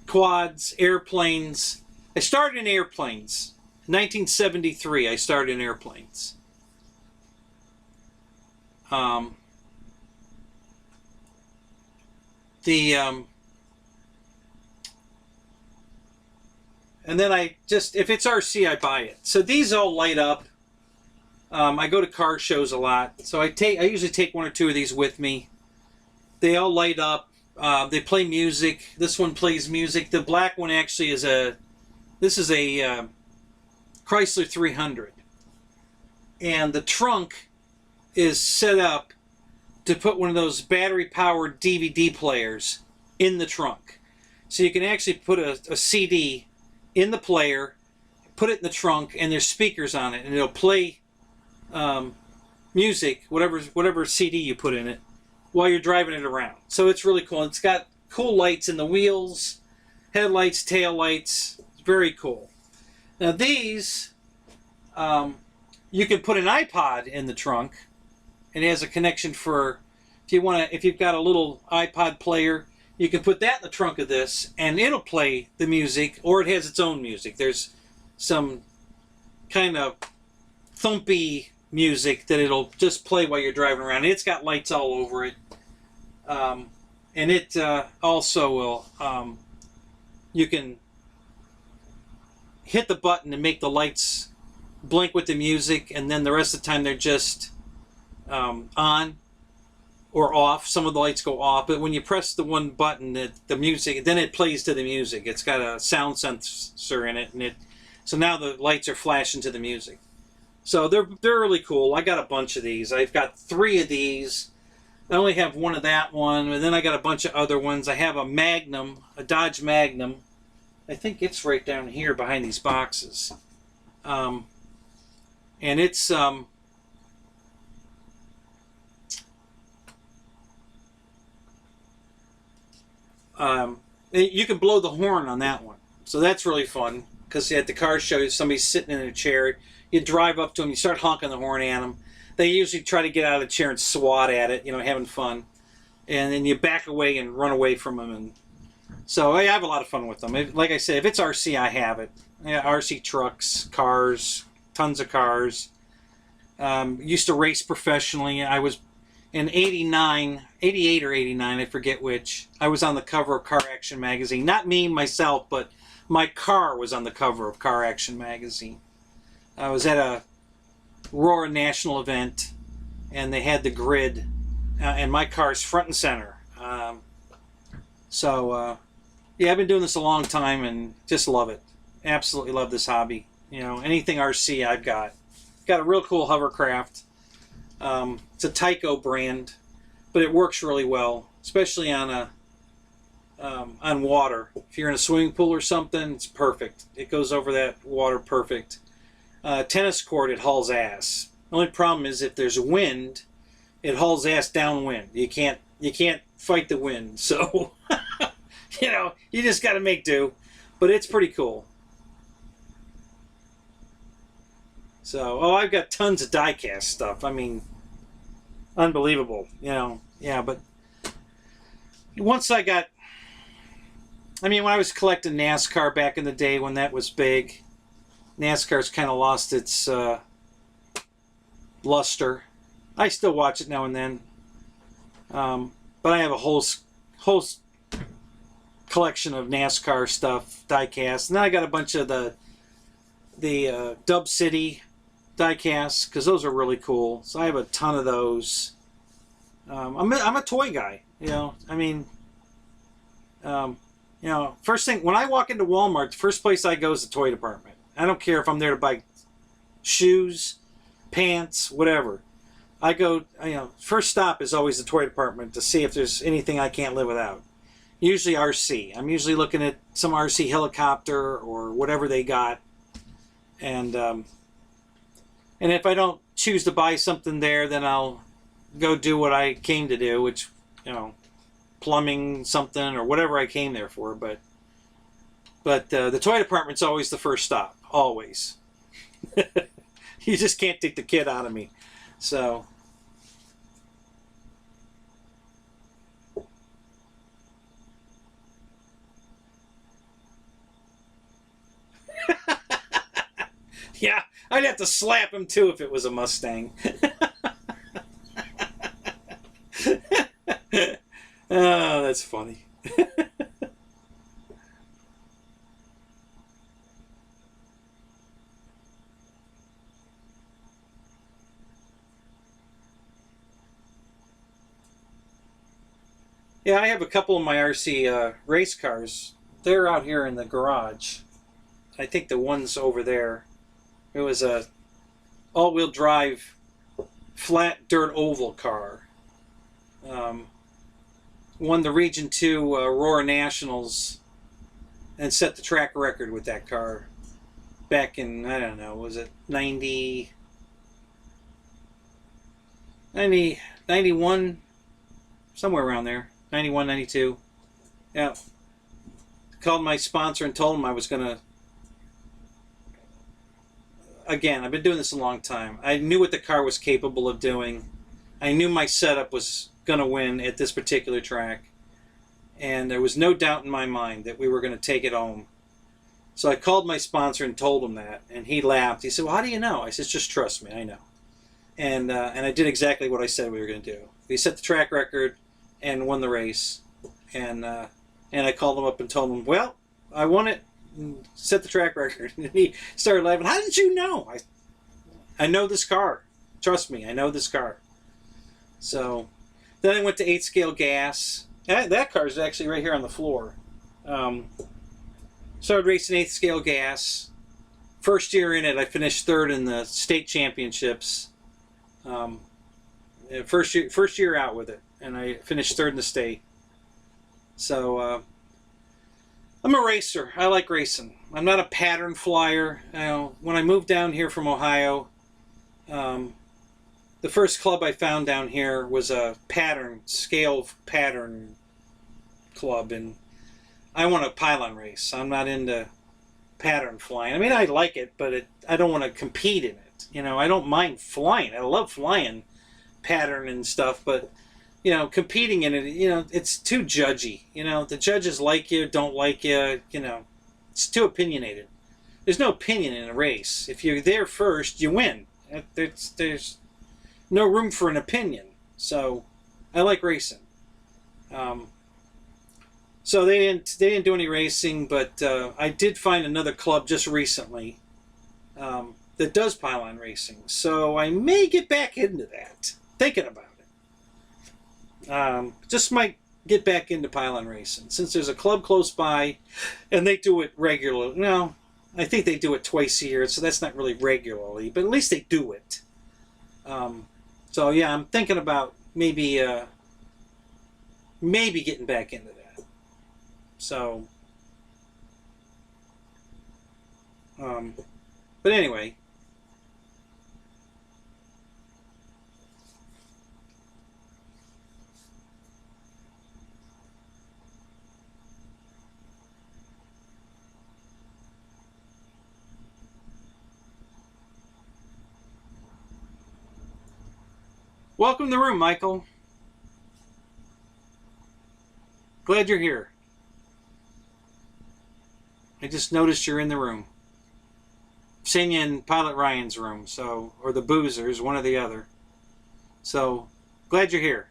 quads, airplanes. I started in airplanes. In 1973, I started in airplanes. And then if it's RC, I buy it. So these all light up. I go to car shows a lot, so I usually take one or two of these with me. They all light up. They play music. This one plays music. The black one actually is a Chrysler 300, and the trunk is set up to put one of those battery-powered DVD players in the trunk. So you can actually put a CD in the player, put it in the trunk, and there's speakers on it, and it'll play music, whatever CD you put in it, while you're driving it around. So it's really cool. It's got cool lights in the wheels, headlights, tail lights. It's very cool. Now these, you can put an iPod in the trunk. It has a connection for, if you've got a little iPod player, you can put that in the trunk of this, and it'll play the music, or it has its own music. There's some kind of thumpy music that it'll just play while you're driving around. It's got lights all over it. And it also will, you can hit the button and make the lights blink with the music, and then the rest of the time they're just on or off. Some of the lights go off, but when you press the one button, the music, then it plays to the music. It's got a sound sensor in it, and so now the lights are flashing to the music. So they're really cool. I got a bunch of these. I've got 3 of these. I only have one of that one, and then I got a bunch of other ones. I have a Magnum, a Dodge Magnum. I think it's right down here behind these boxes. And it's you can blow the horn on that one, so that's really fun. Because at the car show, somebody's sitting in a chair, you drive up to them, you start honking the horn at them. They usually try to get out of the chair and swat at it, having fun, and then you back away and run away from them. And so I have a lot of fun with them. Like I said, if it's RC, I have it. Yeah, RC trucks, cars, tons of cars. Used to race professionally. I was in 88 or 89, I forget which. I was on the cover of Car Action magazine. Not me, myself, but my car was on the cover of Car Action magazine. I was at a Aurora National event, and they had the grid, and my car's front and center. Yeah, I've been doing this a long time and just love it. Absolutely love this hobby. Anything RC I've got. Got a real cool hovercraft. It's a Tyco brand, but it works really well, especially on water. If you're in a swimming pool or something, it's perfect. It goes over that water perfect. Tennis court, it hauls ass. The only problem is if there's wind, it hauls ass downwind. You can't fight the wind, so you just got to make do. But it's pretty cool. So, I've got tons of die-cast stuff. I mean, unbelievable. Yeah, but once when I was collecting NASCAR back in the day when that was big, NASCAR's kind of lost its luster. I still watch it now and then. But I have a whole collection of NASCAR stuff, diecast. And then I got a bunch of the Dub City diecasts, because those are really cool. So I have a ton of those. I'm a toy guy, you know. I mean, you know, first thing when I walk into Walmart, the first place I go is the toy department. I don't care if I'm there to buy shoes, pants, whatever. I go, you know, first stop is always the toy department to see if there's anything I can't live without. Usually RC. I'm usually looking at some RC helicopter or whatever they got. And if I don't choose to buy something there, then I'll go do what I came to do, which, you know, plumbing something or whatever I came there for. But the toy department's always the first stop. Always. You just can't take the kid out of me. So... yeah, I'd have to slap him too if it was a Mustang. Oh, that's funny. Yeah, I have a couple of my RC race cars. They're out here in the garage. I think the one's over there. It was a all-wheel drive, flat dirt oval car. Won the Region 2 Aurora Nationals and set the track record with that car back in, I don't know, was it 90, 91, somewhere around there, 91, 92. Yeah. Called my sponsor and told him I was going to, again, I've been doing this a long time. I knew what the car was capable of doing. I knew my setup was going to win at this particular track. And there was no doubt in my mind that we were going to take it home. So I called my sponsor and told him that. And he laughed. He said, well, how do you know? I said, just trust me. I know. And I did exactly what I said we were going to do. We set the track record and won the race. And I called him up and told him, well, I won it. Set the track record. And he started laughing. How did you know? I know this car. Trust me, I know this car. So then I went to 8-scale gas. That car is actually right here on the floor. Started racing 8-scale gas. First year in it, I finished third in the state championships. First year out with it, and I finished third in the state. So I'm a racer. I like racing. I'm not a pattern flyer. You know, when I moved down here from Ohio, the first club I found down here was a scale pattern club, and I want a pylon race. I'm not into pattern flying. I mean, I like it, but I don't want to compete in it. You know, I don't mind flying. I love flying pattern and stuff, but you know, competing in it, you know, it's too judgy. You know, the judges like you, don't like you. You know, it's too opinionated. There's no opinion in a race. If you're there first, you win. There's no room for an opinion. So, I like racing. So they didn't do any racing, but I did find another club just recently that does pylon racing. So I may get back into that. Thinking about it. Just might get back into pylon racing since there's a club close by, and they do it regularly. No, I think they do it twice a year, so that's not really regularly, but at least they do it. So yeah, I'm thinking about maybe getting back into that. So, but anyway. Welcome to the room, Michael. Glad you're here. I just noticed you're in the room. Seen you in Pilot Ryan's room, so, or the Boozers, one or the other. So, glad you're here.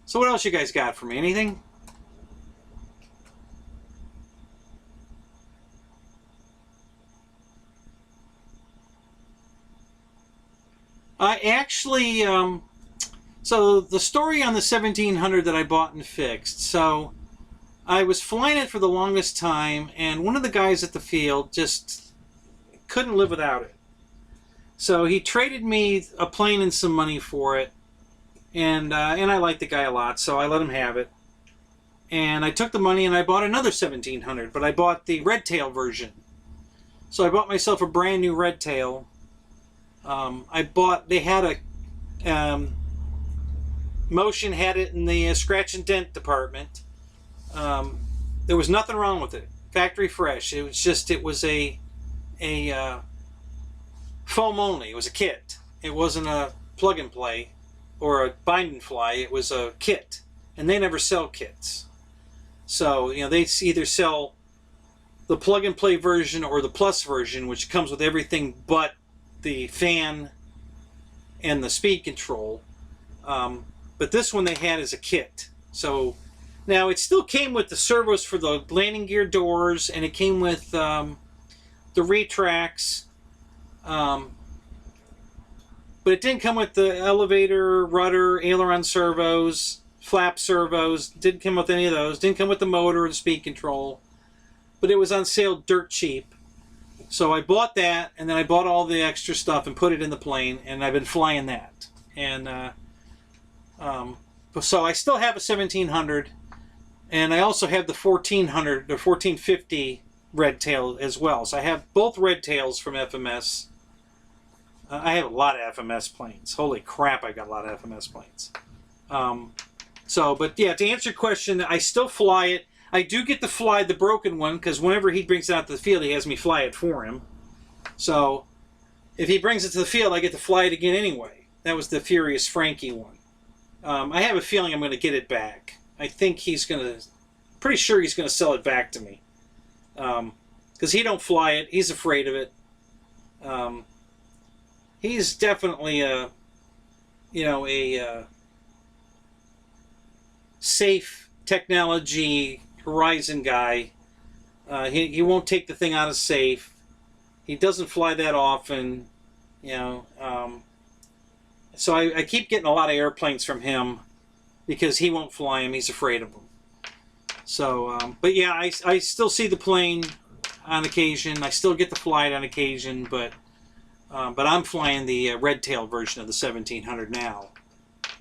So what else you guys got for me? Anything? I actually, so the story on the 1700 that I bought and fixed. So I was flying it for the longest time, and one of the guys at the field just couldn't live without it. So he traded me a plane and some money for it, and I liked the guy a lot, so I let him have it. And I took the money and I bought another 1700, but I bought the red tail version. So I bought myself a brand new red tail. They had a, Motion had it in the scratch and dent department. There was nothing wrong with it. Factory fresh. It was a foam only. It was a kit. It wasn't a plug and play or a bind and fly. It was a kit. And they never sell kits. So, they either sell the plug and play version or the plus version, which comes with everything but the fan and the speed control. But this one they had as a kit. So now it still came with the servos for the landing gear doors, and it came with the retracts. But it didn't come with the elevator, rudder, aileron servos, flap servos. Didn't come with any of those. Didn't come with the motor or the speed control. But it was on sale dirt cheap. So I bought that, and then I bought all the extra stuff and put it in the plane, and I've been flying that. And so I still have a 1700, and I also have the 1400, the 1450 red tail as well. So I have both red tails from FMS. I have a lot of FMS planes. Holy crap, I got a lot of FMS planes. But yeah, to answer your question, I still fly it. I do get to fly the broken one, because whenever he brings it out to the field, he has me fly it for him. So if he brings it to the field, I get to fly it again anyway. That was the Furious Frankie one. I have a feeling I'm going to get it back. I think pretty sure he's going to sell it back to me. Because he don't fly it. He's afraid of it. He's definitely a safe technology Horizon guy. He won't take the thing out of safe. He doesn't fly that often, so I keep getting a lot of airplanes from him because he won't fly them. He's afraid of them. So, but yeah, I still see the plane on occasion. I still get to fly it on occasion, but I'm flying the red tail version of the 1700 now,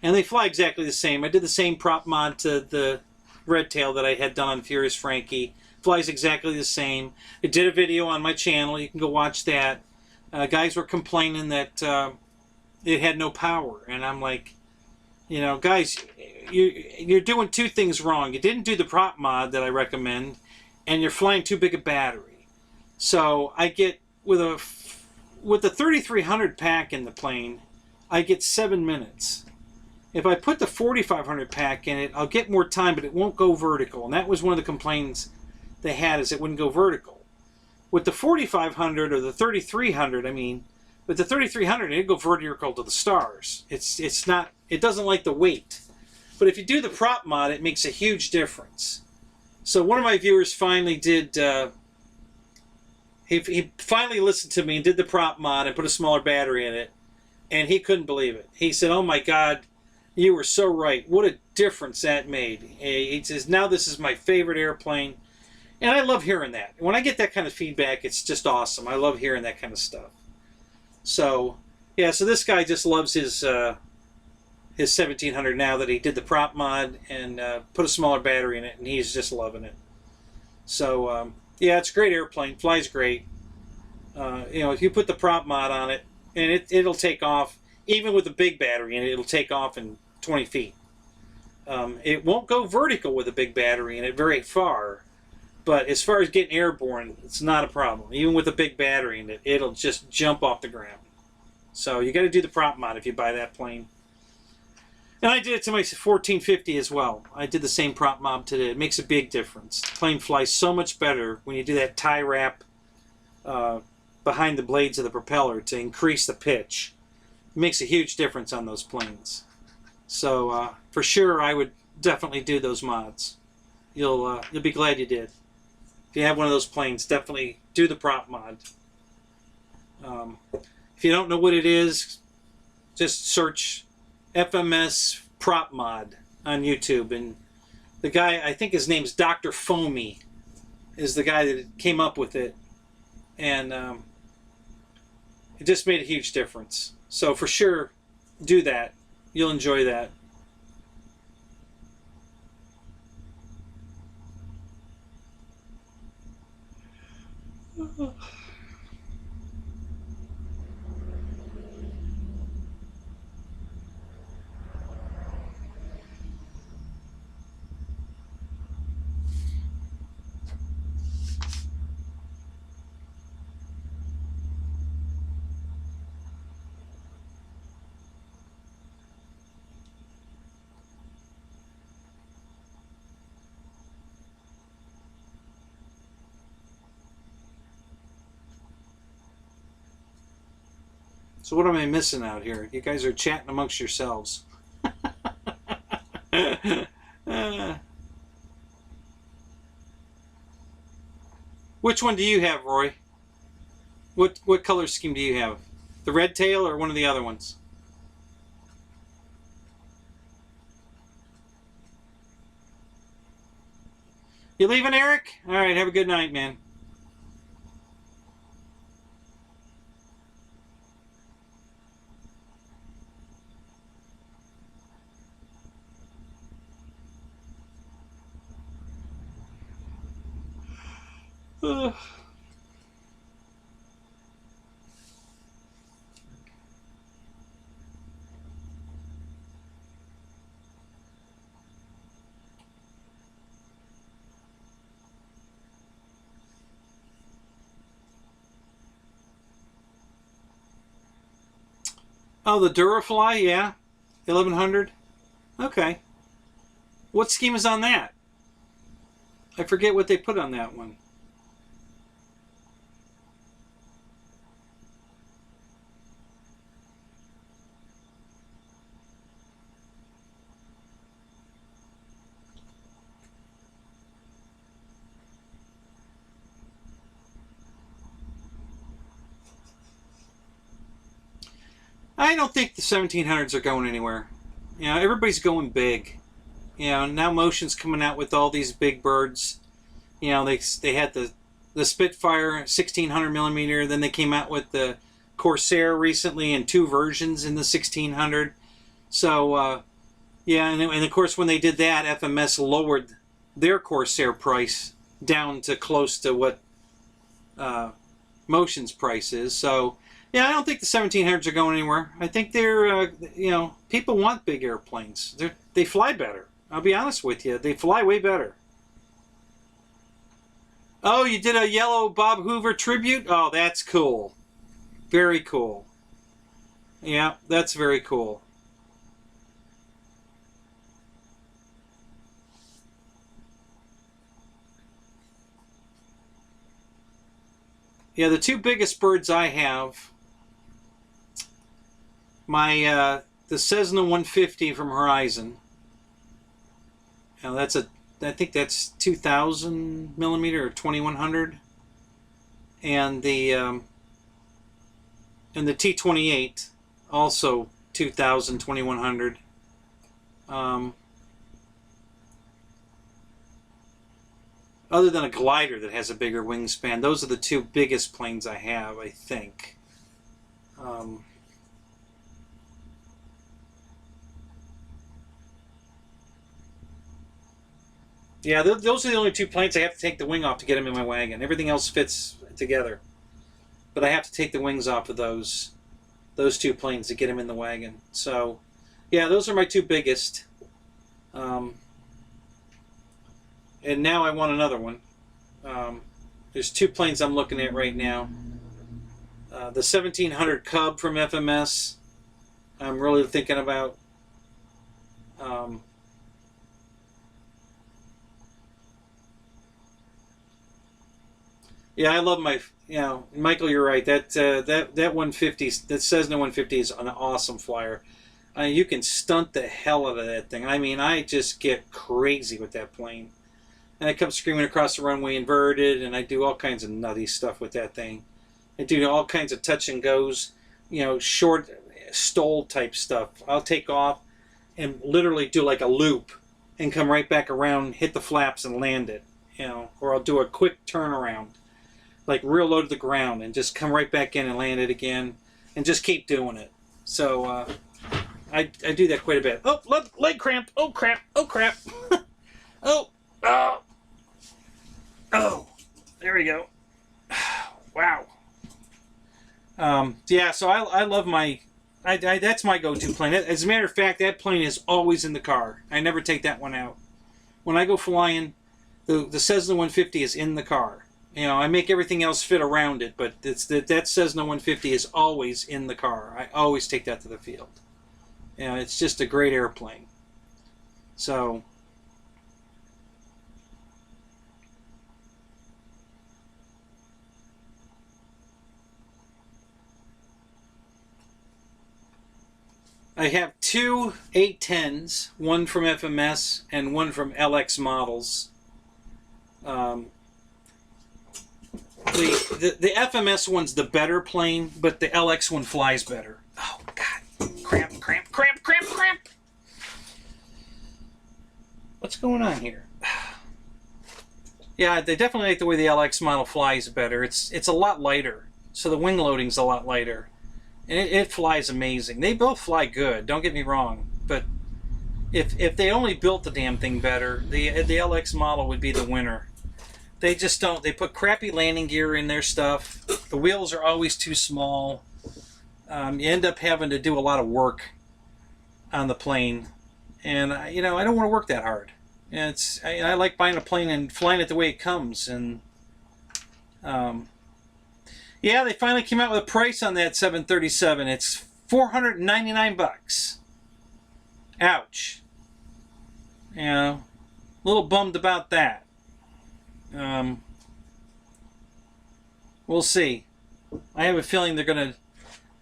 and they fly exactly the same. I did the same prop mod to the red tail that I had done on Furious Frankie. Flies exactly the same. I did a video on my channel. You can go watch that. Guys were complaining that it had no power, and I'm like, guys, you're doing two things wrong. You didn't do the prop mod that I recommend, and you're flying too big a battery. So I get with the 3300 pack in the plane, I get 7 minutes. If I put the 4500 pack in it, I'll get more time, but it won't go vertical. And that was one of the complaints they had, is it wouldn't go vertical. With the 4500 or the 3300, with the 3300, it'd go vertical to the stars. It doesn't like the weight. But if you do the prop mod, it makes a huge difference. So one of my viewers finally did, he finally listened to me and did the prop mod and put a smaller battery in it, and he couldn't believe it. He said, "Oh my God, you were so right. What a difference that made." He says, "Now this is my favorite airplane." And I love hearing that. When I get that kind of feedback, it's just awesome. I love hearing that kind of stuff. So, yeah, so this guy just loves his 1700 now that he did the prop mod and put a smaller battery in it, and he's just loving it. So, yeah, it's a great airplane. Flies great. If you put the prop mod on it, and it'll take off, even with a big battery in it, it'll take off in 20 feet. It won't go vertical with a big battery in it very far, but as far as getting airborne, it's not a problem. Even with a big battery in it, it'll just jump off the ground. So you got to do the prop mod if you buy that plane. And I did it to my 1450 as well. I did the same prop mod today. It makes a big difference. The plane flies so much better when you do that tie wrap by behind the blades of the propeller to increase the pitch. It makes a huge difference on those planes. So for sure, I would definitely do those mods. You'll be glad you did. If you have one of those planes, definitely do the prop mod. If you don't know what it is, just search FMS prop mod on YouTube, and the guy, I think his name's Dr. Foamy, is the guy that came up with it, and it just made a huge difference. So for sure, do that. You'll enjoy that. So what am I missing out here? You guys are chatting amongst yourselves. Which one do you have, Roy? What color scheme do you have? The red tail or one of the other ones? You leaving, Eric? All right, have a good night, man. Oh, the Durafly, yeah. 1100. Okay. What scheme is on that? I forget what they put on that one. I don't think the 1700s are going anywhere. You know, everybody's going big. You know, now Motion's coming out with all these big birds. You know, they had the Spitfire 1600 millimeter. Then they came out with the Corsair recently in 2 versions in the 1600. So yeah, and of course when they did that, FMS lowered their Corsair price down to close to what Motion's price is. So yeah, I don't think the 1700s are going anywhere. I think they're, you know, people want big airplanes. They fly better. I'll be honest with you. They fly way better. Oh, you did a yellow Bob Hoover tribute? Oh, that's cool. Very cool. Yeah, that's very cool. Yeah, the 2 biggest birds I have, the Cessna 150 from Horizon. Now I think that's 2000 millimeter or 2100, and the T-28 also 2000 2100. Other than a glider that has a bigger wingspan, those are the 2 biggest planes I have, I think. Yeah, those are the only 2 planes I have to take the wing off to get them in my wagon. Everything else fits together. But I have to take the wings off of those 2 planes to get them in the wagon. So, yeah, those are my 2 biggest. And now I want another one. There's 2 planes I'm looking at right now. The 1700 Cub from FMS, I'm really thinking about. Yeah, I love my. You know, Michael, you're right. That 150, that Cessna 150 is an awesome flyer. You can stunt the hell out of that thing. I mean, I just get crazy with that plane. And I come screaming across the runway inverted, and I do all kinds of nutty stuff with that thing. I do all kinds of touch and goes, you know, short stole type stuff. I'll take off and literally do like a loop and come right back around, hit the flaps and land it, you know, or I'll do a quick turnaround, like real low to the ground, and just come right back in and land it again, and just keep doing it. So I do that quite a bit. Oh, leg cramp. Oh crap. Oh crap. Oh. Oh. There we go. Wow. Yeah. So I love my. That's my go-to plane. As a matter of fact, that plane is always in the car. I never take that one out. When I go flying, the Cessna 150 is in the car. You know, I make everything else fit around it, but that Cessna 150 is always in the car. I always take that to the field. You know, it's just a great airplane. So, I have two 810s, one from FMS and one from LX models. The FMS one's the better plane, but the LX one flies better. Oh, God. Cramp, cramp, cramp, cramp, cramp. What's going on here? Yeah, they definitely like the way the LX model flies better. It's a lot lighter, so the wing loading's a lot lighter. And it flies amazing. They both fly good, don't get me wrong. But if they only built the damn thing better, the LX model would be the winner. They just don't. They put crappy landing gear in their stuff. The wheels are always too small. You end up having to do a lot of work on the plane. And, you know, I don't want to work that hard. And I like buying a plane and flying it the way it comes. And, yeah, they finally came out with a price on that 737. It's $499. Ouch. You know, a little bummed about that. We'll see. I have a feeling they're going to...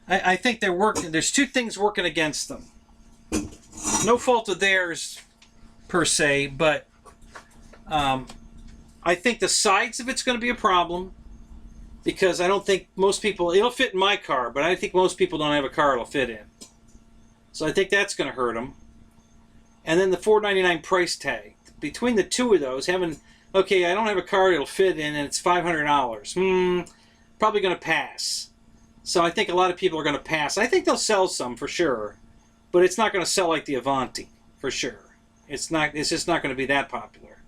I think they're working... There's two things working against them. No fault of theirs, per se, but I think the sides of it's going to be a problem, because I don't think most people... It'll fit in my car, but I think most people don't have a car it'll fit in. So I think that's going to hurt them. And then the $499 price tag. Between the two of those, having... Okay, I don't have a car it'll fit in, and it's $500. Probably going to pass. So I think a lot of people are going to pass. I think they'll sell some for sure, but it's not going to sell like the Avanti for sure. It's just not going to be that popular.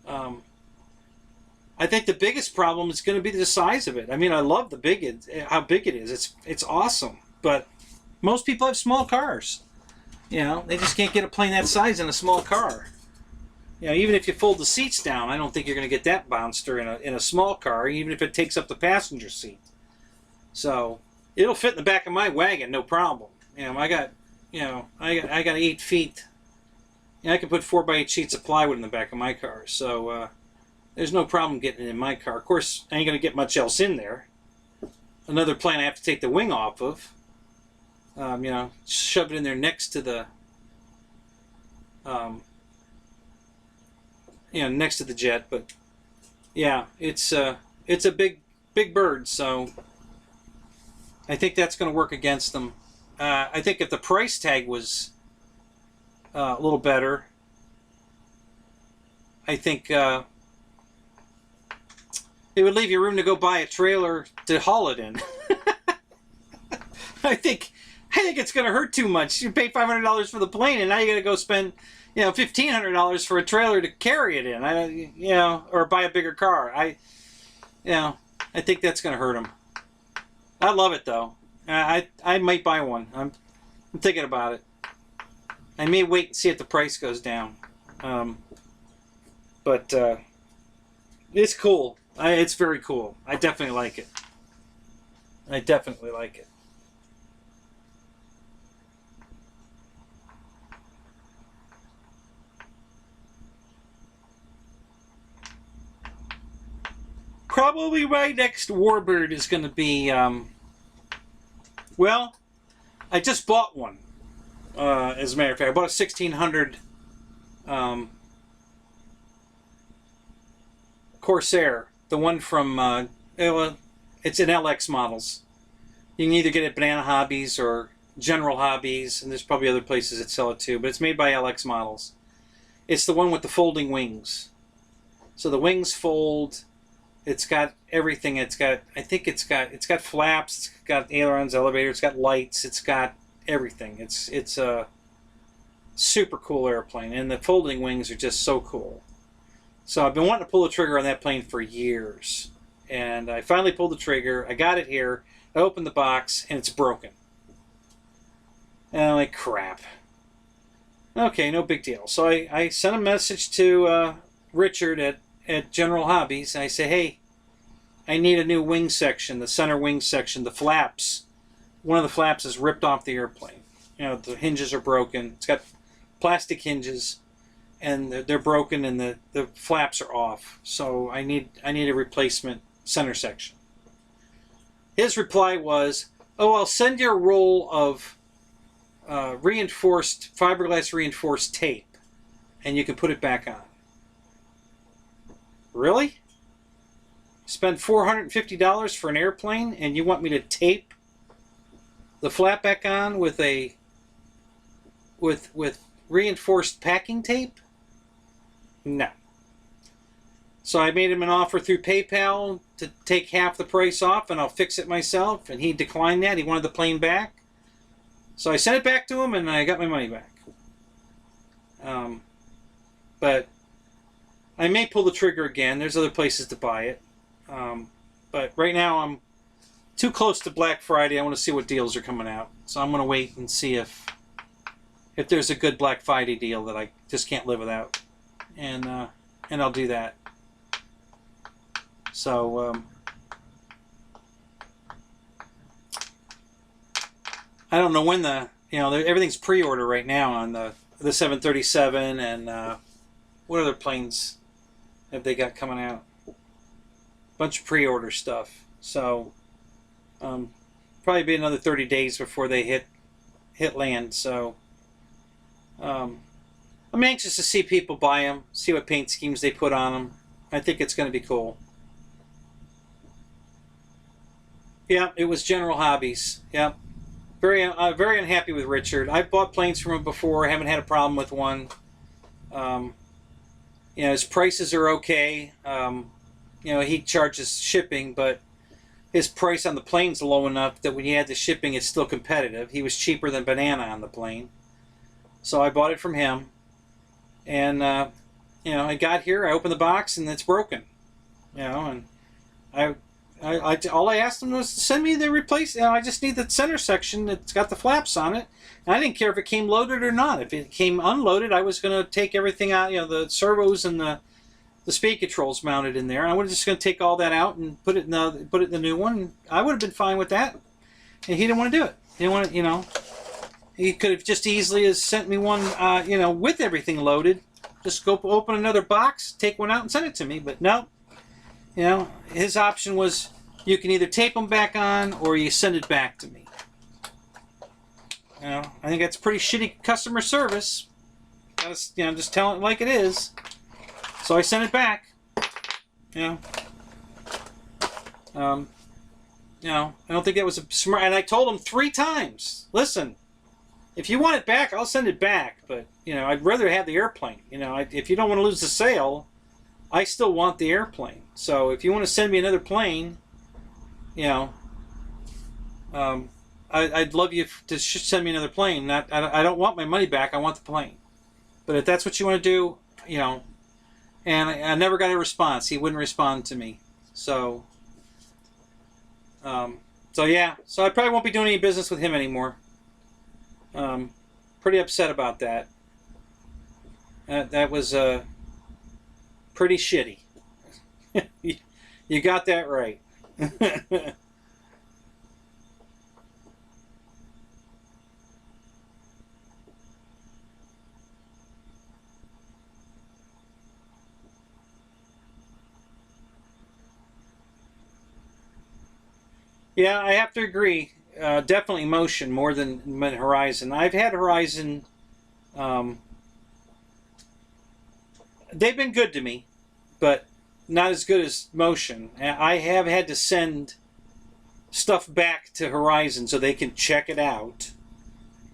I think the biggest problem is going to be the size of it. I mean, I love how big it is. It's awesome, but most people have small cars. You know, they just can't get a plane that size in a small car. You know, even if you fold the seats down, I don't think you're going to get that monster in a small car, even if it takes up the passenger seat. So it'll fit in the back of my wagon, no problem. You know, I got 8 feet. You know, I can put 4x8 sheets of plywood in the back of my car, so there's no problem getting it in my car. Of course, I ain't going to get much else in there. Another plane I have to take the wing off of. You know, shove it in there next to the. You know, next to the jet, but yeah, it's a big bird, so I think that's going to work against them. I think if the price tag was a little better, I think it would leave you room to go buy a trailer to haul it in. I think it's going to hurt too much. You pay $500 for the plane, and now you got to go spend, you know, $1,500 for a trailer to carry it in. You know, or buy a bigger car. I think that's going to hurt them. I love it though. I might buy one. I'm thinking about it. I may wait and see if the price goes down. But it's cool. It's very cool. I definitely like it. I definitely like it. Probably my next Warbird is going to be, well, I just bought one. As a matter of fact, I bought a 1600 Corsair, the one from, it's in LX models. You can either get it at Banana Hobbies or General Hobbies, and there's probably other places that sell it too, but it's made by LX models. It's the one with the folding wings. So the wings fold. It's got everything. It's got, I think it's got flaps. It's got ailerons, elevator. It's got lights. It's got everything. It's a super cool airplane, and the folding wings are just so cool. So I've been wanting to pull the trigger on that plane for years, and I finally pulled the trigger. I got it here. I opened the box, and it's broken. And I'm like, crap. Okay, no big deal. So I sent a message to Richard at General Hobbies, and I say, hey, I need a new wing section, the center wing section, the flaps. One of the flaps is ripped off the airplane. You know, the hinges are broken. It's got plastic hinges, and they're broken, and the flaps are off. So I need a replacement center section. His reply was, oh, I'll send you a roll of fiberglass reinforced tape, and you can put it back on. Really? Spend $450 for an airplane, and you want me to tape the flap back on with reinforced packing tape? No. So I made him an offer through PayPal to take half the price off, and I'll fix it myself, and he declined that. He wanted the plane back. So I sent it back to him, and I got my money back. But I may pull the trigger again. There's other places to buy it. But right now I'm too close to Black Friday. I want to see what deals are coming out. So I'm going to wait and see if there's a good Black Friday deal that I just can't live without. And I'll do that. So I don't know when everything's pre-order right now on the 737 and what other planes have they got coming out? Bunch of pre-order stuff. So probably be another 30 days before they hit land. So I'm anxious to see people buy them, see what paint schemes they put on them. I think it's going to be cool. Yeah, it was General Hobbies. Yeah, very unhappy with Richard. I've bought planes from him before. Haven't had a problem with one. His prices are okay. He charges shipping, but his price on the plane's low enough that when you add the shipping, it's still competitive. He was cheaper than Banana on the plane. So I bought it from him. And, I got here, I opened the box, and it's broken. And all I asked him was to send me the replacement. I just need the center section that's got the flaps on it. And I didn't care if it came loaded or not. If it came unloaded, I was going to take everything out, the servos and the speed controls mounted in there. I was just going to take all that out and put it in the new one. And I would have been fine with that. And he didn't want to do it. He didn't want to, he could have just easily as sent me one, with everything loaded. Just go open another box, take one out, and send it to me. But no, his option was you can either tape them back on or you send it back to me. I think that's pretty shitty customer service. Just telling it like it is. So I sent it back. I don't think that was a smart. And I told him 3 times. Listen, if you want it back, I'll send it back. But I'd rather have the airplane. If you don't want to lose the sale, I still want the airplane. So if you want to send me another plane, I'd love you to send me another plane. I don't want my money back. I want the plane. But if that's what you want to do, and I never got a response. He wouldn't respond to me. So yeah. So I probably won't be doing any business with him anymore. Pretty upset about that. That was pretty shitty. You got that right. Yeah, I have to agree. Definitely Motion more than Horizon. I've had Horizon. They've been good to me, but not as good as Motion. I have had to send stuff back to Horizon so they can check it out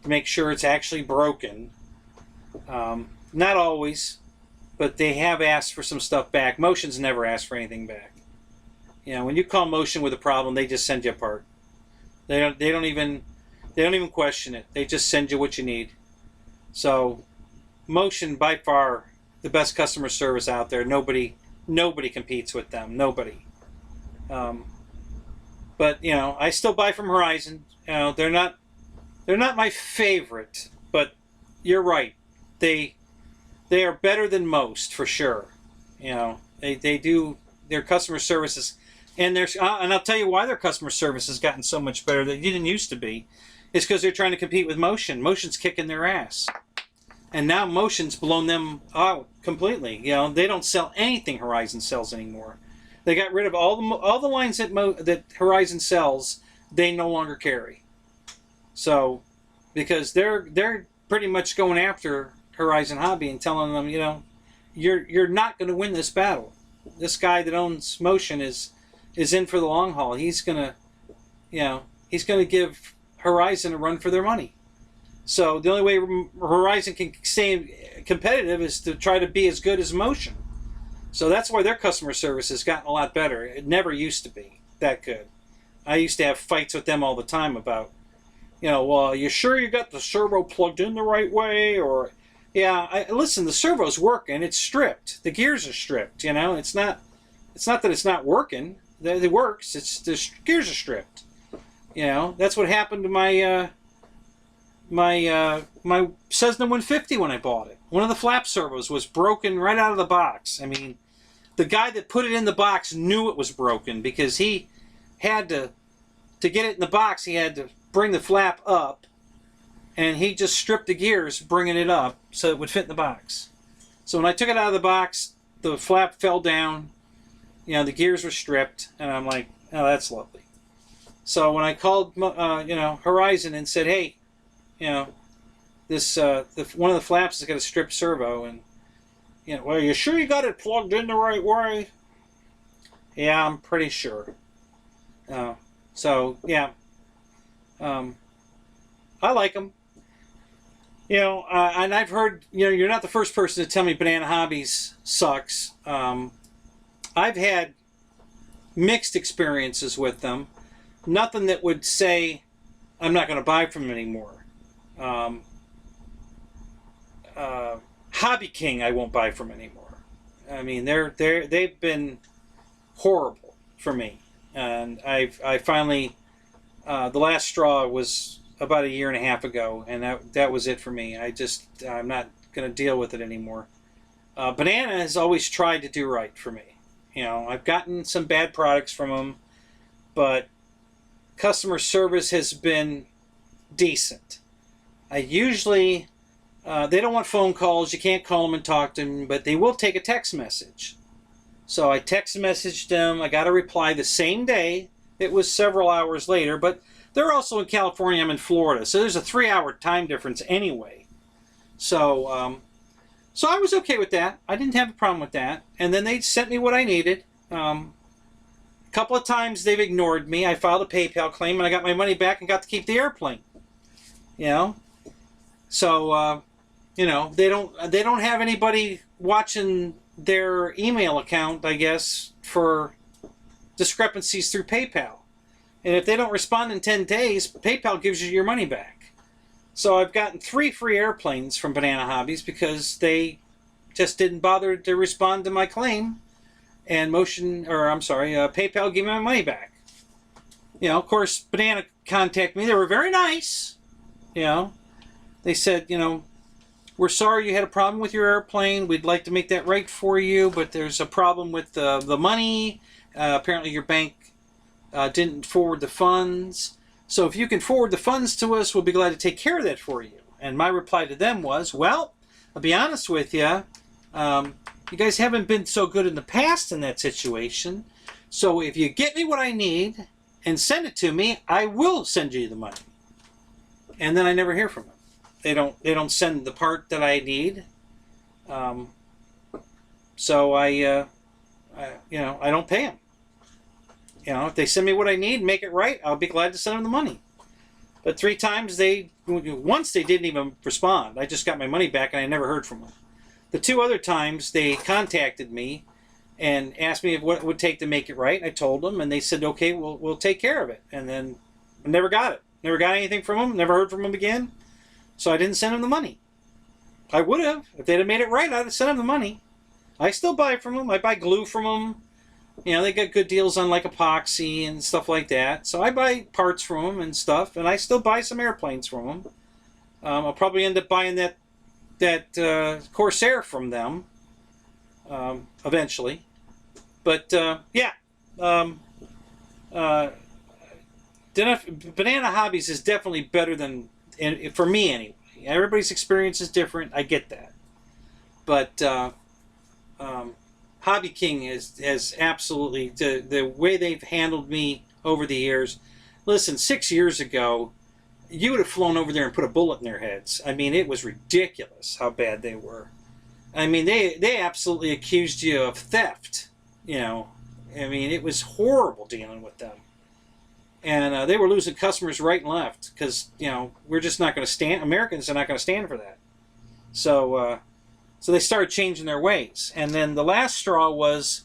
to make sure it's actually broken. Not always, but they have asked for some stuff back. Motion's never asked for anything back. You know, when you call Motion with a problem, they just send you a part. They don't even question it. They just send you what you need. So, Motion by far the best customer service out there. Nobody competes with them. Nobody. But you know, I still buy from Horizon. You know, they're not my favorite, but you're right. They are better than most for sure. You know, they do their customer services, and I'll tell you why their customer service has gotten so much better that it didn't used to be. It's because they're trying to compete with Motion. Motion's kicking their ass, and now Motion's blown them out completely. You know, they don't sell anything Horizon sells anymore. They got rid of all the lines that Horizon sells. They no longer carry. So, because they're pretty much going after Horizon Hobby and telling them, you know, you're not going to win this battle. This guy that owns Motion is in for the long haul. He's gonna give Horizon a run for their money. So the only way Horizon can stay competitive is to try to be as good as Motion. So that's why their customer service has gotten a lot better. It never used to be that good. I used to have fights with them all the time about, you know, well, you sure you got the servo plugged in the right way? Or, yeah, listen, the servo's working. It's stripped. The gears are stripped. You know, it's not that it's not working. It works. It's the gears are stripped. You know, that's what happened to my Cessna 150 when I bought it. One of the flap servos was broken right out of the box. I mean, the guy that put it in the box knew it was broken because he had to get it in the box, he had to bring the flap up, and he just stripped the gears bringing it up so it would fit in the box. So when I took it out of the box, the flap fell down, you know, the gears were stripped, and I'm like, oh, that's lovely. So when I called, Horizon and said, hey, you know, this one of the flaps has got a stripped servo, and you know, well, you sure you got it plugged in the right way? Yeah, I'm pretty sure. So yeah, I like them. You know, and I've heard, you know, you're not the first person to tell me Banana Hobbies sucks. I've had mixed experiences with them. Nothing that would say I'm not going to buy from them anymore. Hobby King I won't buy from anymore. I mean, they've been horrible for me, and I finally the last straw was about 1.5 years ago, and that was it for me. I'm not going to deal with it anymore. Banana has always tried to do right for me. You know, I've gotten some bad products from them, but customer service has been decent. I usually, they don't want phone calls. You can't call them and talk to them, but they will take a text message. So I text messaged them. I got a reply the same day. It was several hours later, but they're also in California. I'm in Florida, so there's a 3-hour time difference anyway. So, so I was okay with that. I didn't have a problem with that. And then they sent me what I needed. A couple of times they've ignored me. I filed a PayPal claim, and I got my money back and got to keep the airplane. You know, so you know, they don't have anybody watching their email account, I guess, for discrepancies through PayPal. And if they don't respond in 10 days, PayPal gives you your money back. So I've gotten 3 free airplanes from Banana Hobbies because they just didn't bother to respond to my claim, and PayPal gave me my money back. You know, of course, Banana contacted me. They were very nice. You know, they said, you know, we're sorry you had a problem with your airplane. We'd like to make that right for you, but there's a problem with the money. Apparently your bank didn't forward the funds. So if you can forward the funds to us, we'll be glad to take care of that for you. And my reply to them was, well, I'll be honest with you. You guys haven't been so good in the past in that situation. So if you get me what I need, and send it to me, I will send you the money. And then I never hear from them. They don't send the part that I need. So I don't pay them. You know, if they send me what I need, make it right, I'll be glad to send them the money. But 3 times once they didn't even respond. I just got my money back and I never heard from them. The 2 other times they contacted me and asked me what it would take to make it right. I told them, and they said, okay, we'll take care of it. And then I never got it. Never got anything from them. Never heard from them again. So I didn't send them the money. I would have. If they'd have made it right, I'd have sent them the money. I still buy from them. I buy glue from them. You know, they got good deals on like epoxy and stuff like that. So I buy parts from them and stuff, and I still buy some airplanes from them. I'll probably end up buying that Corsair from them eventually. But yeah, Banana Hobbies is definitely better than, for me anyway. Everybody's experience is different. I get that, but Hobby King has absolutely the way they've handled me over the years. Listen, 6 years ago, you would have flown over there and put a bullet in their heads. I mean, it was ridiculous how bad they were. I mean, they absolutely accused you of theft. You know, I mean, it was horrible dealing with them. And they were losing customers right and left because, you know, we're just not going to stand, Americans are not going to stand for that. So they started changing their ways. And then the last straw was,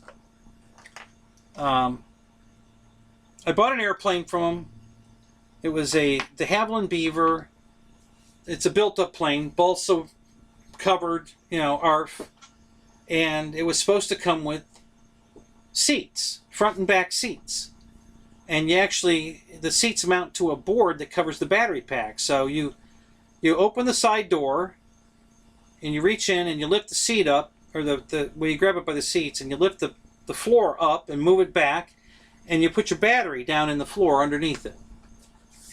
I bought an airplane from them. It was de Havilland Beaver. It's a built-up plane, balsa covered, you know, ARF. And it was supposed to come with seats, front and back seats. And the seats mount to a board that covers the battery pack. So you open the side door, and you reach in and you lift the seat up, or where you grab it by the seats, and you lift the floor up and move it back, and you put your battery down in the floor underneath it.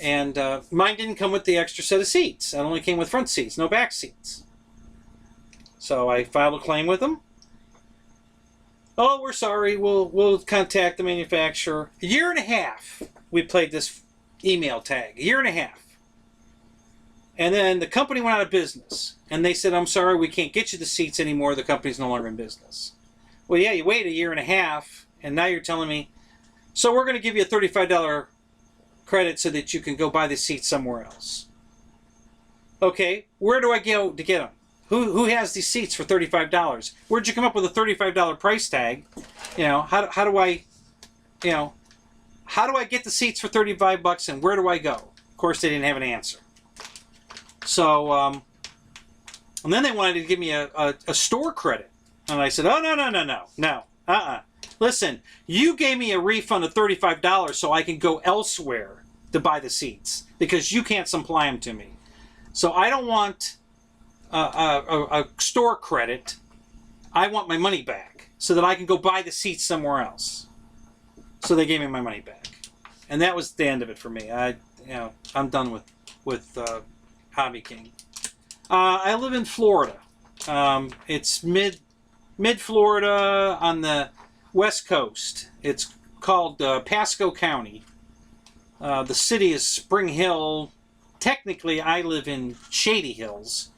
And mine didn't come with the extra set of seats. It only came with front seats, no back seats. So I filed a claim with them. Oh, we're sorry. We'll contact the manufacturer. 1.5 years we played this email tag. 1.5 years. And then the company went out of business. And they said, I'm sorry, we can't get you the seats anymore. The company's no longer in business. Well, yeah, you waited 1.5 years, and now you're telling me, so we're going to give you a $35 credit so that you can go buy the seats somewhere else. Okay, where do I go to get them? Who has these seats for $35? Where'd you come up with a $35 price tag? You know, how do I get the seats for $35 and where do I go? Of course, they didn't have an answer. So, and then they wanted to give me a store credit. And I said, oh, no. Listen, you gave me a refund of $35 so I can go elsewhere to buy the seats because you can't supply them to me. So I don't want a store credit. I want my money back so that I can go buy the seats somewhere else. So they gave me my money back, and that was the end of it for me. I'm done with Hobby King. I live in Florida. It's mid Florida on the West Coast. It's called Pasco County. The city is Spring Hill. Technically, I live in Shady Hills,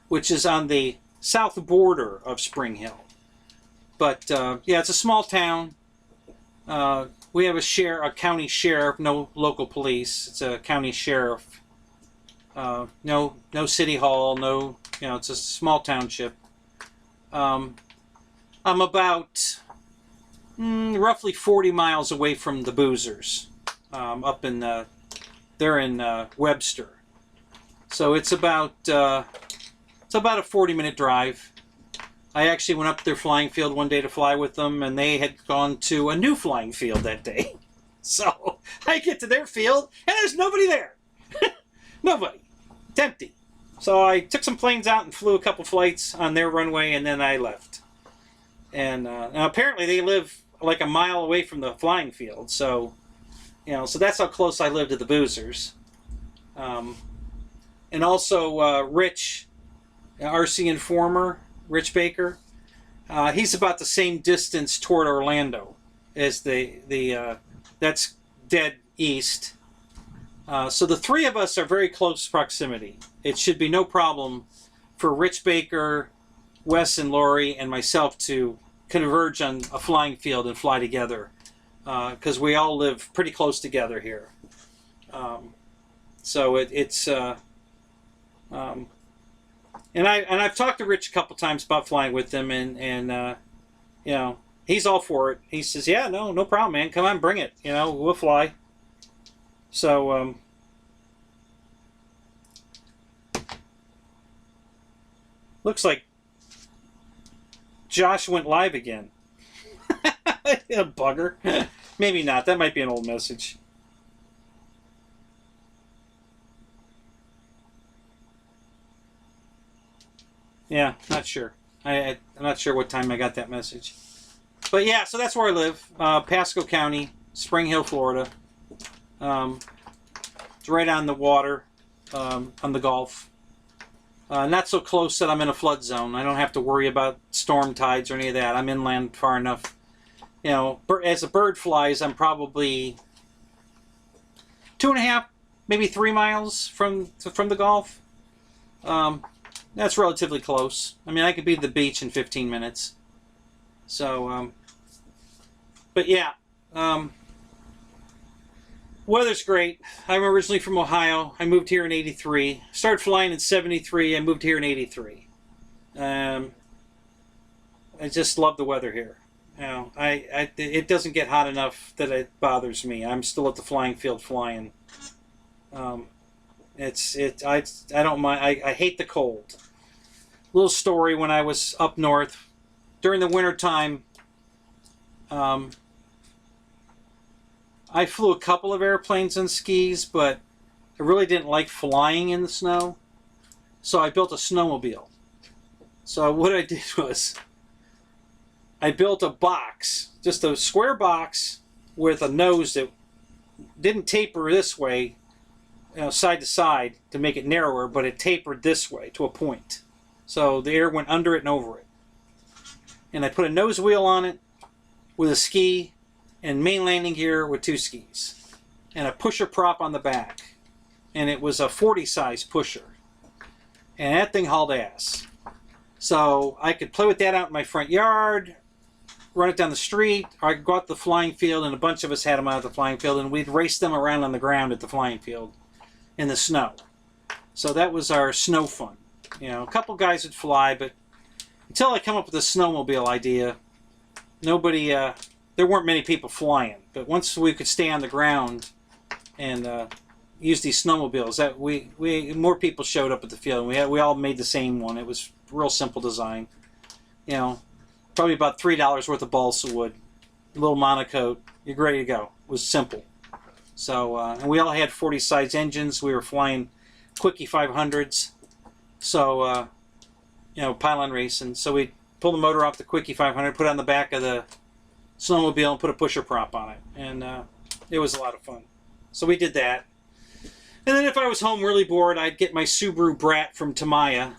which is on the south border of Spring Hill. But yeah, it's a small town. We have a county sheriff, no local police. It's a county sheriff. No city hall. No, it's a small township. I'm about roughly 40 miles away from the Boozers. Up in they're in Webster. So it's about a 40-minute drive. I actually went up to their flying field one day to fly with them, and they had gone to a new flying field that day. So I get to their field, and there's nobody there. Nobody. It's empty. So I took some planes out and flew a couple flights on their runway, and then I left. And now apparently they live like a mile away from the flying field, so so that's how close I live to the Boozers. And also Rich, RC Informer, Rich Baker, he's about the same distance toward Orlando as that's dead east. So the three of us are very close proximity. It should be no problem for Rich Baker, Wes and Lori, and myself to converge on a flying field and fly together, because we all live pretty close together here. So and I've talked to Rich a couple times about flying with him, and you know, he's all for it. He says, "Yeah, no problem, man. Come on, bring it. You know, we'll fly." So looks like Josh went live again. A bugger. Maybe not. That might be an old message. Yeah, not sure. I'm not sure what time I got that message. But yeah, so that's where I live. Pasco County, Spring Hill, Florida. It's right on the water, on the Gulf. Not so close that I'm in a flood zone. I don't have to worry about storm tides or any of that. I'm inland far enough. You know, as a bird flies, I'm probably 2.5, maybe 3 miles from the Gulf. That's relatively close. I mean, I could be at the beach in 15 minutes. So, but yeah, weather's great. I'm originally from Ohio. I moved here in '83. Started flying in '73. I moved here in '83. I just love the weather here. You know, it doesn't get hot enough that it bothers me. I'm still at the flying field flying. I don't mind. I hate the cold. Little story: when I was up north during the winter time, I flew a couple of airplanes on skis, but I really didn't like flying in the snow, so I built a snowmobile. So what I did was I built a box, just a square box with a nose that didn't taper this way, you know, side to side to make it narrower, but it tapered this way to a point. So the air went under it and over it. And I put a nose wheel on it with a ski and main landing gear with 2 skis. And a pusher prop on the back. And it was a 40 size pusher. And that thing hauled ass. So I could play with that out in my front yard, run it down the street, or I could go out to the flying field, and a bunch of us had them out at the flying field, and we'd race them around on the ground at the flying field in the snow. So that was our snow fun. You know, a couple guys would fly, but until I come up with the snowmobile idea, nobody, there weren't many people flying. But once we could stay on the ground and use these snowmobiles, that more people showed up at the field. And we all made the same one. It was real simple design. You know, probably about $3 worth of balsa wood, a little monocoque. You're ready to go. It was simple. So and we all had 40 size engines. We were flying Quickie 500s. So you know, pylon racing. So we pulled the motor off the Quickie 500, put it on the back of the snowmobile, and put a pusher prop on it. And it was a lot of fun. So we did that. And then if I was home really bored, I'd get my Subaru Brat from Tamiya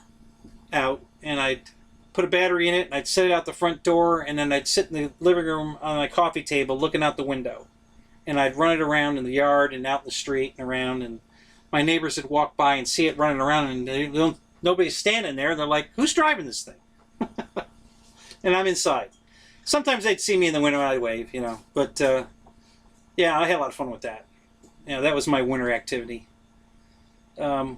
out, and I'd put a battery in it, and I'd set it out the front door, and then I'd sit in the living room on my coffee table looking out the window. And I'd run it around in the yard and out in the street and around, and my neighbors would walk by and see it running around, and nobody's standing there, and they're like, "Who's driving this thing?" And I'm inside. Sometimes they'd see me in the window and I'd wave, you know. But yeah, I had a lot of fun with that. You know, that was my winter activity. Now,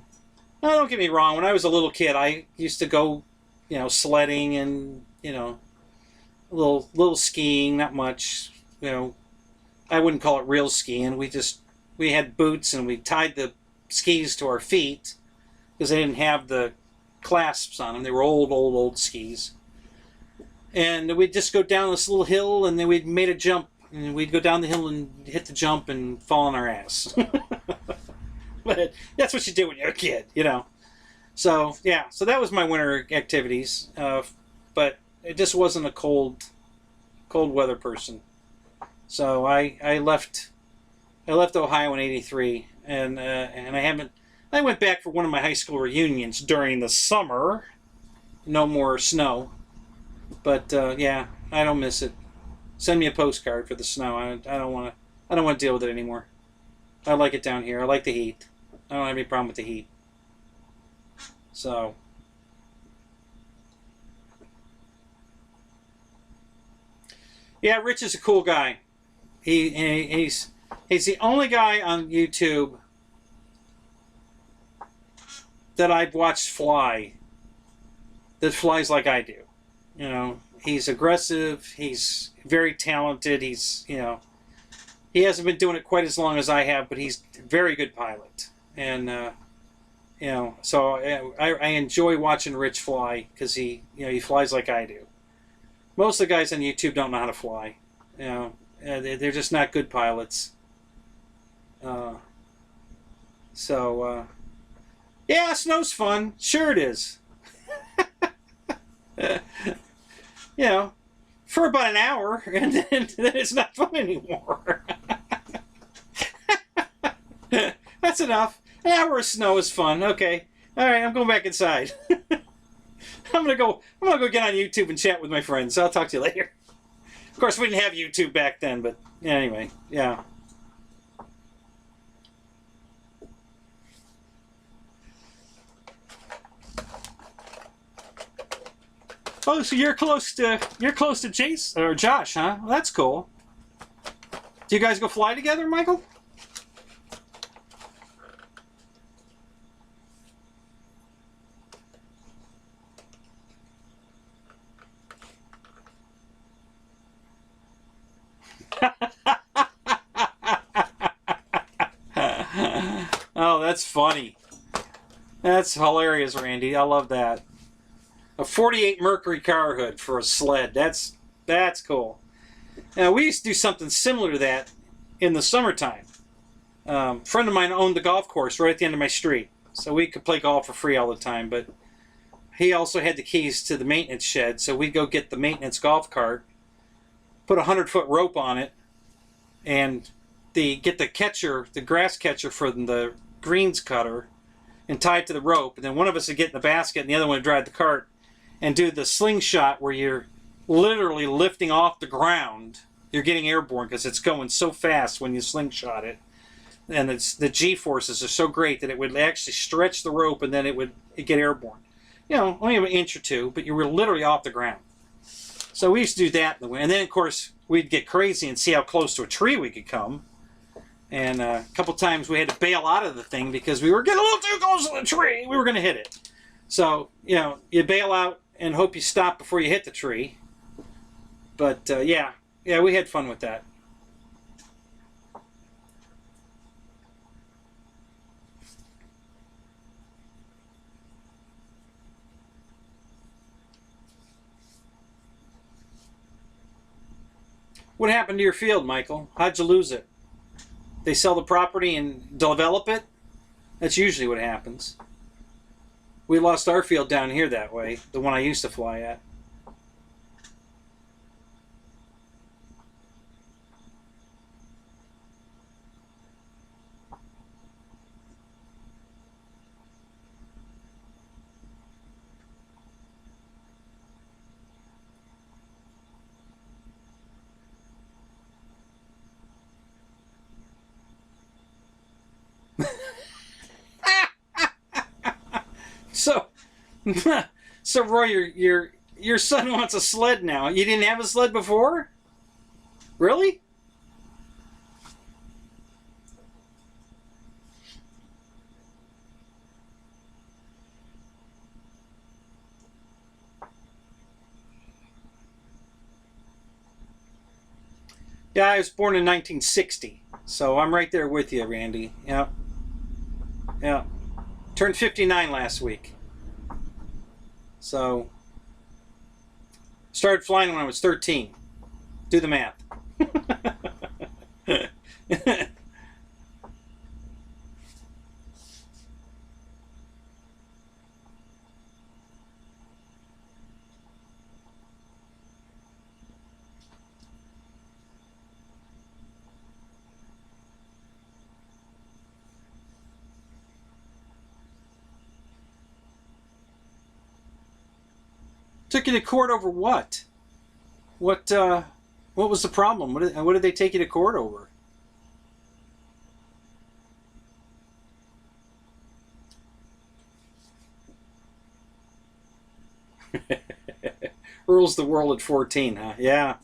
don't get me wrong. When I was a little kid, I used to go, you know, sledding and, you know, a little skiing, not much. You know, I wouldn't call it real skiing. We had boots, and we tied the skis to our feet because they didn't have the clasps on them. They were old skis. And we'd just go down this little hill, and then we'd made a jump, and we'd go down the hill and hit the jump and fall on our ass. But that's what you do when you're a kid, you know. So yeah, so that was my winter activities. But it just wasn't a cold weather person. So I left Ohio in '83, and I went back for one of my high school reunions during the summer. No more snow. But yeah, I don't miss it. Send me a postcard for the snow. I don't want to deal with it anymore. I like it down here. I like the heat. I don't have any problem with the heat. So, yeah, Rich is a cool guy. He's the only guy on YouTube that I've watched fly that flies like I do. You know, he's aggressive. He's very talented. He's, you know, he hasn't been doing it quite as long as I have, but he's a very good pilot. And, you know, so I enjoy watching Rich fly because he, you know, he flies like I do. Most of the guys on YouTube don't know how to fly. You know, they're just not good pilots. Yeah, snow's fun. Sure it is. You know, for about an hour, and then it's not fun anymore. That's enough. An hour of snow is fun. Okay. All right, I'm going back inside. I'm gonna go get on YouTube and chat with my friends. I'll talk to you later. Of course, we didn't have YouTube back then, but anyway, yeah. Oh, so you're close to Jace or Josh, huh? Well, that's cool. Do you guys go fly together, Michael? Oh, that's funny. That's hilarious, Randy. I love that. A 48 Mercury car hood for a sled. That's cool. We used to do something similar to that in the summertime. A friend of mine owned the golf course right at the end of my street, so we could play golf for free all the time. But he also had the keys to the maintenance shed, so we'd go get the maintenance golf cart, put a 100-foot rope on it, and get the catcher, the grass catcher for the greens cutter, and tie it to the rope. And then one of us would get in the basket, and the other one would drive the cart and do the slingshot where you're literally lifting off the ground. You're getting airborne because it's going so fast when you slingshot it. And the G-forces are so great that it would actually stretch the rope and then it'd get airborne. You know, only an inch or two, but you were literally off the ground. So we used to do that in the winter. And then, of course, we'd get crazy and see how close to a tree we could come. And a couple times we had to bail out of the thing because we were getting a little too close to the tree. We were going to hit it. So, you know, you bail out and hope you stop before you hit the tree. But, yeah, we had fun with that. What happened to your field, Michael? How'd you lose it? They sell the property and develop it? That's usually what happens. We lost our field down here that way, the one I used to fly at. So Roy, your son wants a sled now. You didn't have a sled before? Really? Yeah, I was born in 1960, so I'm right there with you, Randy. Yeah. Yeah. Turned 59 last week. So, started flying when I was 13. Do the math. Took you to court over what? What was the problem? What did they take you to court over? Rules the world at 14, huh? Yeah.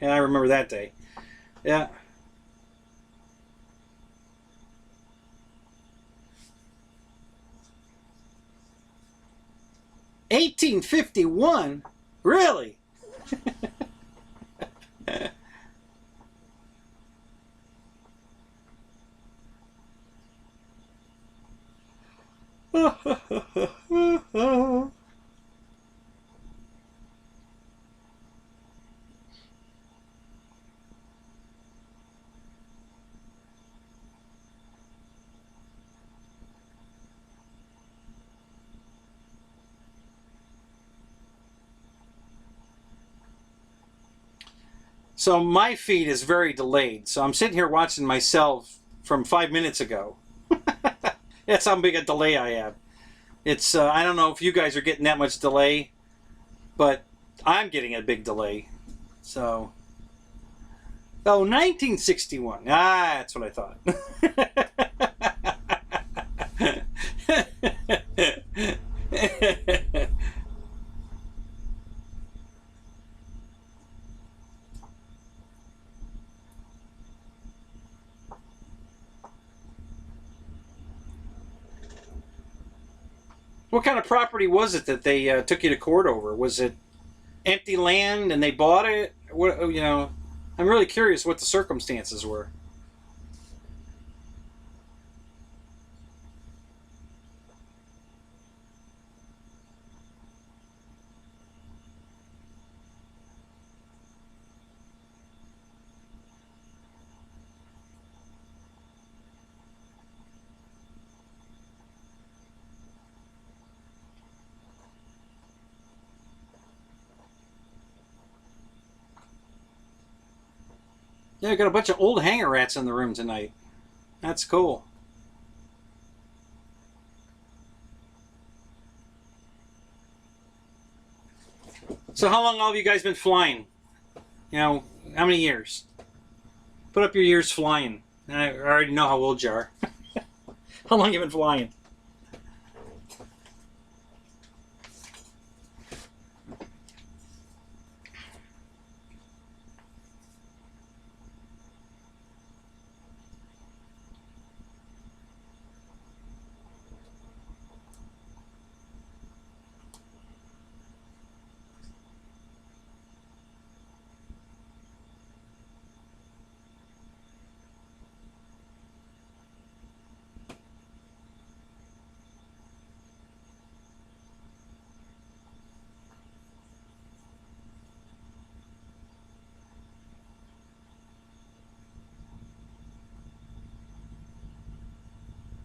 Yeah, I remember that day. Yeah. $18.51? Really? So my feed is very delayed. So I'm sitting here watching myself from 5 minutes ago. That's how big a delay I have. It's I don't know if you guys are getting that much delay, but I'm getting a big delay. So, 1961. Ah, that's what I thought. What kind of property was it that they took you to court over? Was it empty land and they bought it? What, you know, I'm really curious what the circumstances were. Yeah, I got a bunch of old hanger rats in the room tonight. That's cool. So how long have you guys been flying? You know, how many years? Put up your years flying. I already know how old you are. How long have you been flying?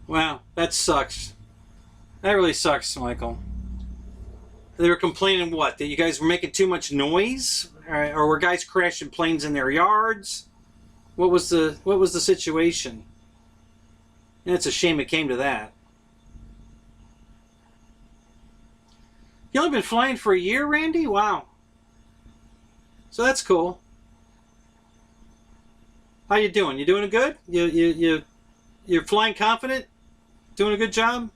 Wow, that sucks. That really sucks, Michael. They were complaining what? That you guys were making too much noise? Or were guys crashing planes in their yards? What was the situation? And it's a shame it came to that. You only been flying for a year, Randy? Wow. So that's cool. How you doing? You doing good? You're flying confident? Doing a good job?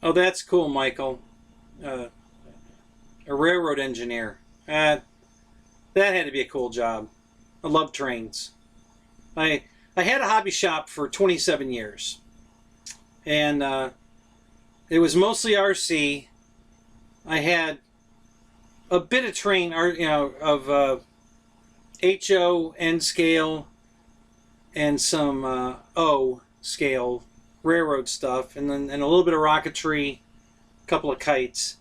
Oh, that's cool, Michael. A railroad engineer. That had to be a cool job. I love trains. I had a hobby shop for 27 years. And it was mostly RC. I had a bit of train, of HO, N scale, and some O scale railroad stuff, and then a little bit of rocketry, a couple of kites,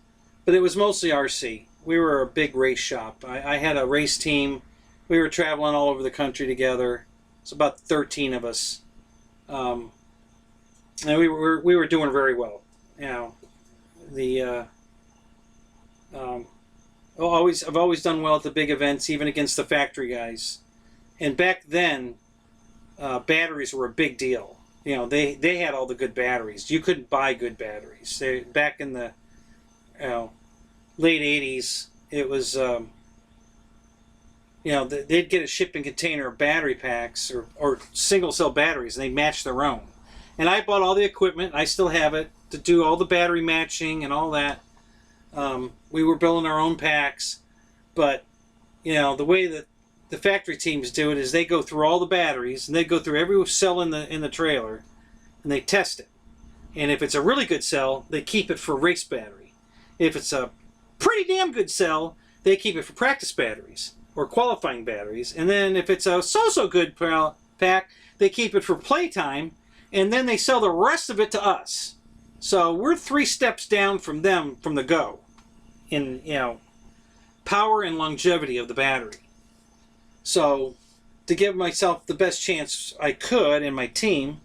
but it was mostly RC. We were a big race shop. I had a race team. We were traveling all over the country together. It's about 13 of us, and we were doing very well. You know, the I've always done well at the big events, even against the factory guys. And back then, batteries were a big deal. You know, they had all the good batteries. You couldn't buy good batteries. Back in the late 80s, it was, you know, they'd get a shipping container of battery packs or single cell batteries, and they'd match their own. And I bought all the equipment. I still have it to do all the battery matching and all that. We were building our own packs, but you know, the way that the factory teams do it is they go through all the batteries, and they go through every cell in the trailer, and they test it. And if it's a really good cell, they keep it for race battery. If it's a pretty damn good cell, they keep it for practice batteries or qualifying batteries. And then if it's a so-so good pack, they keep it for playtime, and then they sell the rest of it to us. So we're 3 steps down from them from the go in, you know, power and longevity of the battery. So to give myself the best chance I could and my team,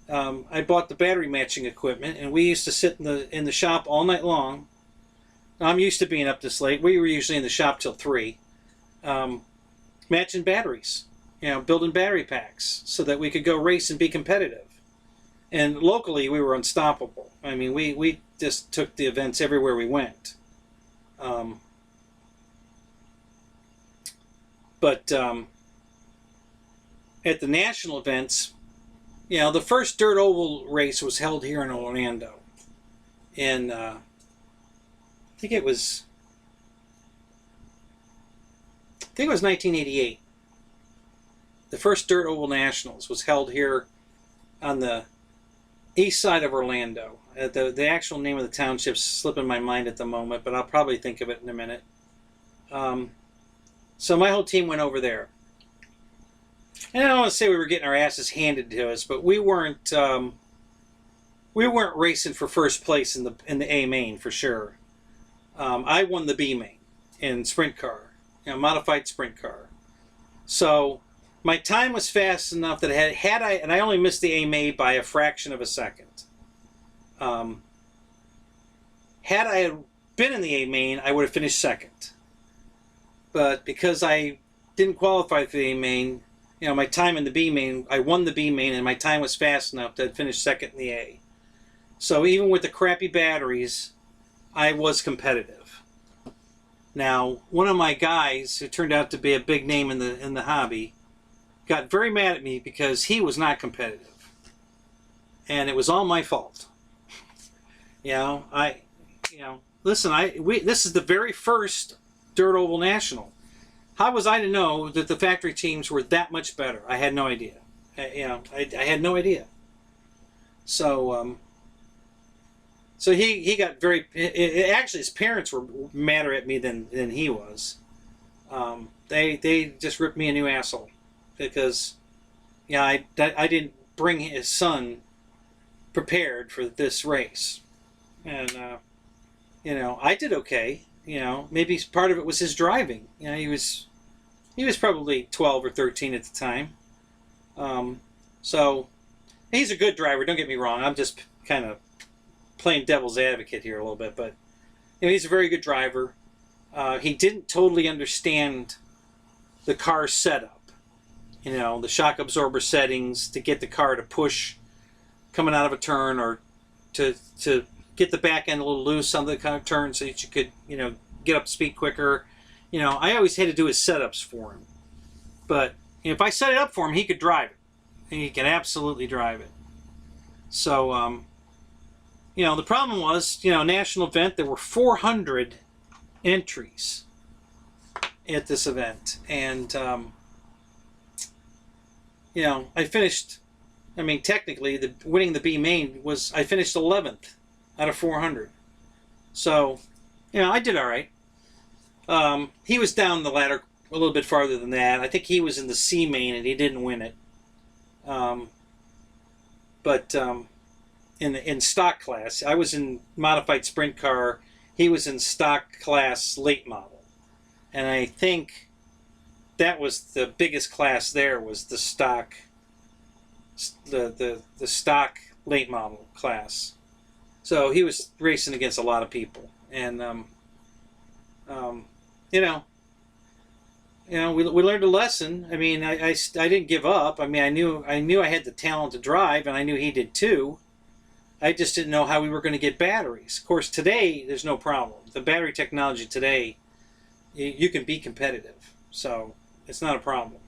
I bought the battery matching equipment, and we used to sit in the shop all night long. I'm used to being up this late. We were usually in the shop till 3, matching batteries, you know, building battery packs so that we could go race and be competitive. And locally, we were unstoppable. I mean, we just took the events everywhere we went. But at the national events, you know, the first dirt oval race was held here in Orlando. And I think it was 1988. The first dirt oval nationals was held here on the east side of Orlando. The actual name of the township's slipping my mind at the moment, but I'll probably think of it in a minute. So my whole team went over there. And I don't want to say we were getting our asses handed to us, but we weren't racing for first place in the A main for sure. I won the B main in sprint car, you know, modified sprint car. So my time was fast enough that I only missed the A main by a fraction of a second. Had I been in the A main, I would have finished second. But because I didn't qualify for the A main, you know, my time in the B main, I won the B main, and my time was fast enough to finish second in the A. So even with the crappy batteries, I was competitive. Now, one of my guys, who turned out to be a big name in the hobby, got very mad at me because he was not competitive, and it was all my fault. Listen, this is the very first dirt oval national. How was I to know that the factory teams were that much better? I had no idea. I had no idea. So he got very. Actually, his parents were madder at me than he was. They just ripped me a new asshole because, I didn't bring his son prepared for this race, and I did okay. Maybe part of it was his driving. He was probably 12 or 13 at the time. So he's a good driver. Don't get me wrong. I'm just kind of playing devil's advocate here a little bit, but he's a very good driver. He didn't totally understand the car setup. The shock absorber settings to get the car to push coming out of a turn, or to get the back end a little loose on the kind of turn so that you could, get up to speed quicker. I always had to do his setups for him. But if I set it up for him, he could drive it. And he can absolutely drive it. So, the problem was, national event, there were 400 entries at this event. And, I finished, technically, winning the B main I finished 11th out of 400. So, I did all right. He was down the ladder a little bit farther than that. I think he was in the C main and he didn't win it. But in stock class, I was in modified sprint car. He was in stock class late model, and I think that was the biggest class. There was the stock, the stock late model class. So he was racing against a lot of people, and you know, we learned a lesson. I mean, I didn't give up. I mean, I knew I had the talent to drive, and I knew he did too. I just didn't know how we were going to get batteries. Of course, today there's no problem. The battery technology today, you can be competitive, so it's not a problem.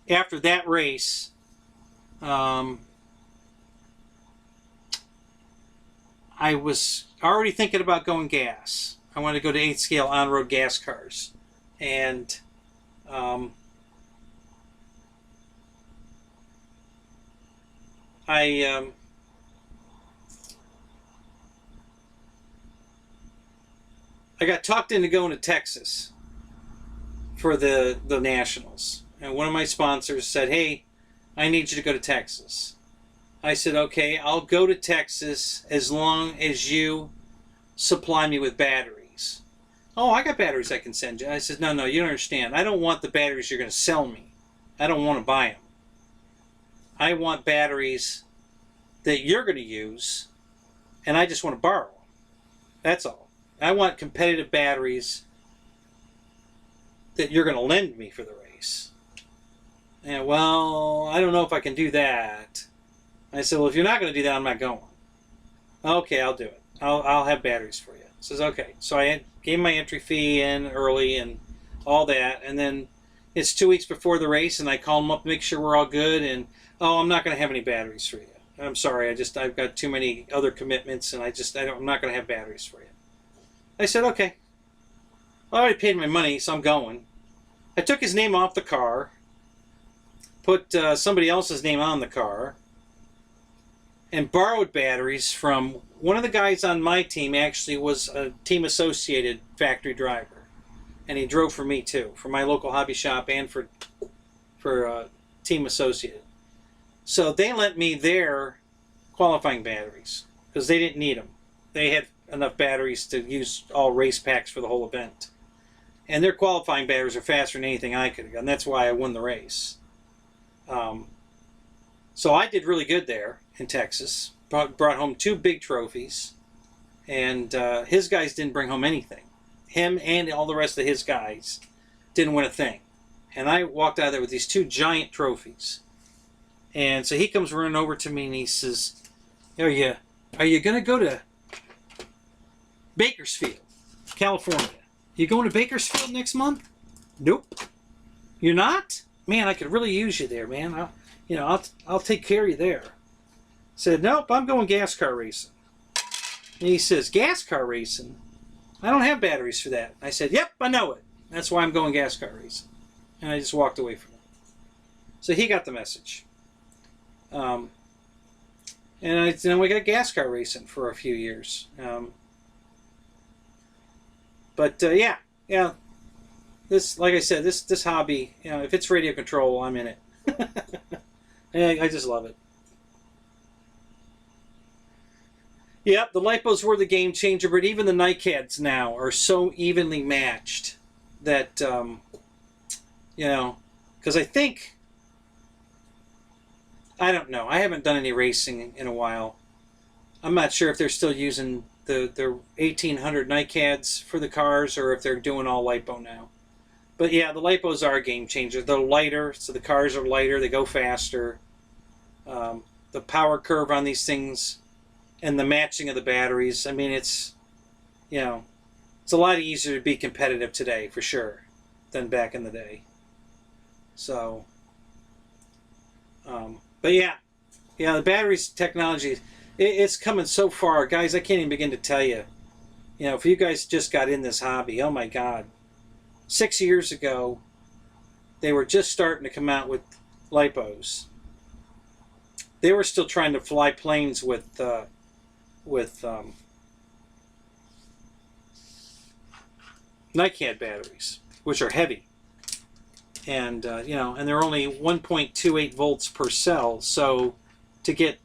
After that race, I was already thinking about going gas. I wanted to go to 8th scale on-road gas cars, and I got talked into going to Texas for the Nationals. And one of my sponsors said, hey, I need you to go to Texas. I said, okay, I'll go to Texas as long as you supply me with batteries. Oh, I got batteries I can send you. I said, no, you don't understand. I don't want the batteries you're going to sell me. I don't want to buy them. I want batteries that you're going to use, and I just want to borrow them. That's all. I want competitive batteries that you're going to lend me for the race. And, well, I don't know if I can do that. I said, well, if you're not going to do that, I'm not going. Okay, I'll do it. I'll have batteries for you. He says, okay. So I gave my entry fee in early and all that, and then it's 2 weeks before the race, and I call them up to make sure we're all good, and, oh, I'm not going to have any batteries for you. I'm sorry, I've got too many other commitments, and I'm not going to have batteries for you. I said, okay. I already paid my money, so I'm going. I took his name off the car, put somebody else's name on the car, and borrowed batteries from one of the guys on my team. Actually was a team associated factory driver, and he drove for me too, for my local hobby shop and for team associated. So they lent me their qualifying batteries because they didn't need them. They had enough batteries to use all race packs for the whole event. And their qualifying batteries are faster than anything I could have done. That's why I won the race. So I did really good there in Texas. Brought home 2 big trophies. And his guys didn't bring home anything. Him and all the rest of his guys didn't win a thing. And I walked out of there with these 2 giant trophies. And so he comes running over to me and he says, are you going to go to Bakersfield, California? You going to Bakersfield next month? Nope. You're not? Man, I could really use you there, man. I'll take care of you there. I said, nope, I'm going gas car racing. And he says, gas car racing? I don't have batteries for that. I said, yep, I know it. That's why I'm going gas car racing. And I just walked away from him. So he got the message. And then we got gas car racing for a few years. Yeah. This, like I said, this hobby, if it's radio control, I'm in it. I just love it. Yep, the lipos were the game changer, but even the NICADs now are so evenly matched that, because I think, I don't know, I haven't done any racing in a while. I'm not sure if they're still using the 1800 NICADs for the cars or if they're doing all lipo now. But yeah, the lipos are a game changer. They're lighter, so the cars are lighter, they go faster. The power curve on these things and the matching of the batteries, I mean, it's a lot easier to be competitive today, for sure, than back in the day. So, but yeah, the batteries technology, it's coming so far. Guys, I can't even begin to tell you. If you guys just got in this hobby, oh my God. 6 years ago, they were just starting to come out with lipos. They were still trying to fly planes with NICAD batteries, which are heavy. And, and they're only 1.28 volts per cell. So to get,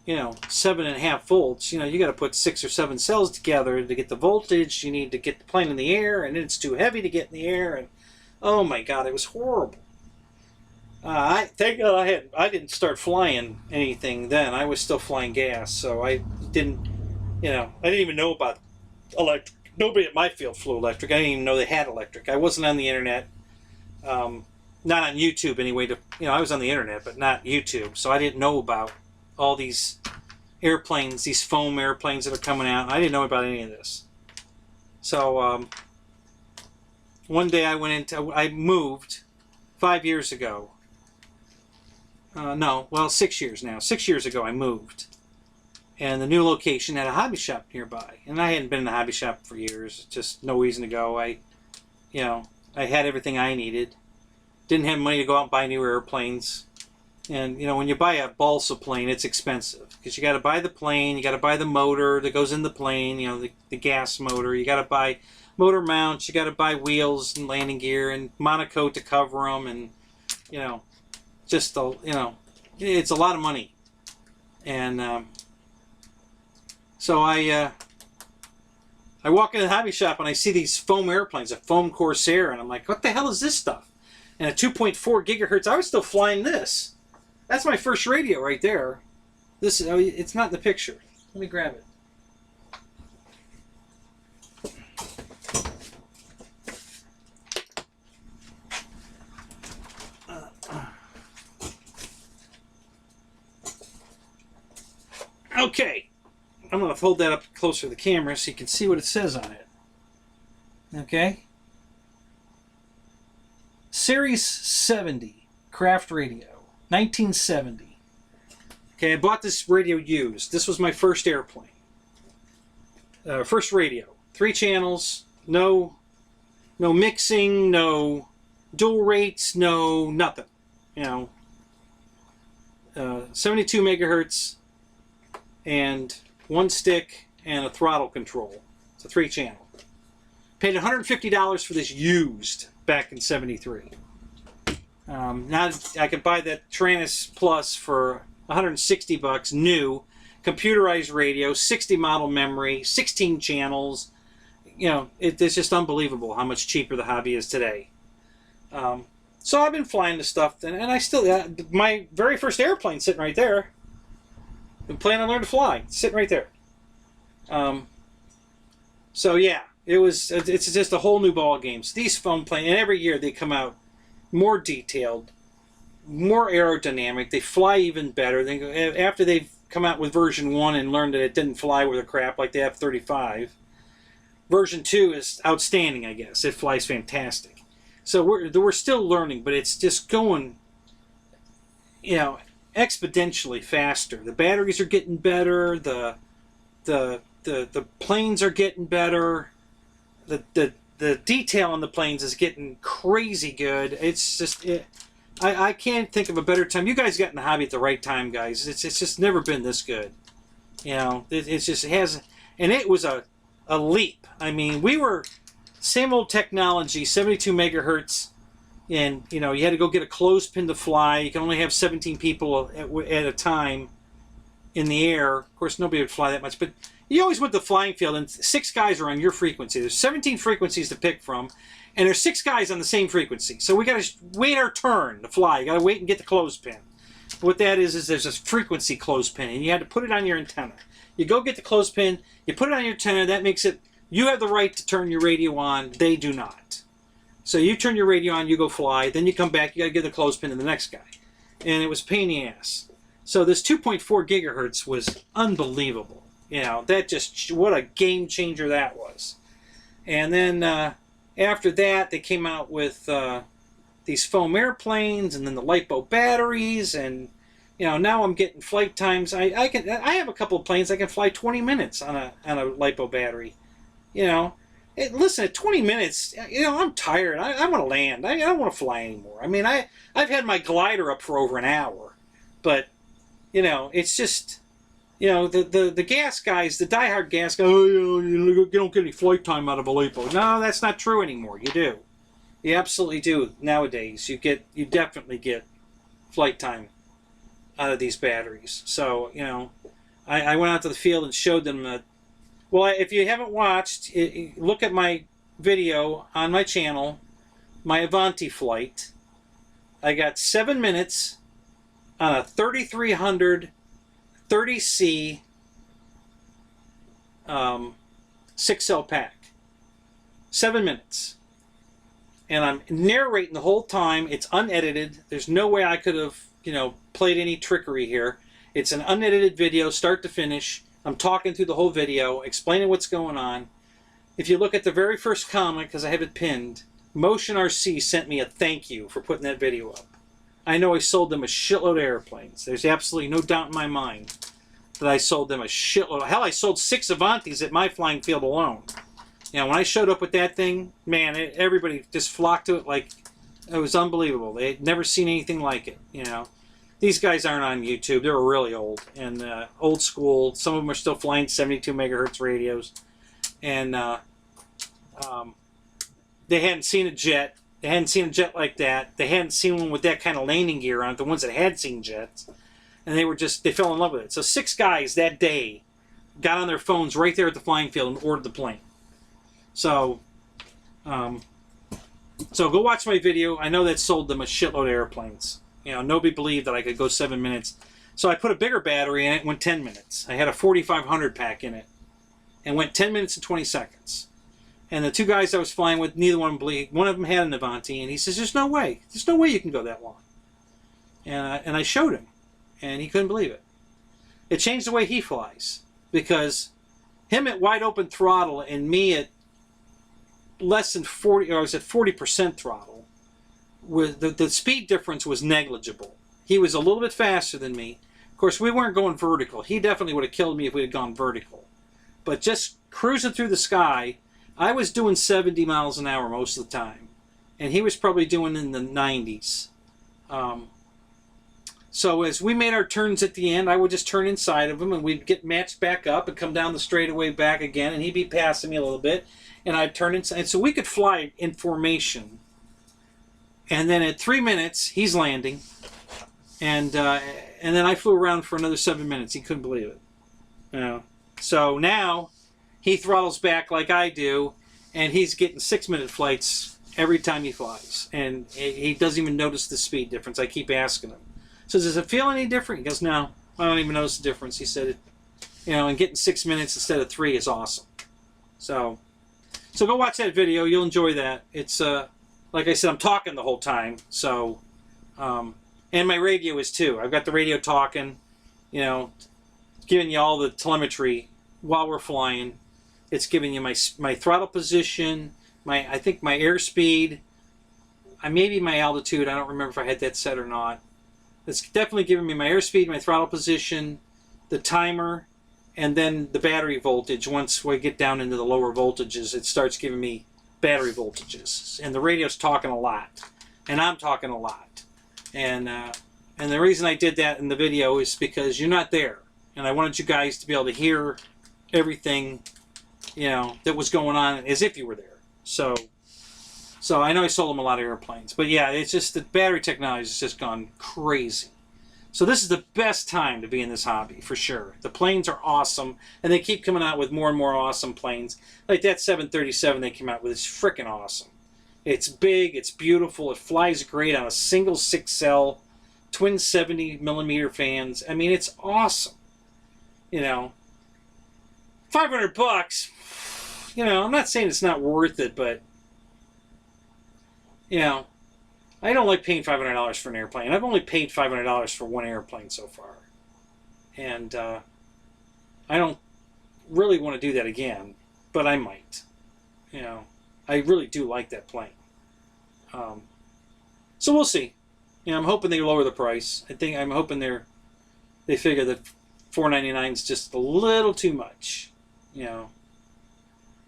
7.5 volts, you got to put 6 or 7 cells together to get the voltage. You need to get the plane in the air, and it's too heavy to get in the air. And oh my God, it was horrible. Thank God I didn't start flying anything then. I was still flying gas, so I didn't even know about nobody at my field flew electric. I didn't even know they had electric. I wasn't on the internet, not on YouTube anyway. I was on the internet, but not YouTube, so I didn't know about all these airplanes, these foam airplanes that are coming out. I didn't know about any of this. So one day I moved 5 years ago. 6 years now. 6 years ago I moved. And the new location had a hobby shop nearby. And I hadn't been in a hobby shop for years. Just no reason to go. I had everything I needed. Didn't have money to go out and buy new airplanes. And, when you buy a balsa plane, it's expensive. Because you got to buy the plane, you got to buy the motor that goes in the plane, the gas motor. You got to buy motor mounts, you got to buy wheels and landing gear and monocoat to cover them. And, it's a lot of money. And so I walk into the hobby shop and I see these foam airplanes, a foam Corsair, and I'm like, what the hell is this stuff? And at 2.4 gigahertz, I was still flying this. That's my first radio right there. It's not in the picture. Let me grab it. Okay. I'm going to hold that up closer to the camera so you can see what it says on it. Okay. Series 70 Craft Radio, 1970. Okay, I bought this radio used. This was my first airplane. First radio. 3 channels, no mixing, no dual rates, no nothing. 72 megahertz and 1 stick and a throttle control. It's a 3 channel. Paid $150 for this used back in '73. Now I could buy that Taranis Plus for $160 new, computerized radio, 60 model memory, 16 channels. It's just unbelievable how much cheaper the hobby is today. So I've been flying this stuff, and I still, my very first airplane sitting right there. Been planning on learning to fly, sitting right there. So yeah, it's just a whole new ball game. So these foam planes, and every year they come out more detailed, more aerodynamic. They fly even better. After they've come out with version 1 and learned that it didn't fly with a crap like the F-35, version 2 is outstanding, I guess. It flies fantastic. So we're still learning, but it's just going, exponentially faster. The batteries are getting better. The planes are getting better. The detail on the planes is getting crazy good. It's just I can't think of a better time. You guys got in the hobby at the right time, guys. It's just never been this good. It has, and it was a leap. I mean, we were same old technology, 72 megahertz. And, you had to go get a clothespin to fly. You can only have 17 people at a time in the air. Of course, nobody would fly that much. But you always went to the flying field, and 6 guys are on your frequency. There's 17 frequencies to pick from, and there's 6 guys on the same frequency. So we got to wait our turn to fly. You got to wait and get the clothespin. What that is there's a frequency clothespin, and you had to put it on your antenna. You go get the clothespin, you put it on your antenna. That makes it, you have the right to turn your radio on. They do not. So you turn your radio on, you go fly, then you come back, you got to give the clothespin to the next guy. And it was a pain in the ass. So this 2.4 gigahertz was unbelievable. That just, what a game changer that was. And then after that, they came out with these foam airplanes and then the LiPo batteries. And, now I'm getting flight times. I have a couple of planes I can fly 20 minutes on a LiPo battery. Listen, at 20 minutes, I'm tired. I want to land. I don't want to fly anymore. I mean, I've had my glider up for over an hour. But, it's just, the gas guys, the diehard gas guys, you don't get any flight time out of a LiPo. No, that's not true anymore. You do. You absolutely do nowadays. You definitely get flight time out of these batteries. So, I went out to the field and showed them that. Well, if you haven't watched, look at my video on my channel, my Avanti flight. I got 7 minutes on a 3300 30C 6-cell pack. 7 minutes. And I'm narrating the whole time. It's unedited. There's no way I could have, played any trickery here. It's an unedited video, start to finish. I'm talking through the whole video, explaining what's going on. If you look at the very first comment, because I have it pinned, Motion RC sent me a thank you for putting that video up. I know I sold them a shitload of airplanes. There's absolutely no doubt in my mind that I sold them a shitload. Hell, I sold 6 Avantis at my flying field alone. When I showed up with that thing, man, everybody just flocked to it like it was unbelievable. They had never seen anything like it, These guys aren't on YouTube. They're really old and old school. Some of them are still flying 72 megahertz radios. And they hadn't seen a jet. They hadn't seen a jet like that. They hadn't seen one with that kind of landing gear on it, the ones that had seen jets. And they fell in love with it. So 6 guys that day got on their phones right there at the flying field and ordered the plane. So go watch my video. I know that sold them a shitload of airplanes. Nobody believed that I could go 7 minutes. So I put a bigger battery in it and went 10 minutes. I had a 4500 pack in it and went 10 minutes and 20 seconds. And the 2 guys I was flying with, neither one believed. One of them had an Avanti, and he says, "There's no way. There's no way you can go that long." And I showed him, and he couldn't believe it. It changed the way he flies, because him at wide open throttle and me at less than 40, or I was at 40% throttle, with the speed difference was negligible. He was a little bit faster than me. Of course, we weren't going vertical. He definitely would have killed me if we had gone vertical. But just cruising through the sky, I was doing 70 miles an hour most of the time. And he was probably doing in the 90s. So as we made our turns at the end, I would just turn inside of him, and we'd get matched back up and come down the straightaway back again, and he'd be passing me a little bit, and I'd turn inside. So we could fly in formation. And then at 3 minutes, he's landing. And then I flew around for another 7 minutes. He couldn't believe it. So now he throttles back like I do, and he's getting 6-minute flights every time he flies. And he doesn't even notice the speed difference. I keep asking him. So does it feel any different? He goes, "No, I don't even notice the difference." He said, and getting 6 minutes instead of 3 is awesome. So go watch that video. You'll enjoy that. It's, like I said, I'm talking the whole time. So, and my radio is too. I've got the radio talking, giving you all the telemetry while we're flying. It's giving you my throttle position, I think my airspeed, maybe my altitude. I don't remember if I had that set or not. It's definitely giving me my airspeed, my throttle position, the timer, and then the battery voltage. Once we get down into the lower voltages, it starts giving me battery voltages. And the radio's talking a lot, and I'm talking a lot. And the reason I did that in the video is because you're not there, and I wanted you guys to be able to hear everything, that was going on as if you were there. So I know I sold them a lot of airplanes, but yeah, it's just the battery technology has just gone crazy. So this is the best time to be in this hobby, for sure. The planes are awesome, and they keep coming out with more and more awesome planes. Like that 737 they came out with is freaking awesome. It's big, it's beautiful, it flies great on a single 6L, twin 70mm fans. I mean, it's awesome. $500, I'm not saying it's not worth it, but I don't like paying $500 for an airplane. I've only paid $500 for one airplane so far. And I don't really want to do that again, but I might. I really do like that plane. So we'll see. I'm hoping they lower the price. I'm hoping they figure that $499 is just a little too much. Get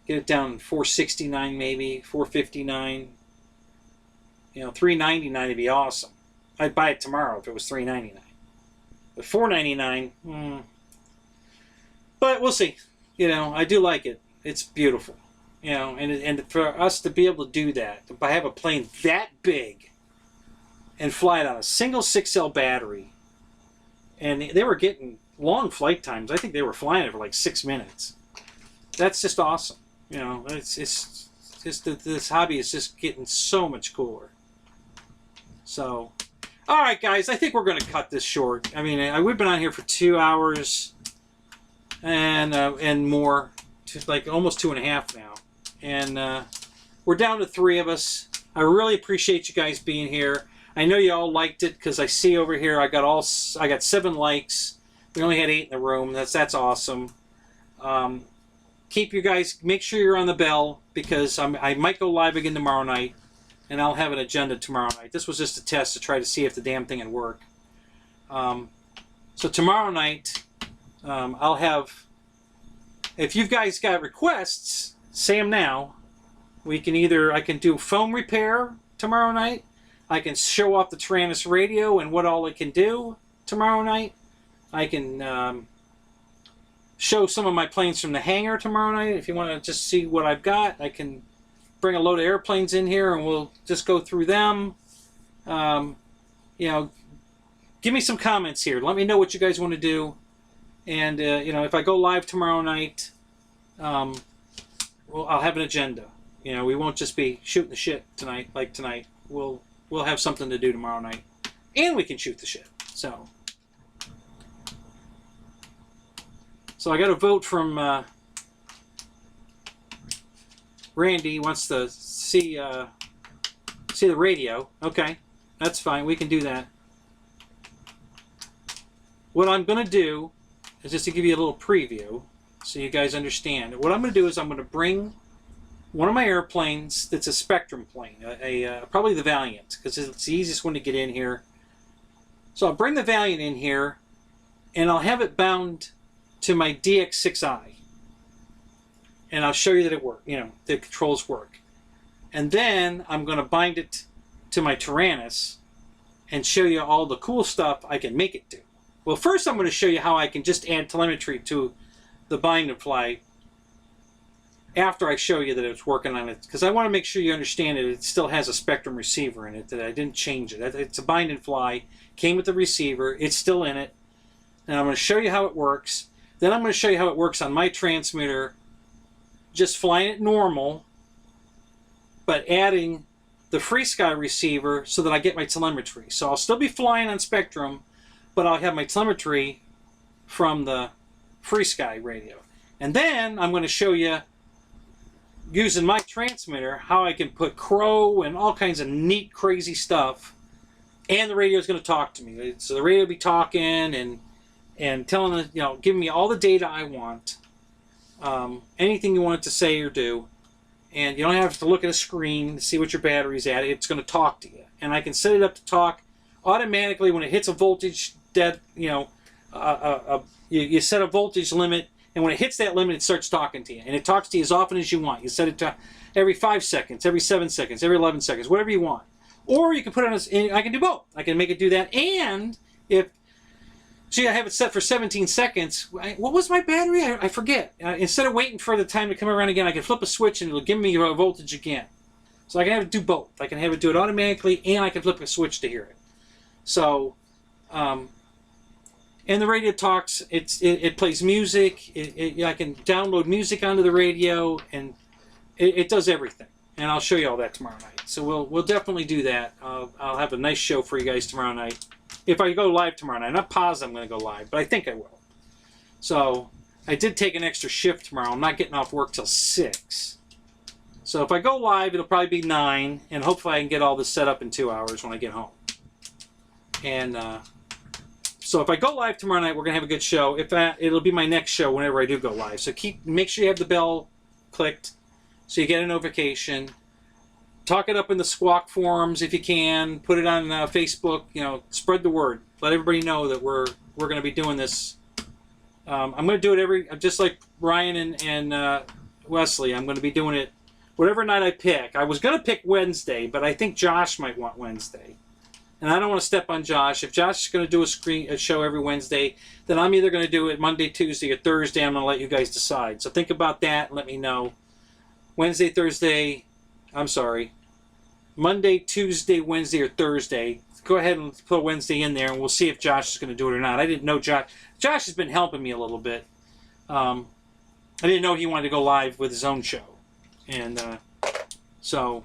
it down to $469 maybe, $459. $399 would be awesome. I'd buy it tomorrow if it was $399. But $499, But we'll see. I do like it. It's beautiful. And for us to be able to do that, to have a plane that big and fly it on a single 6L battery, and they were getting long flight times. I think they were flying it for like 6 minutes. That's just awesome. It's just this hobby is just getting so much cooler. So, all right, guys, I think we're going to cut this short. I mean, we've been on here for 2 hours and more, like almost 2.5 now. And we're down to 3 of us. I really appreciate you guys being here. I know you all liked it because I see over here I got 7 likes. We only had 8 in the room. That's awesome. Keep you guys, make sure you're on the bell because I might go live again tomorrow night, and I'll have an agenda tomorrow night. This was just a test to try to see if the damn thing would work. So tomorrow night, I'll have, if you guys got requests, say them now. I can do foam repair tomorrow night. I can show off the Tyrannus radio and what all it can do tomorrow night. I can show some of my planes from the hangar tomorrow night. If you want to just see what I've got, I can bring a load of airplanes in here and we'll just go through them. You know, give me some comments here. Let me know what you guys want to do. And, you know, if I go live tomorrow night, well, I'll have an agenda. You know, we won't just be shooting the shit tonight, like tonight. We'll have something to do tomorrow night. And we can shoot the shit. So I got a vote from Randy. He wants to see the radio. Okay, that's fine. We can do that. What I'm going to do is just to give you a little preview so you guys understand. What I'm going to do is I'm going to bring one of my airplanes that's a Spectrum plane, probably the Valiant, because it's the easiest one to get in here. So I'll bring the Valiant in here, and I'll have it bound to my DX6i, and I'll show you that it works. You know, the controls work, and then I'm going to bind it to my Tyrannus and show you all the cool stuff I can make it do. Well, first I'm going to show you how I can just add telemetry to the bind and fly after I show you that it's working on it, because I want to make sure you understand it still has a Spectrum receiver in it, that I didn't change it. It's a bind and fly, came with the receiver, it's still in it, and I'm going to show you how it works. Then I'm going to show you how it works on my transmitter, just flying it normal, but adding the FreeSky receiver so that I get my telemetry. So I'll still be flying on Spectrum, but I'll have my telemetry from the FreeSky radio. And then I'm going to show you, using my transmitter, how I can put crow and all kinds of neat, crazy stuff. And the radio is going to talk to me. So the radio will be talking and telling it, you know, giving me all the data I want. Anything you want it to say or do. And you don't have to look at a screen to see what your battery's at. It's going to talk to you. And I can set it up to talk automatically when it hits a voltage dead, you know, you set a voltage limit, and when it hits that limit, it starts talking to you. And it talks to you as often as you want. You set it to every 5 seconds, every 7 seconds, every 11 seconds, whatever you want. Or you can put it on I can do both. I can make it do that. And see, I have it set for 17 seconds. What was my battery? I forget. Instead of waiting for the time to come around again, I can flip a switch and it'll give me a voltage again. So I can have it do both. I can have it do it automatically, and I can flip a switch to hear it. So, and the radio talks. It plays music. I can download music onto the radio, and it does everything. And I'll show you all that tomorrow night. So we'll definitely do that. I'll have a nice show for you guys tomorrow night. If I go live tomorrow night. I'm not positive I'm going to go live, but I think I will. So I did take an extra shift tomorrow. I'm not getting off work till 6. So if I go live, it'll probably be 9, and hopefully I can get all this set up in 2 hours when I get home. And so if I go live tomorrow night, we're going to have a good show. It'll be my next show whenever I do go live. So make sure you have the bell clicked so you get a notification. Talk it up in the Squawk forums if you can. Put it on Facebook. You know, spread the word. Let everybody know that we're going to be doing this. I'm going to do it just like Ryan and Wesley. I'm going to be doing it whatever night I pick. I was going to pick Wednesday, but I think Josh might want Wednesday. And I don't want to step on Josh. If Josh is going to do a show every Wednesday, then I'm either going to do it Monday, Tuesday, or Thursday. I'm going to let you guys decide. So think about that and let me know. Wednesday, Thursday, Monday, Tuesday, Wednesday, or Thursday. Go ahead and put Wednesday in there, and we'll see if Josh is going to do it or not. I didn't know Josh. Josh has been helping me a little bit. I didn't know he wanted to go live with his own show. And so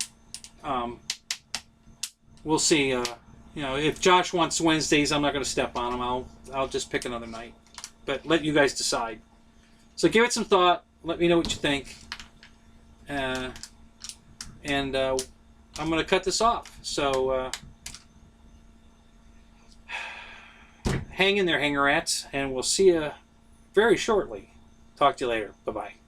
we'll see. You know, if Josh wants Wednesdays, I'm not going to step on him. I'll just pick another night. But let you guys decide. So give it some thought. Let me know what you think. and I'm going to cut this off. So hang in there, hanger rats, and we'll see you very shortly. Talk to you later. Bye-bye.